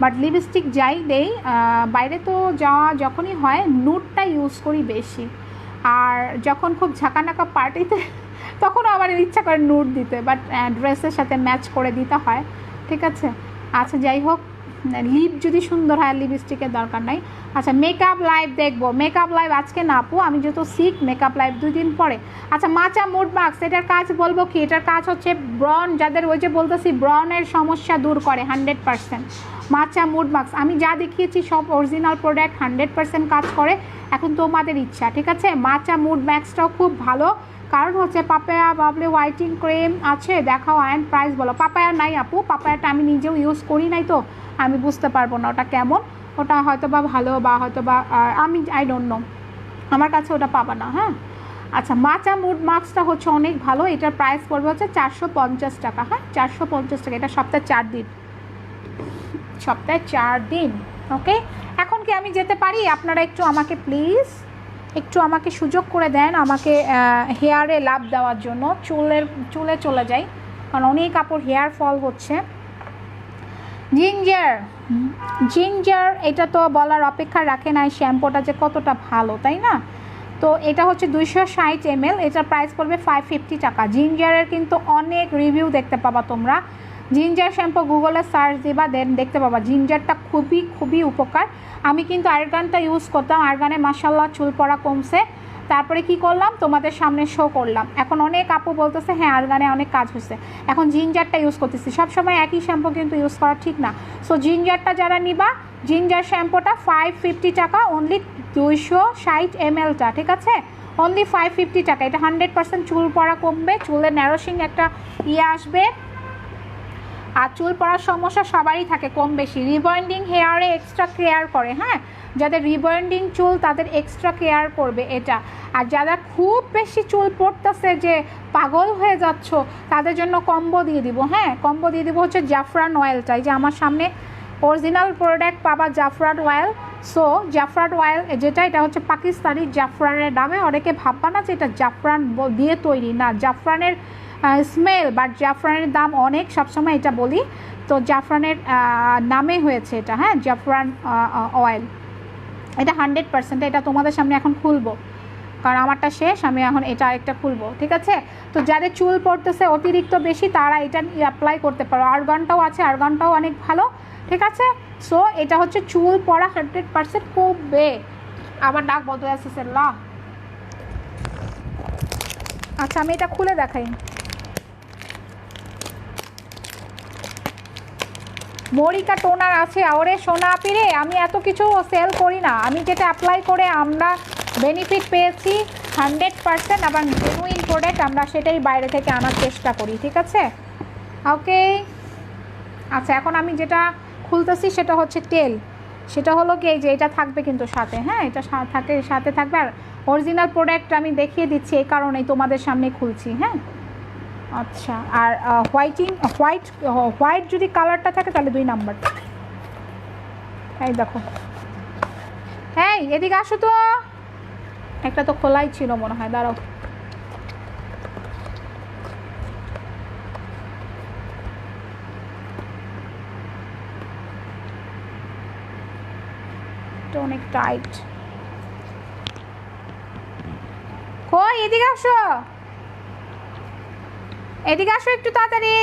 Speaker 1: বাট লিপস্টিক যাই দেই বাইরে তো যাওয়া যখনই হয় নুডটা ইউজ করি বেশি। আর যখন খুব ঝাঁকানাকা পার্টিতে তখনও আমার ইচ্ছা করে নুড দিতে, বাট ড্রেসের সাথে ম্যাচ করে দিতে হয়। ঠিক আছে, আচ্ছা যাই হোক, লিপ যদি সুন্দর হয় লিপস্টিকের দরকার নাই। আচ্ছা, মেকআপ লাইভ দেখবো। মেকআপ লাইভ আজকে না আপু, আমি যেহেতু সিক, মেকআপ লাইভ 2 দিন পরে। আচ্ছা, মাচা মুড মাস্ক, এটার কাজ বলবো কি? এটার কাজ হচ্ছে ব্রন, যাদের ওই যে বলতেছি ব্রনের সমস্যা দূর করে 100%। মাচা মুড মাস্ক আমি যা দেখিয়েছি সব অরিজিনাল প্রোডাক্ট, 100% কাজ করে। এখন তোমাদের ইচ্ছা, ঠিক আছে। মাচা মুড মাস্কটাও খুব ভালো, কারণ হচ্ছে পাপায়া বাবলি হোয়াইটিং ক্রিম আছে, দেখাও অ্যান্ড প্রাইস বলো। পাপায়া নাই আপু, পাপায়াটা আমি নিজেও ইউজ করি নাই, তো আমি বুঝতে পারবো না ওটা কেমন। ওটা হয়তো বা ভালো বা হয়তো বা আমি আই ডোন্ট নো, আমার কাছে ওটা পাবা না। হ্যাঁ, আচ্ছা, মাচা মুড মাস্কটা হচ্ছে অনেক ভালো, এটার প্রাইস পড়বে হচ্ছে 450 টাকা। হ্যাঁ, 450 টাকা। এটা সপ্তাহে 4 দিন, সপ্তাহে 4 দিন। ওকে, এখন কি আমি যেতে পারি? আপনারা একটু আমাকে প্লিজ একটু আমাকে সুযোগ করে দেন, আমাকে হেয়ারে লাভ দেওয়ার জন্য। চুলে চলে যাই, কারণ অনেক কাপড় হেয়ার ফল হচ্ছে। জিঞ্জার এটা তো বলার অপেক্ষা রাখে না, শ্যাম্পুটা যে কতটা ভালো, তাই না? তো এটা হচ্ছে 260 ml, এটার প্রাইস পড়বে 550 টাকা। জিঞ্জারের কিন্তু অনেক রিভিউ দেখতে পাবা তোমরা। জিঞ্জার শ্যাম্পু গুগলে সার্চ দিবা, দেন দেখতে পাবা জিঞ্জারটা খুবই খুবই উপকার। আমি কিন্তু আর্গানটা ইউজ করতাম, আর্গানে মাশাল্লাহ চুল পড়া কমছে। তারপরে কি করলাম, তোমাদের সামনে শো করলাম। এখন অনেক আপু বলতেছে হ্যাঁ আর্গানে অনেক কাজ হয়েছে, এখন জিঞ্জারটা ইউজ করতেছি। সবসময় একই শ্যাম্পু কিন্তু ইউজ করা ঠিক না। সো জিঞ্জারটা যারা নিবা, জিঞ্জার শ্যাম্পুটা 550 টাকা, অনলি 260 mlটা, ঠিক আছে, অনলি 550 টাকা। এটা 100% চুল পড়া কমবে, চুলের ন্যারোসিং একটা আসবে। আর চুল পড়ার সমস্যা সবারই থাকে কম বেশি। রিবন্ডিং হেয়ারে এক্সট্রা কেয়ার করে। হ্যাঁ, যাদের রিবন্ডিং চুল তাদের এক্সট্রা কেয়ার করবে এটা। আর যারা খুব বেশি চুল পড়তেছে যে পাগল হয়ে যাচ্ছ, তাদের জন্য কম্বো দিয়ে দিব। হ্যাঁ, কম্বো দিয়ে দিব হচ্ছে জাফরান অয়েলটাই, যে আমার সামনে অরিজিনাল প্রোডাক্ট পাবা জাফরান অয়েল। সো জাফরান অয়েল যেটা, এটা হচ্ছে পাকিস্তানি জাফরানের দামে। অনেকে ভাববা না যে এটা জাফরান দিয়ে তৈরি, না, জাফরানের স্মেল, বাট জাফরানের দাম অনেক, সবসময় এটা বলি। তো জাফরানের নামে হয়েছে এটা। হ্যাঁ, জাফরান অয়েল, এটা 100%। এটা তোমাদের সামনে এখন খুলবো, কারণ আমারটা শেষ, আমি এখন এটা আরেকটা খুলবো, ঠিক আছে। তো যাদের চুল পড়তেছে অতিরিক্ত বেশি, তারা এটা অ্যাপ্লাই করতে পারো। আর্গানটাও আছে, আর্গানটাও অনেক ভালো, ঠিক আছে। সো এটা হচ্ছে চুল পড়া 100% কমবে। আমার নাক বন্ধ আসছে লা। আচ্ছা, আমি এটা খুলে দেখাই। মরিকা টোনার আছে। ওরে সোনা পিরে, আমি এত কিছু সেল করি না, আমি যেটা অ্যাপ্লাই করে আমরা বেনিফিট পেয়েছি 100%, আবার জেনুইন প্রোডাক্ট, আমরা সেটাই বাইরে থেকে আনার চেষ্টা করি, ঠিক আছে। ওকে, আচ্ছা, এখন আমি যেটা খুলতেছি সেটা হচ্ছে তেল। সেটা হলো কি, এই যে এটা থাকবে কিন্তু সাথে। হ্যাঁ, এটা সাথে থাকবে। আর অরিজিনাল প্রোডাক্ট আমি দেখিয়ে দিচ্ছি, এই কারণেই তোমাদের সামনে খুলছি। হ্যাঁ, আচ্ছা, আর হোয়াইট যদি কালারটা থাকে তাহলে 2 নাম্বার। এই দেখো, হ্যাঁ এদিকে আসো তো, একটা তো খোলাই ছিল মনে হয়, দাঁড়াও। এটা অনেক টাইট। কই, এদিকে আসো, এদিকে আসো একটু তাড়াতাড়ি।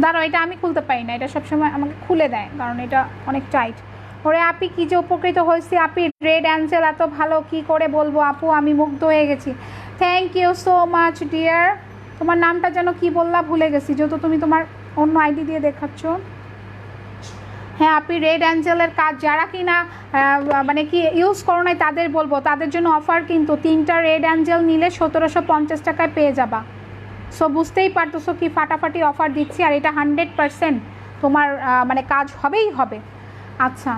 Speaker 1: দাঁড়াও, এটা আমি খুলতে পারি না, এটা সবসময় আমাকে খুলে দেয়, কারণ এটা অনেক টাইট। ওরে আপি কি যে উপকৃত হয়েছি আপি, রেড অ্যাঞ্জেল এত ভালো, কি করে বলবো আপু, আমি মুগ্ধ হয়ে গেছি। Thank you so much dear. তোমার নামটা যেন কি বললা, ভুলে গেছি, যেহেতু তুমি তোমার অন্য আইডি দিয়ে দেখাচ্ছ। হ্যাঁ আপনি রেড অ্যাঞ্জেলের কাজ যারা কিনা মানে কি ইউজ করো নাই তাদের বলবো, তাদের জন্য অফার কিন্তু 3টা রেড অ্যাঞ্জেল নিলে 1750 টাকায় পেয়ে যাবা। সো বুঝতেই পারতেছো কি ফাটাফাটি অফার দিচ্ছি, আর এটা 100% তোমার মানে কাজ হবেই হবে। আচ্ছা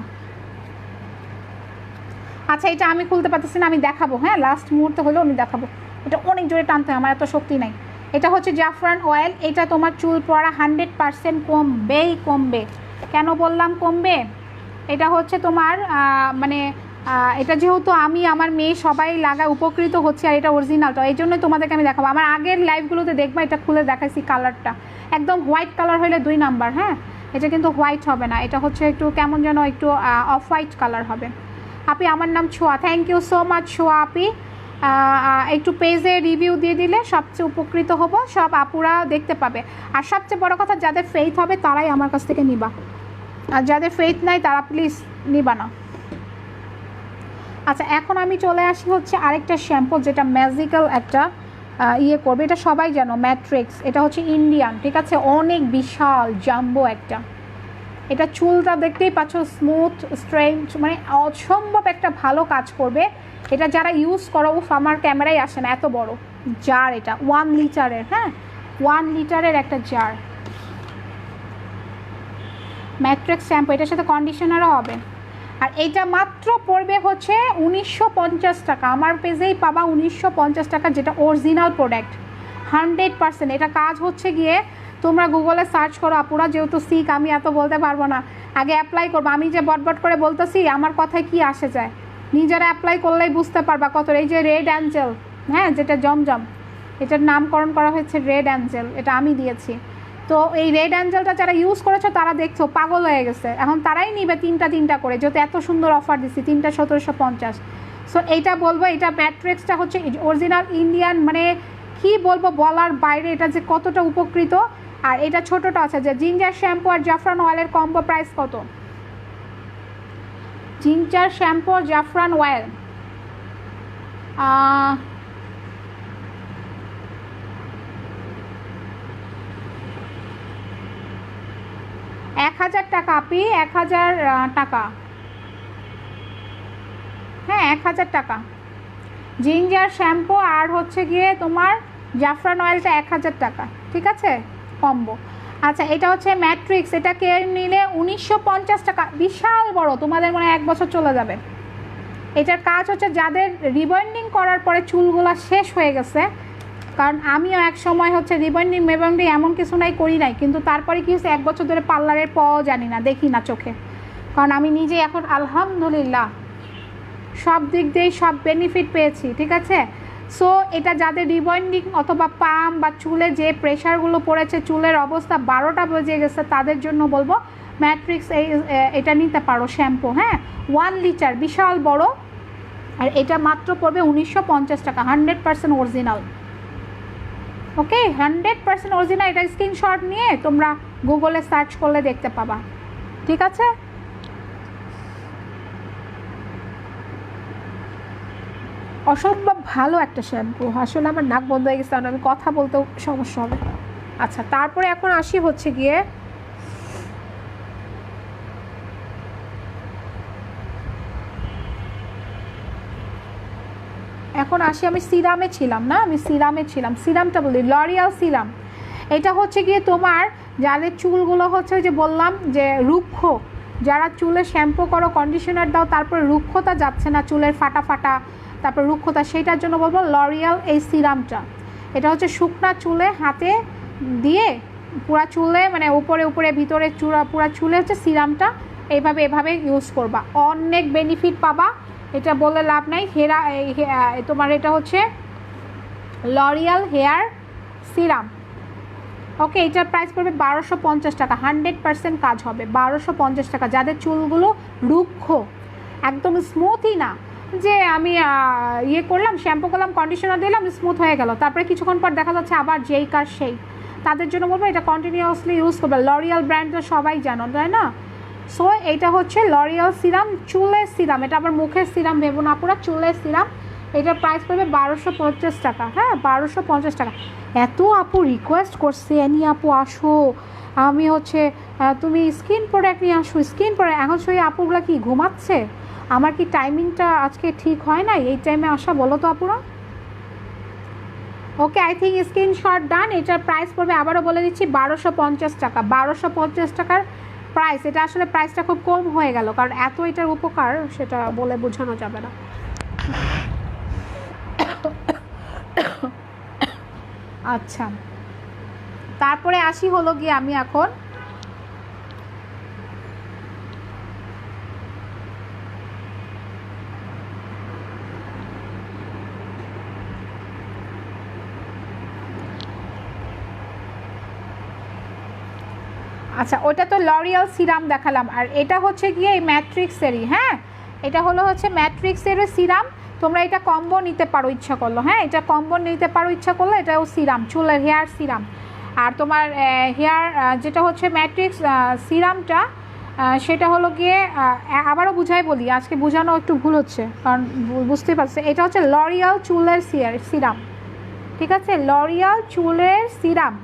Speaker 1: আচ্ছা এটা আমি খুলতে পারতেছি না, আমি দেখাবো, হ্যাঁ লাস্ট মুহূর্তে হলেও আমি দেখাবো। এটা অনেক জোরে টানতে হয়, আমার এত শক্তি নাই। এটা হচ্ছে জাফরান অয়েল, এটা তোমার চুল পড়া 100% কমবেই কমবে। কেন বললাম কমবে? এটা হচ্ছে তোমার মানে এটা যেহেতু আমি আমার মেয়ে সবাই লাগায় উপকৃত হচ্ছে, আর এটা অরিজিনালটা, এই জন্যই তোমাদেরকে আমি দেখাবো। আমার আগের লাইভগুলোতে দেখবা এটা খুলে দেখাইছি, কালারটা একদম হোয়াইট কালার হলে 2 নাম্বার, হ্যাঁ এটা কিন্তু হোয়াইট হবে না, এটা হচ্ছে একটু কেমন যেন একটু অফ হোয়াইট কালার হবে। আপি আমার নাম ছোঁয়া, থ্যাংক ইউ সো মাচ ছোঁয়া আপি। একটু পেজে রিভিউ দিয়ে দিলে সবচেয়ে উপকৃত হব, সব আপুরা দেখতে পাবে। আর সবচেয়ে বড় কথা যাদের ফেথ হবে তারাই আমার কাছ থেকে নিবা, আর যাদের ফেথ নাই তারা প্লিজ নিবা না। আচ্ছা এখন আমি চলে আসি হচ্ছে আরেকটা শ্যাম্পু, যেটা ম্যাজিক্যাল একটা ইয়ে করবে, এটা সবাই জানো ম্যাট্রিক্স, এটা হচ্ছে ইন্ডিয়ান, ঠিক আছে, অনেক বিশাল জাম্বো একটা। এটা চুলটা দেখতেই পাচ্ছ স্মুথ স্ট্রেঞ্জ, মানে অসম্ভব একটা ভালো কাজ করবে। এটা যারা ইউজ করো, আমার ক্যামেরায় আসে না, এত বড় জার, এটা 1 লিটারের, হ্যাঁ 1 লিটারের একটা জার ম্যাট্রিক্স শ্যাম্পু, এটার সাথে কন্ডিশনারও হবে। আর এইটা মাত্র পড়বে হচ্ছে 1950 টাকা, আমার পেজেই পাবা 1950 টাকা, যেটা অরিজিনাল প্রোডাক্ট 100%। এটা কাজ হচ্ছে গিয়ে তোমরা গুগলে সার্চ করো আপুরা, যেহেতু সিক আমি এত বলতে পারবো না, আগে অ্যাপ্লাই করবো। আমি যে বটবট করে বলতেছি আমার কথায় কি আসে যায়, নিজেরা অ্যাপ্লাই করলেই বুঝতে পারবা কত। এই যে রেড অ্যাঞ্জেল, হ্যাঁ যেটা জমজম, এটার নামকরণ করা হয়েছে রেড অ্যাঞ্জেল, এটা আমি দিয়েছি। তো এই রেড অ্যাঞ্জেলটা যারা ইউজ করেছো তারা দেখছো পাগল হয়ে গেছে, এখন তারাই নিবে 3টা করে, যেহেতু এত সুন্দর অফার দিচ্ছি, 3টা 1750। সো এইটা বলবো, এটা ম্যাট্রিক্সটা হচ্ছে অরিজিনাল ইন্ডিয়ান, মানে কি বলবো বলার বাইরে, এটা যে কতটা উপকৃত। আর এটা ছোটোটা আছে যে জিঞ্জার শ্যাম্পু আর জাফরান অয়েলের কম্বো প্রাইস কত? জিঞ্জার শ্যাম্পু আর জাফরান অয়েল 1000 টাকা আপি, 1000 টাকা, হ্যাঁ 1000 টাকা জিঞ্জার শ্যাম্পু, আর হচ্ছে গিয়ে তোমার জাফরান অয়েলটা 1000 টাকা, ঠিক আছে কম্বো। আচ্ছা এটা হচ্ছে ম্যাট্রিক্স, এটা কেয়ার নিলে 1950 টাকা, বিশাল বড়, তোমাদের মানে 1 বছর চলে যাবে। এটার কাজ হচ্ছে যাদের রিবন্ডিং করার পরে চুলগুলো শেষ হয়ে গেছে, কারণ আমিও এক সময় হচ্ছে রিবন্ডিং মেবন্ডিং এমন কিছু নাই করি নাই, কিন্তু তারপরে কি হচ্ছে 1 বছর ধরে পার্লারের পাওয়াও জানি না, দেখি না চোখে, কারণ আমি নিজে এখন আলহামদুলিল্লাহ সব দিক দিয়েই সব বেনিফিট পেয়েছি, ঠিক আছে। সো এটা যাদের রিবন্ডিং অথবা পাম বা চুলে যে প্রেশারগুলো পড়েছে, চুলের অবস্থা 12টা বেজে গেছে, তাদের জন্য বলবো ম্যাট্রিক্স এটা নিতে পারো শ্যাম্পু, হ্যাঁ 1 লিটার বিশাল বড়, আর এটা মাত্র পড়বে 1950 টাকা, 100% অরিজিনাল। ওকে 100% অরিজিনাল, এটা স্ক্রিনশট নিয়ে তোমরা গুগলে সার্চ করলে দেখতে পাবা, ঠিক আছে। অসম্ভব ভালো একটা শ্যাম্পু, আসলে আমার নাক বন্ধ হয়ে গেছে, কারণ আমি কথা বলতেও সমস্যা হবে। আচ্ছা তারপরে এখন আসি হচ্ছে গিয়ে আমি সিরামে ছিলাম না, সিরামটা বলি লরিয়াল সিরাম। এটা হচ্ছে গিয়ে তোমার যাদের চুলগুলো হচ্ছে যে বললাম যে রুক্ষ, যারা চুলে শ্যাম্পু করো কন্ডিশনার দাও তারপরে রুক্ষতা যাচ্ছে না, চুলের ফাটা তারপর রুক্ষতা, সেইটার জন্য বলবো লরিয়াল এই সিরামটা। এটা হচ্ছে শুকনা চুলে হাতে দিয়ে পুরা চুলে মানে উপরে ভিতরে পুরা চুলে হচ্ছে সিরামটা এভাবে ইউজ করবা, অনেক বেনিফিট পাবা, এটা বলে লাভ নাই। তোমার এটা হচ্ছে লরিয়াল হেয়ার সিরাম, ওকে এটার প্রাইস পড়বে 1250 টাকা, 100% কাজ হবে 1250 টাকা। যাদের চুলগুলো রুক্ষ একদম স্মুথই না, যে আমি ইয়ে করলাম শ্যাম্পু করলাম কন্ডিশনার দিলাম স্মুথ হয়ে গেল, তারপরে কিছুক্ষণ পর দেখা যাচ্ছে আবার যেই কার সেই, তাদের জন্য বলবো এটা কন্টিনিউয়াসলি ইউজ করবে। লরিয়াল ব্র্যান্ডটা সবাই জানো তাই না। সো এটা হচ্ছে লরিয়াল সিরাম, চুলের সিরাম, এটা আবার মুখের সিরাম ভেবো না, পুরো চুলের সিরাম। এটার প্রাইস পড়বে 1250 টাকা, হ্যাঁ 1250 টাকা। এত আপু রিকোয়েস্ট করছে এনি আপু আসো, আমি হচ্ছে তুমি স্কিন প্রোডাক্ট নিয়ে আসো, স্কিন প্রোডাক্ট। এখন সেই আপুগুলো কি ঘুমাচ্ছে? আমার কি টাইমিংটা আজকে ঠিক হয় নাই এই টাইমে আসা, বলো তো আপুরা? ওকে, আই থিঙ্ক স্ক্রিনশট ডান। এটার প্রাইস পড়বে, আবারও বলে দিচ্ছি, 1250 টাকা। 1250 টাকার প্রাইস। এটা আসলে প্রাইসটা খুব কম হয়ে গেল, কারণ এত এটার উপকার সেটা বলে বোঝানো যাবে না। আচ্ছা, তারপরে আসি হলো গিয়ে আমি এখন আচ্ছা, ওটা তো লরিয়াল সিরাম দেখালাম, আর এটা হচ্ছে গিয়ে এই ম্যাট্রিক্সেরই। হ্যাঁ, এটা হচ্ছে ম্যাট্রিক্সের সিরাম। তোমরা এটা কম্বো নিতে পারো ইচ্ছা করলো। হ্যাঁ, এটা কম্বো নিতে পারো ইচ্ছা করলো। এটাও সিরাম, চুলের হেয়ার সিরাম। আর তোমার হেয়ার যেটা হচ্ছে ম্যাট্রিক্স সিরামটা, সেটা হলো গিয়ে আবারও বুঝাই বলি, আজকে বোঝানো একটু ভুল হচ্ছে, কারণ বুঝতেই পারছে। এটা হচ্ছে লরিয়াল চুলের সিরাম, ঠিক আছে? লরিয়াল চুলের সিরাম।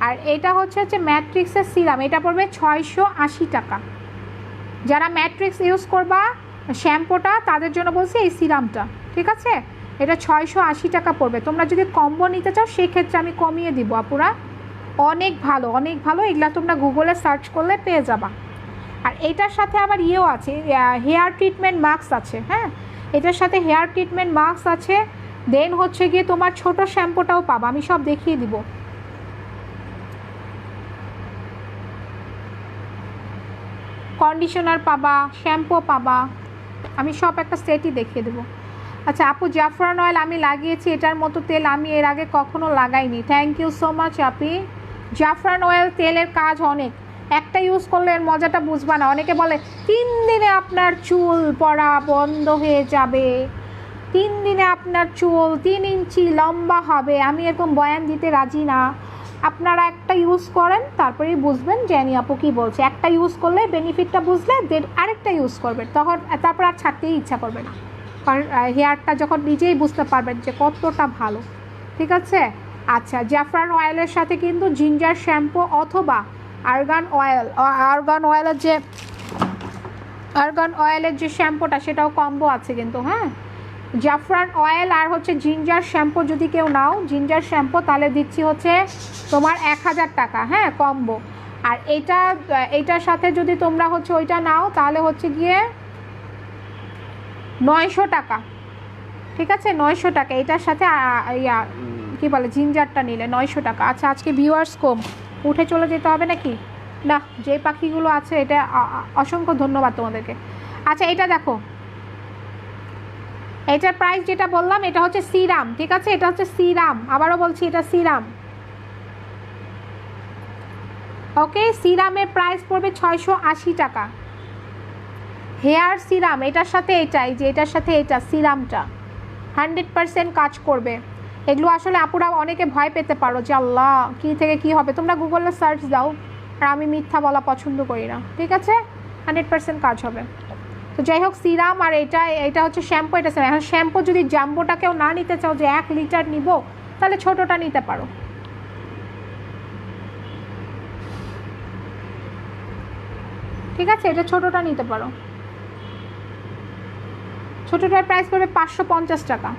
Speaker 1: আর এটা হচ্ছে ম্যাট্রিক্সের সিরাম। এটা পড়বে 680 টাকা। যারা ম্যাট্রিক্স ইউজ করবা শ্যাম্পুটা, তাদের জন্য বলছি এই সিরামটা, ঠিক আছে? এটা 680 টাকা পড়বে। তোমরা যদি কম্বো নিতে চাও সেক্ষেত্রে আমি কমিয়ে দিব আপুরা। অনেক ভালো, অনেক ভালো। এগুলা তোমরা গুগলে সার্চ করলে পেয়ে যাবা। আর এটার সাথে আবার ইয়েও আছে, হেয়ার ট্রিটমেন্ট মাস্ক আছে। হ্যাঁ, এটার সাথে হেয়ার ট্রিটমেন্ট মাস্ক আছে। দেন হচ্ছে গিয়ে তোমার ছোট শ্যাম্পুটাও পাবা, আমি সব দেখিয়ে দিব। কন্ডিশনার পাবা, শ্যাম্পু পাবা, আমি সব একটা সেটই দেখিয়ে দেবো। আচ্ছা আপু, জাফরান অয়েল আমি লাগিয়েছি, এটার মতো তেল আমি এর আগে কখনো লাগাইনি। থ্যাংক ইউ সো মাচ আপি। জাফরান অয়েল তেলের কাজ অনেক, একটা ইউজ করলে এর মজাটা বুঝবা না। অনেকে বলে 3 দিনে আপনার চুল পড়া বন্ধ হয়ে যাবে, 3 দিনে আপনার চুল 3 ইঞ্চি লম্বা হবে। আমি এরকম বয়ান দিতে রাজি না। আপনারা একটা ইউজ করেন, তারপরেই বুঝবেন যে আমি আপু কী বলছি। একটা ইউজ করলে বেনিফিটটা বুঝলে দেন আরেকটা ইউজ করবেন, তখন তারপর আর ছাড়তেই ইচ্ছা করবে না, কারণ হেয়ারটা যখন নিজেই বুঝতে পারবেন যে কতটা ভালো, ঠিক আছে? আচ্ছা, জাফরান অয়েলের সাথে কিন্তু জিঞ্জার শ্যাম্পু অথবা আর্গান অয়েলের যে শ্যাম্পুটা সেটাও কম্বো আছে কিন্তু। হ্যাঁ, জাফরান অয়েল আর হচ্ছে জিঞ্জার শ্যাম্পু যদি কেউ নাও, জিঞ্জার শ্যাম্পু, তাহলে দিচ্ছি হচ্ছে তোমার 1000 টাকা। হ্যাঁ, কম্বো। আর এইটার সাথে যদি তোমরা হচ্ছে ওইটা নাও, তাহলে হচ্ছে গিয়ে 900 টাকা, ঠিক আছে? 900 টাকা এটার সাথে কী বলে জিঞ্জারটা নিলে 900 টাকা। আচ্ছা, আজকে ভিউয়ার্স কম, উঠে চলে যেতে হবে নাকি? না, যে পাখিগুলো আছে, এটা অসংখ্য ধন্যবাদ তোমাদেরকে। আচ্ছা, এটা দেখো, এটার প্রাইস যেটা বললাম, এটা হচ্ছে সিরাম, ঠিক আছে? এটা হচ্ছে সিরাম, আবারও বলছি এটা সিরাম। ওকে, সিরামের প্রাইস পড়বে 680 টাকা। হেয়ার সিরাম, এটার সাথে এটাই, যে এটার সাথে এটা সিরামটা 100% কাজ করবে। এগুলো আসলে আপুরা অনেকে ভয় পেতে পারো যে আল্লাহ কী থেকে কী হবে। তোমরা গুগলে সার্চ দাও, আর আমি মিথ্যা বলা পছন্দ করি না, ঠিক আছে? 100% কাজ হবে। তো যাই হোক, সিরাম আর এটা হচ্ছে শ্যাম্পু। এটা এখন শ্যাম্পু যদি জাম্বোটা কেউ না নিতে চাও যে 1 লিটার নিব, তাহলে ছোটোটা নিতে পারো, ঠিক আছে? এটা ছোটোটা নিতে পারো। ছোটোটার প্রাইস পড়বে 550 টাকা।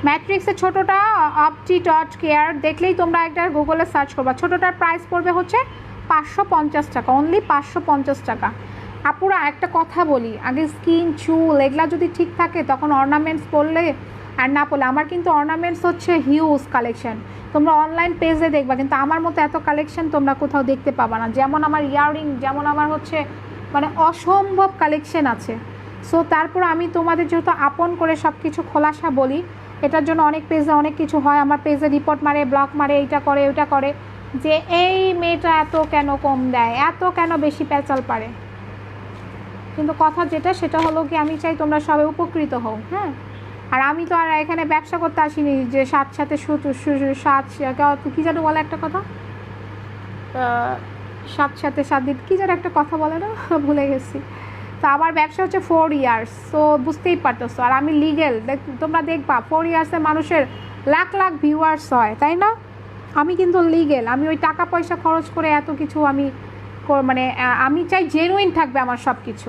Speaker 1: ম্যাট্রিক্সের ছোটোটা অপটি ডট কেয়ার দেখলেই তোমরা একটা গুগলে সার্চ করবা। ছোটোটার প্রাইস পড়বে হচ্ছে 550 টাকা, অনলি 550 টাকা। আপুরা একটা কথা বলি, আগে স্কিন, চুল এগুলা যদি ঠিক থাকে তখন অর্নামেন্টস পরলে আর না পরলে। আমার কিন্তু অর্নামেন্টস হচ্ছে হিউজ কালেকশন, তোমরা অনলাইন পেজে দেখবা, কিন্তু আমার মতো এত কালেকশন তোমরা কোথাও দেখতে পাবা না। যেমন আমার ইয়াররিং, যেমন আমার হচ্ছে মানে অসম্ভব কালেকশন আছে। সো তারপর আমি তোমাদের যেহেতু আপন করে সব কিছু খোলাসা বলি, এটার জন্য অনেক পেজে অনেক কিছু হয়, আমার পেজে রিপোর্ট মারে, ব্লক মারে, এইটা করে ওইটা করে, যে এই মেয়েটা এত কেন কম দেয়, এত কেন বেশি প্যাচাল পারে। কিন্তু কথা যেটা, সেটা হলো কি, আমি চাই তোমরা সবাই উপকৃত হও। হ্যাঁ, আর আমি তো আর এখানে ব্যবসা করতে আসিনি যে সাথে কী যেন বলে একটা কথা, সাথে দিন কী যেন একটা কথা বলে না, ভুলে গেছি। তো আমার ব্যবসা হচ্ছে 4 ইয়ার্স, তো বুঝতেই পারতেছো। আর আমি লিগেল, তোমরা দেখবা 4 ইয়ার্সে মানুষের লাখ লাখ ভিউয়ার্স হয়, তাই না? আমি কিন্তু লিগেল, আমি ওই টাকা পয়সা খরচ করে এত কিছু আমি মানে আমি চাই জেনুইন থাকবে আমার সব কিছু।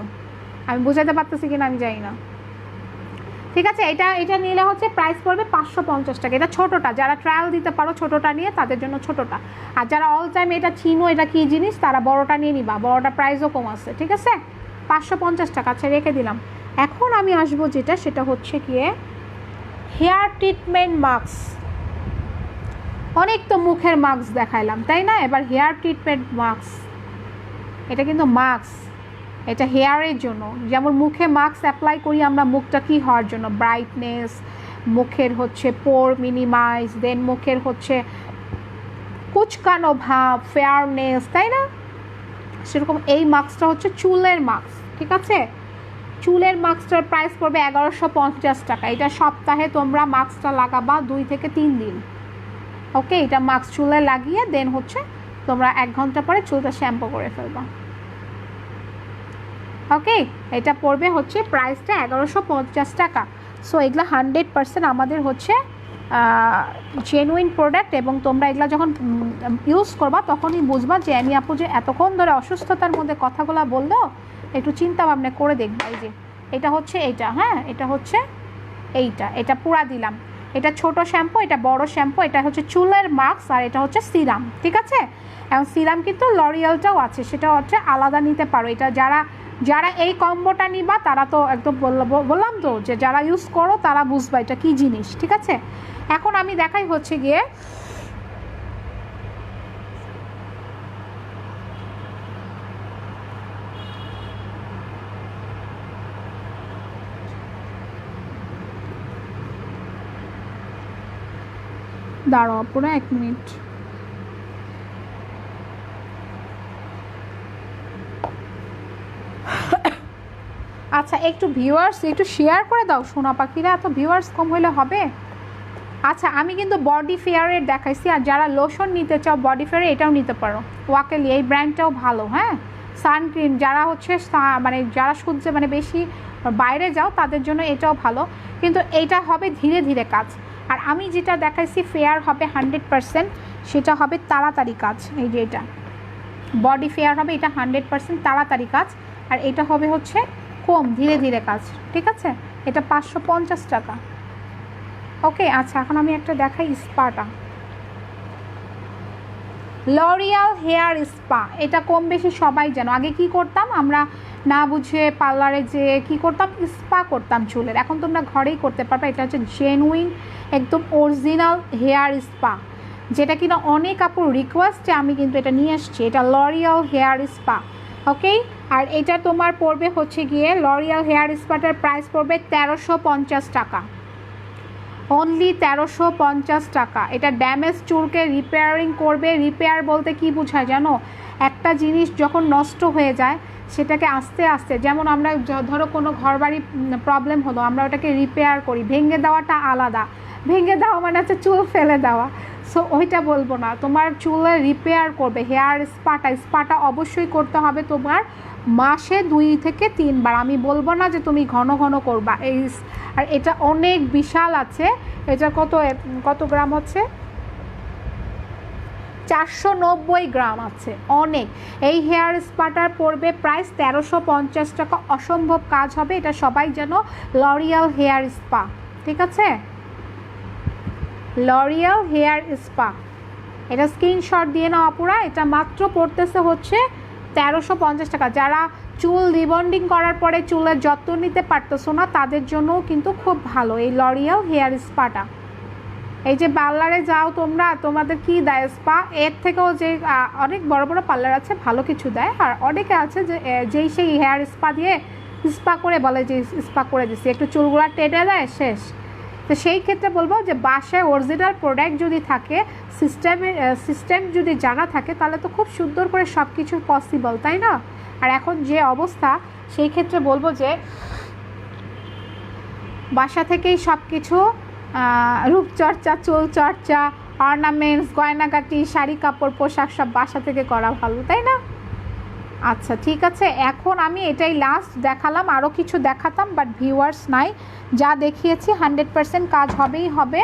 Speaker 1: আমি বোঝাতে পারতেছি কিনা আমি জানি না। ঠিক আছে, এটা নিলে হচ্ছে প্রাইস পড়বে 550 টাকা। এটা ছোটোটা, যারা ট্রায়াল দিতে পারো ছোটোটা নিয়ে তাদের জন্য ছোটোটা, আর যারা অল টাইম এটা চিনো এটা কী জিনিস তারা বড়োটা নিয়ে নিবা, বড়োটা প্রাইসও কম আছে। ঠিক আছে, 550 টাকা। আচ্ছা রেখে দিলাম। এখন আমি আসবো যেটা, সেটা হচ্ছে গিয়ে হেয়ার ট্রিটমেন্ট মাস্ক। অনেক তো মুখের মাস্ক দেখাইলাম তাই না, এবার হেয়ার ট্রিটমেন্ট মাস্ক। এটা কিন্তু মাস্ক, এটা হেয়ারের জন্য। যেমন মুখে মাস্ক অ্যাপ্লাই করি আমরা, মুখটা কী হওয়ার জন্য, ব্রাইটনেস, মুখের হচ্ছে পোর মিনিমাইজ, দেন মুখের হচ্ছে কুচকানো ভাব, ফেয়ারনেস, তাই না? সেরকম এই মাস্কটা হচ্ছে চুলের মাস্ক। ঠিক আছে, চুলের মাস্কটার প্রাইস পড়বে 1150 টাকা। এটা সপ্তাহে তোমরা মাস্কটা লাগাবা 2 থেকে 3 দিন। ওকে, এটা মাস্ক চুলে লাগিয়ে দেন হচ্ছে তোমরা 1 ঘন্টা পরে চুলটা শ্যাম্পু করে ফেলবা। ওকে, এটা পড়বে হচ্ছে প্রাইসটা 1150 টাকা। সো এগুলো 100% আমাদের হচ্ছে জেনুইন প্রোডাক্ট, এবং তোমরা এগুলো যখন ইউজ করবা তখনই বুঝবা যে আমি আপু যে এতক্ষণ ধরে অসুস্থতার মধ্যে কথাগুলো বললেও একটু চিন্তা ভাবনা করে দেখবা। এই যে এটা হচ্ছে এইটা, হ্যাঁ এটা হচ্ছে এটা পুরা দিলাম। এটা ছোট শ্যাম্পু, এটা বড় শ্যাম্পু, এটা হচ্ছে চুলের মাস্ক, আর এটা হচ্ছে সিরাম। ঠিক আছে, এবং সিরাম কিন্তু লরিয়ালটাও আছে, সেটা হচ্ছে আলাদা নিতে পারো। এটা যারা এই কম্বোটা নিবা তারা তো একদম বললাম তো যে যারা ইউজ করো তারা বুঝবা এটা কী জিনিস। ঠিক আছে, এখন আমি দেখাই হচ্ছে গিয়ে দাঁড়াও পুরো 1 মিনিট। আচ্ছা একটু ভিউয়ার্স একটু শেয়ার করে দাও সোনা পাখিরা, এত ভিউয়ার্স কম হলে হবে? আচ্ছা আমি কিন্তু বডি ফেয়ারের দেখাইছি, আর যারা লোশন নিতে চাও বডি ফেয়ারে এটাও নিতে পারো, ওয়াকেলি এই ব্র্যান্ডটাও ভালো। হ্যাঁ, সানক্রিম যারা হচ্ছে মানে যারা সূর্যে মানে বেশি বাইরে যাও তাদের জন্য এটাও ভালো, কিন্তু এইটা হবে ধীরে ধীরে কাজ। আর আমি যেটা দেখাইছি ফেয়ার হবে 100%, সেটা হবে তাড়াতাড়ি কাজ। এই যে এটা বডি ফেয়ার হবে, এটা 100% তাড়াতাড়ি কাজ, আর এটা হবে হচ্ছে কম ধীরে ধীরে কাজ। ঠিক আছে, এটা 550 টাকা। ওকে, আচ্ছা এখন আমি একটা দেখাই স্পাটা, লরিয়াল হেয়ার স্পা। এটা কম বেশি সবাই জানো। আগে কি করতাম আমরা, না বুঝে পার্লারে যে কি করতাম, স্পা করতাম চুলের। এখন তোমরা ঘরেই করতে পারবে। এটা হচ্ছে জেনুইন একদম অরিজিনাল হেয়ার স্পা, যেটা কিনা অনেক আপুর রিকোয়েস্টে আমি কিন্তু এটা নিয়ে এসেছি। এটা লরিয়াল হেয়ার স্পা। ওকে, আর এটা তোমার পড়বে হচ্ছে গিয়ে লরিয়াল হেয়ার স্পাটার প্রাইস পড়বে 1350 টাকা, অনলি 1350 টাকা। এটা ড্যামেজ চুলকে রিপেয়ারিং করবে। রিপেয়ার বলতে কি বোঝায় জানো, একটা জিনিস যখন নষ্ট হয়ে যায় সেটাকে আস্তে আস্তে, যেমন আমরা ধরো কোনো ঘরবাড়ি প্রবলেম হলো আমরা ওটাকে রিপেয়ার করি, ভেঙে দেওয়াটা আলাদা। ভেঙে দেওয়া মানে হচ্ছে চুল ফেলে দেওয়া, সো ওইটা বলবো না। তোমার চুলের রিপেয়ার করবে হেয়ার স্পাটা অবশ্যই করতে হবে তোমার মাসে 2 থেকে 3 বার। আমি বলবো না যে তুমি ঘন ঘন করবা। আর এটা অনেক বিশাল আছে। এটা কত গ্রাম হচ্ছে, 490 গ্রাম আছে, অনেক। এই হেয়ার স্পাটার পড়বে প্রাইস 1350 টাকা। অসম্ভব কাজ হবে, এটা সবাই যেন লরিয়াল হেয়ার স্পা। ঠিক আছে, লরিয়াল হেয়ার স্পা, এটা স্ক্রিনশট দিয়ে নাও আপুরা। এটা মাত্র পড়তেছে হচ্ছে 1350 টাকা। যারা চুল রিবন্ডিং করার পরে চুলের যত্ন নিতে পারতেছো না তাদের জন্যও কিন্তু খুব ভালো এই লরিয়াল হেয়ার স্পাটা। এই যে পার্লারে যাও তোমরা, তোমাদের কি দেয় স্পা, এর থেকেও যে অনেক বড় বড় পার্লার আছে ভালো কিছু দেয়, আর অনেকে আছে যে যেই সেই হেয়ার স্পা দিয়ে স্পা করে বলে যে স্পা করে দিছি, একটু চুলগুলা টেটে দেয় শেষ। তো সেই ক্ষেত্রে বলবো যে বাসায় অরিজিনাল প্রোডাক্ট যদি থাকে, সিস্টেম যদি জানা থাকে, তাহলে তো খুব সুন্দর করে সব কিছু পসিবল, তাই না? আর এখন যে অবস্থা, সেই ক্ষেত্রে বলবো যে বাসা থেকেই সব কিছু রূপচর্চা, চুলচর্চা, অর্নামেন্টস, গয়নাগাটি, শাড়ি কাপড় পোশাক সব বাসা থেকে করা ভালো, তাই না? আচ্ছা ঠিক আছে, এখন আমি এটাই লাস্ট দেখালাম, আরও কিছু দেখাতাম বাট ভিউয়ার্স নাই, যা দেখিয়েছি 100% কাজ হবেই হবে।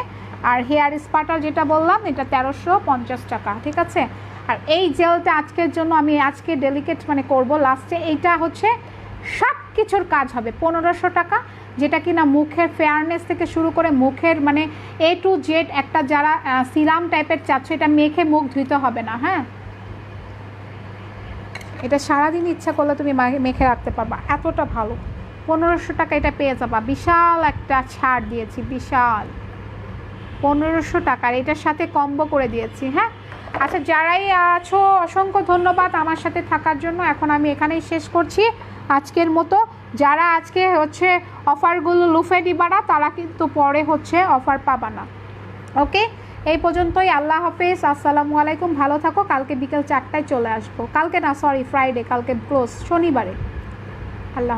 Speaker 1: আর হেয়ার স্পাটা যেটা বললাম এটা 1350 টাকা, ঠিক আছে। আর এই জেলটা আজকের জন্য আমি আজকে ডেলিকেট মানে করব লাস্টে, এইটা হচ্ছে সব কিছুর কাজ হবে 1500 টাকা, যেটা কিনা মুখের ফেয়ারনেস থেকে শুরু করে মুখের মানে A to Z একটা যারা সিরাম টাইপের চাচ্ছে, এটা মেখে মুখ ধুইতে হবে না, হ্যাঁ। এটা সারাদিন ইচ্ছা করলে তুমি মেখে রাখতে পারবা, এতটা ভালো। 1500 টাকা এটা পেয়ে যাবা, বিশাল একটা ছাড় দিয়েছি, বিশাল 1500 টাকার এটার সাথে কম্বো করে দিয়েছি, হ্যাঁ। আচ্ছা যারাই আছো অসংখ্য ধন্যবাদ আমার সাথে থাকার জন্য। এখন আমি এখানেই শেষ করছি আজকের মতো। যারা আজকে হচ্ছে অফারগুলো লুফে দিবারা তারা কিন্তু পরে হচ্ছে অফার পাবা না, ওকে। এই পর্যন্তই, আল্লাহ হাফেজ, আসসালামু আলাইকুম, ভালো থাকো। কালকে বিকেল 4টায় চলে আসবো, কালকে না সরি ফ্রাইডে, কালকে ক্লোজ, শনিবারে। আল্লাহ হাফেজ।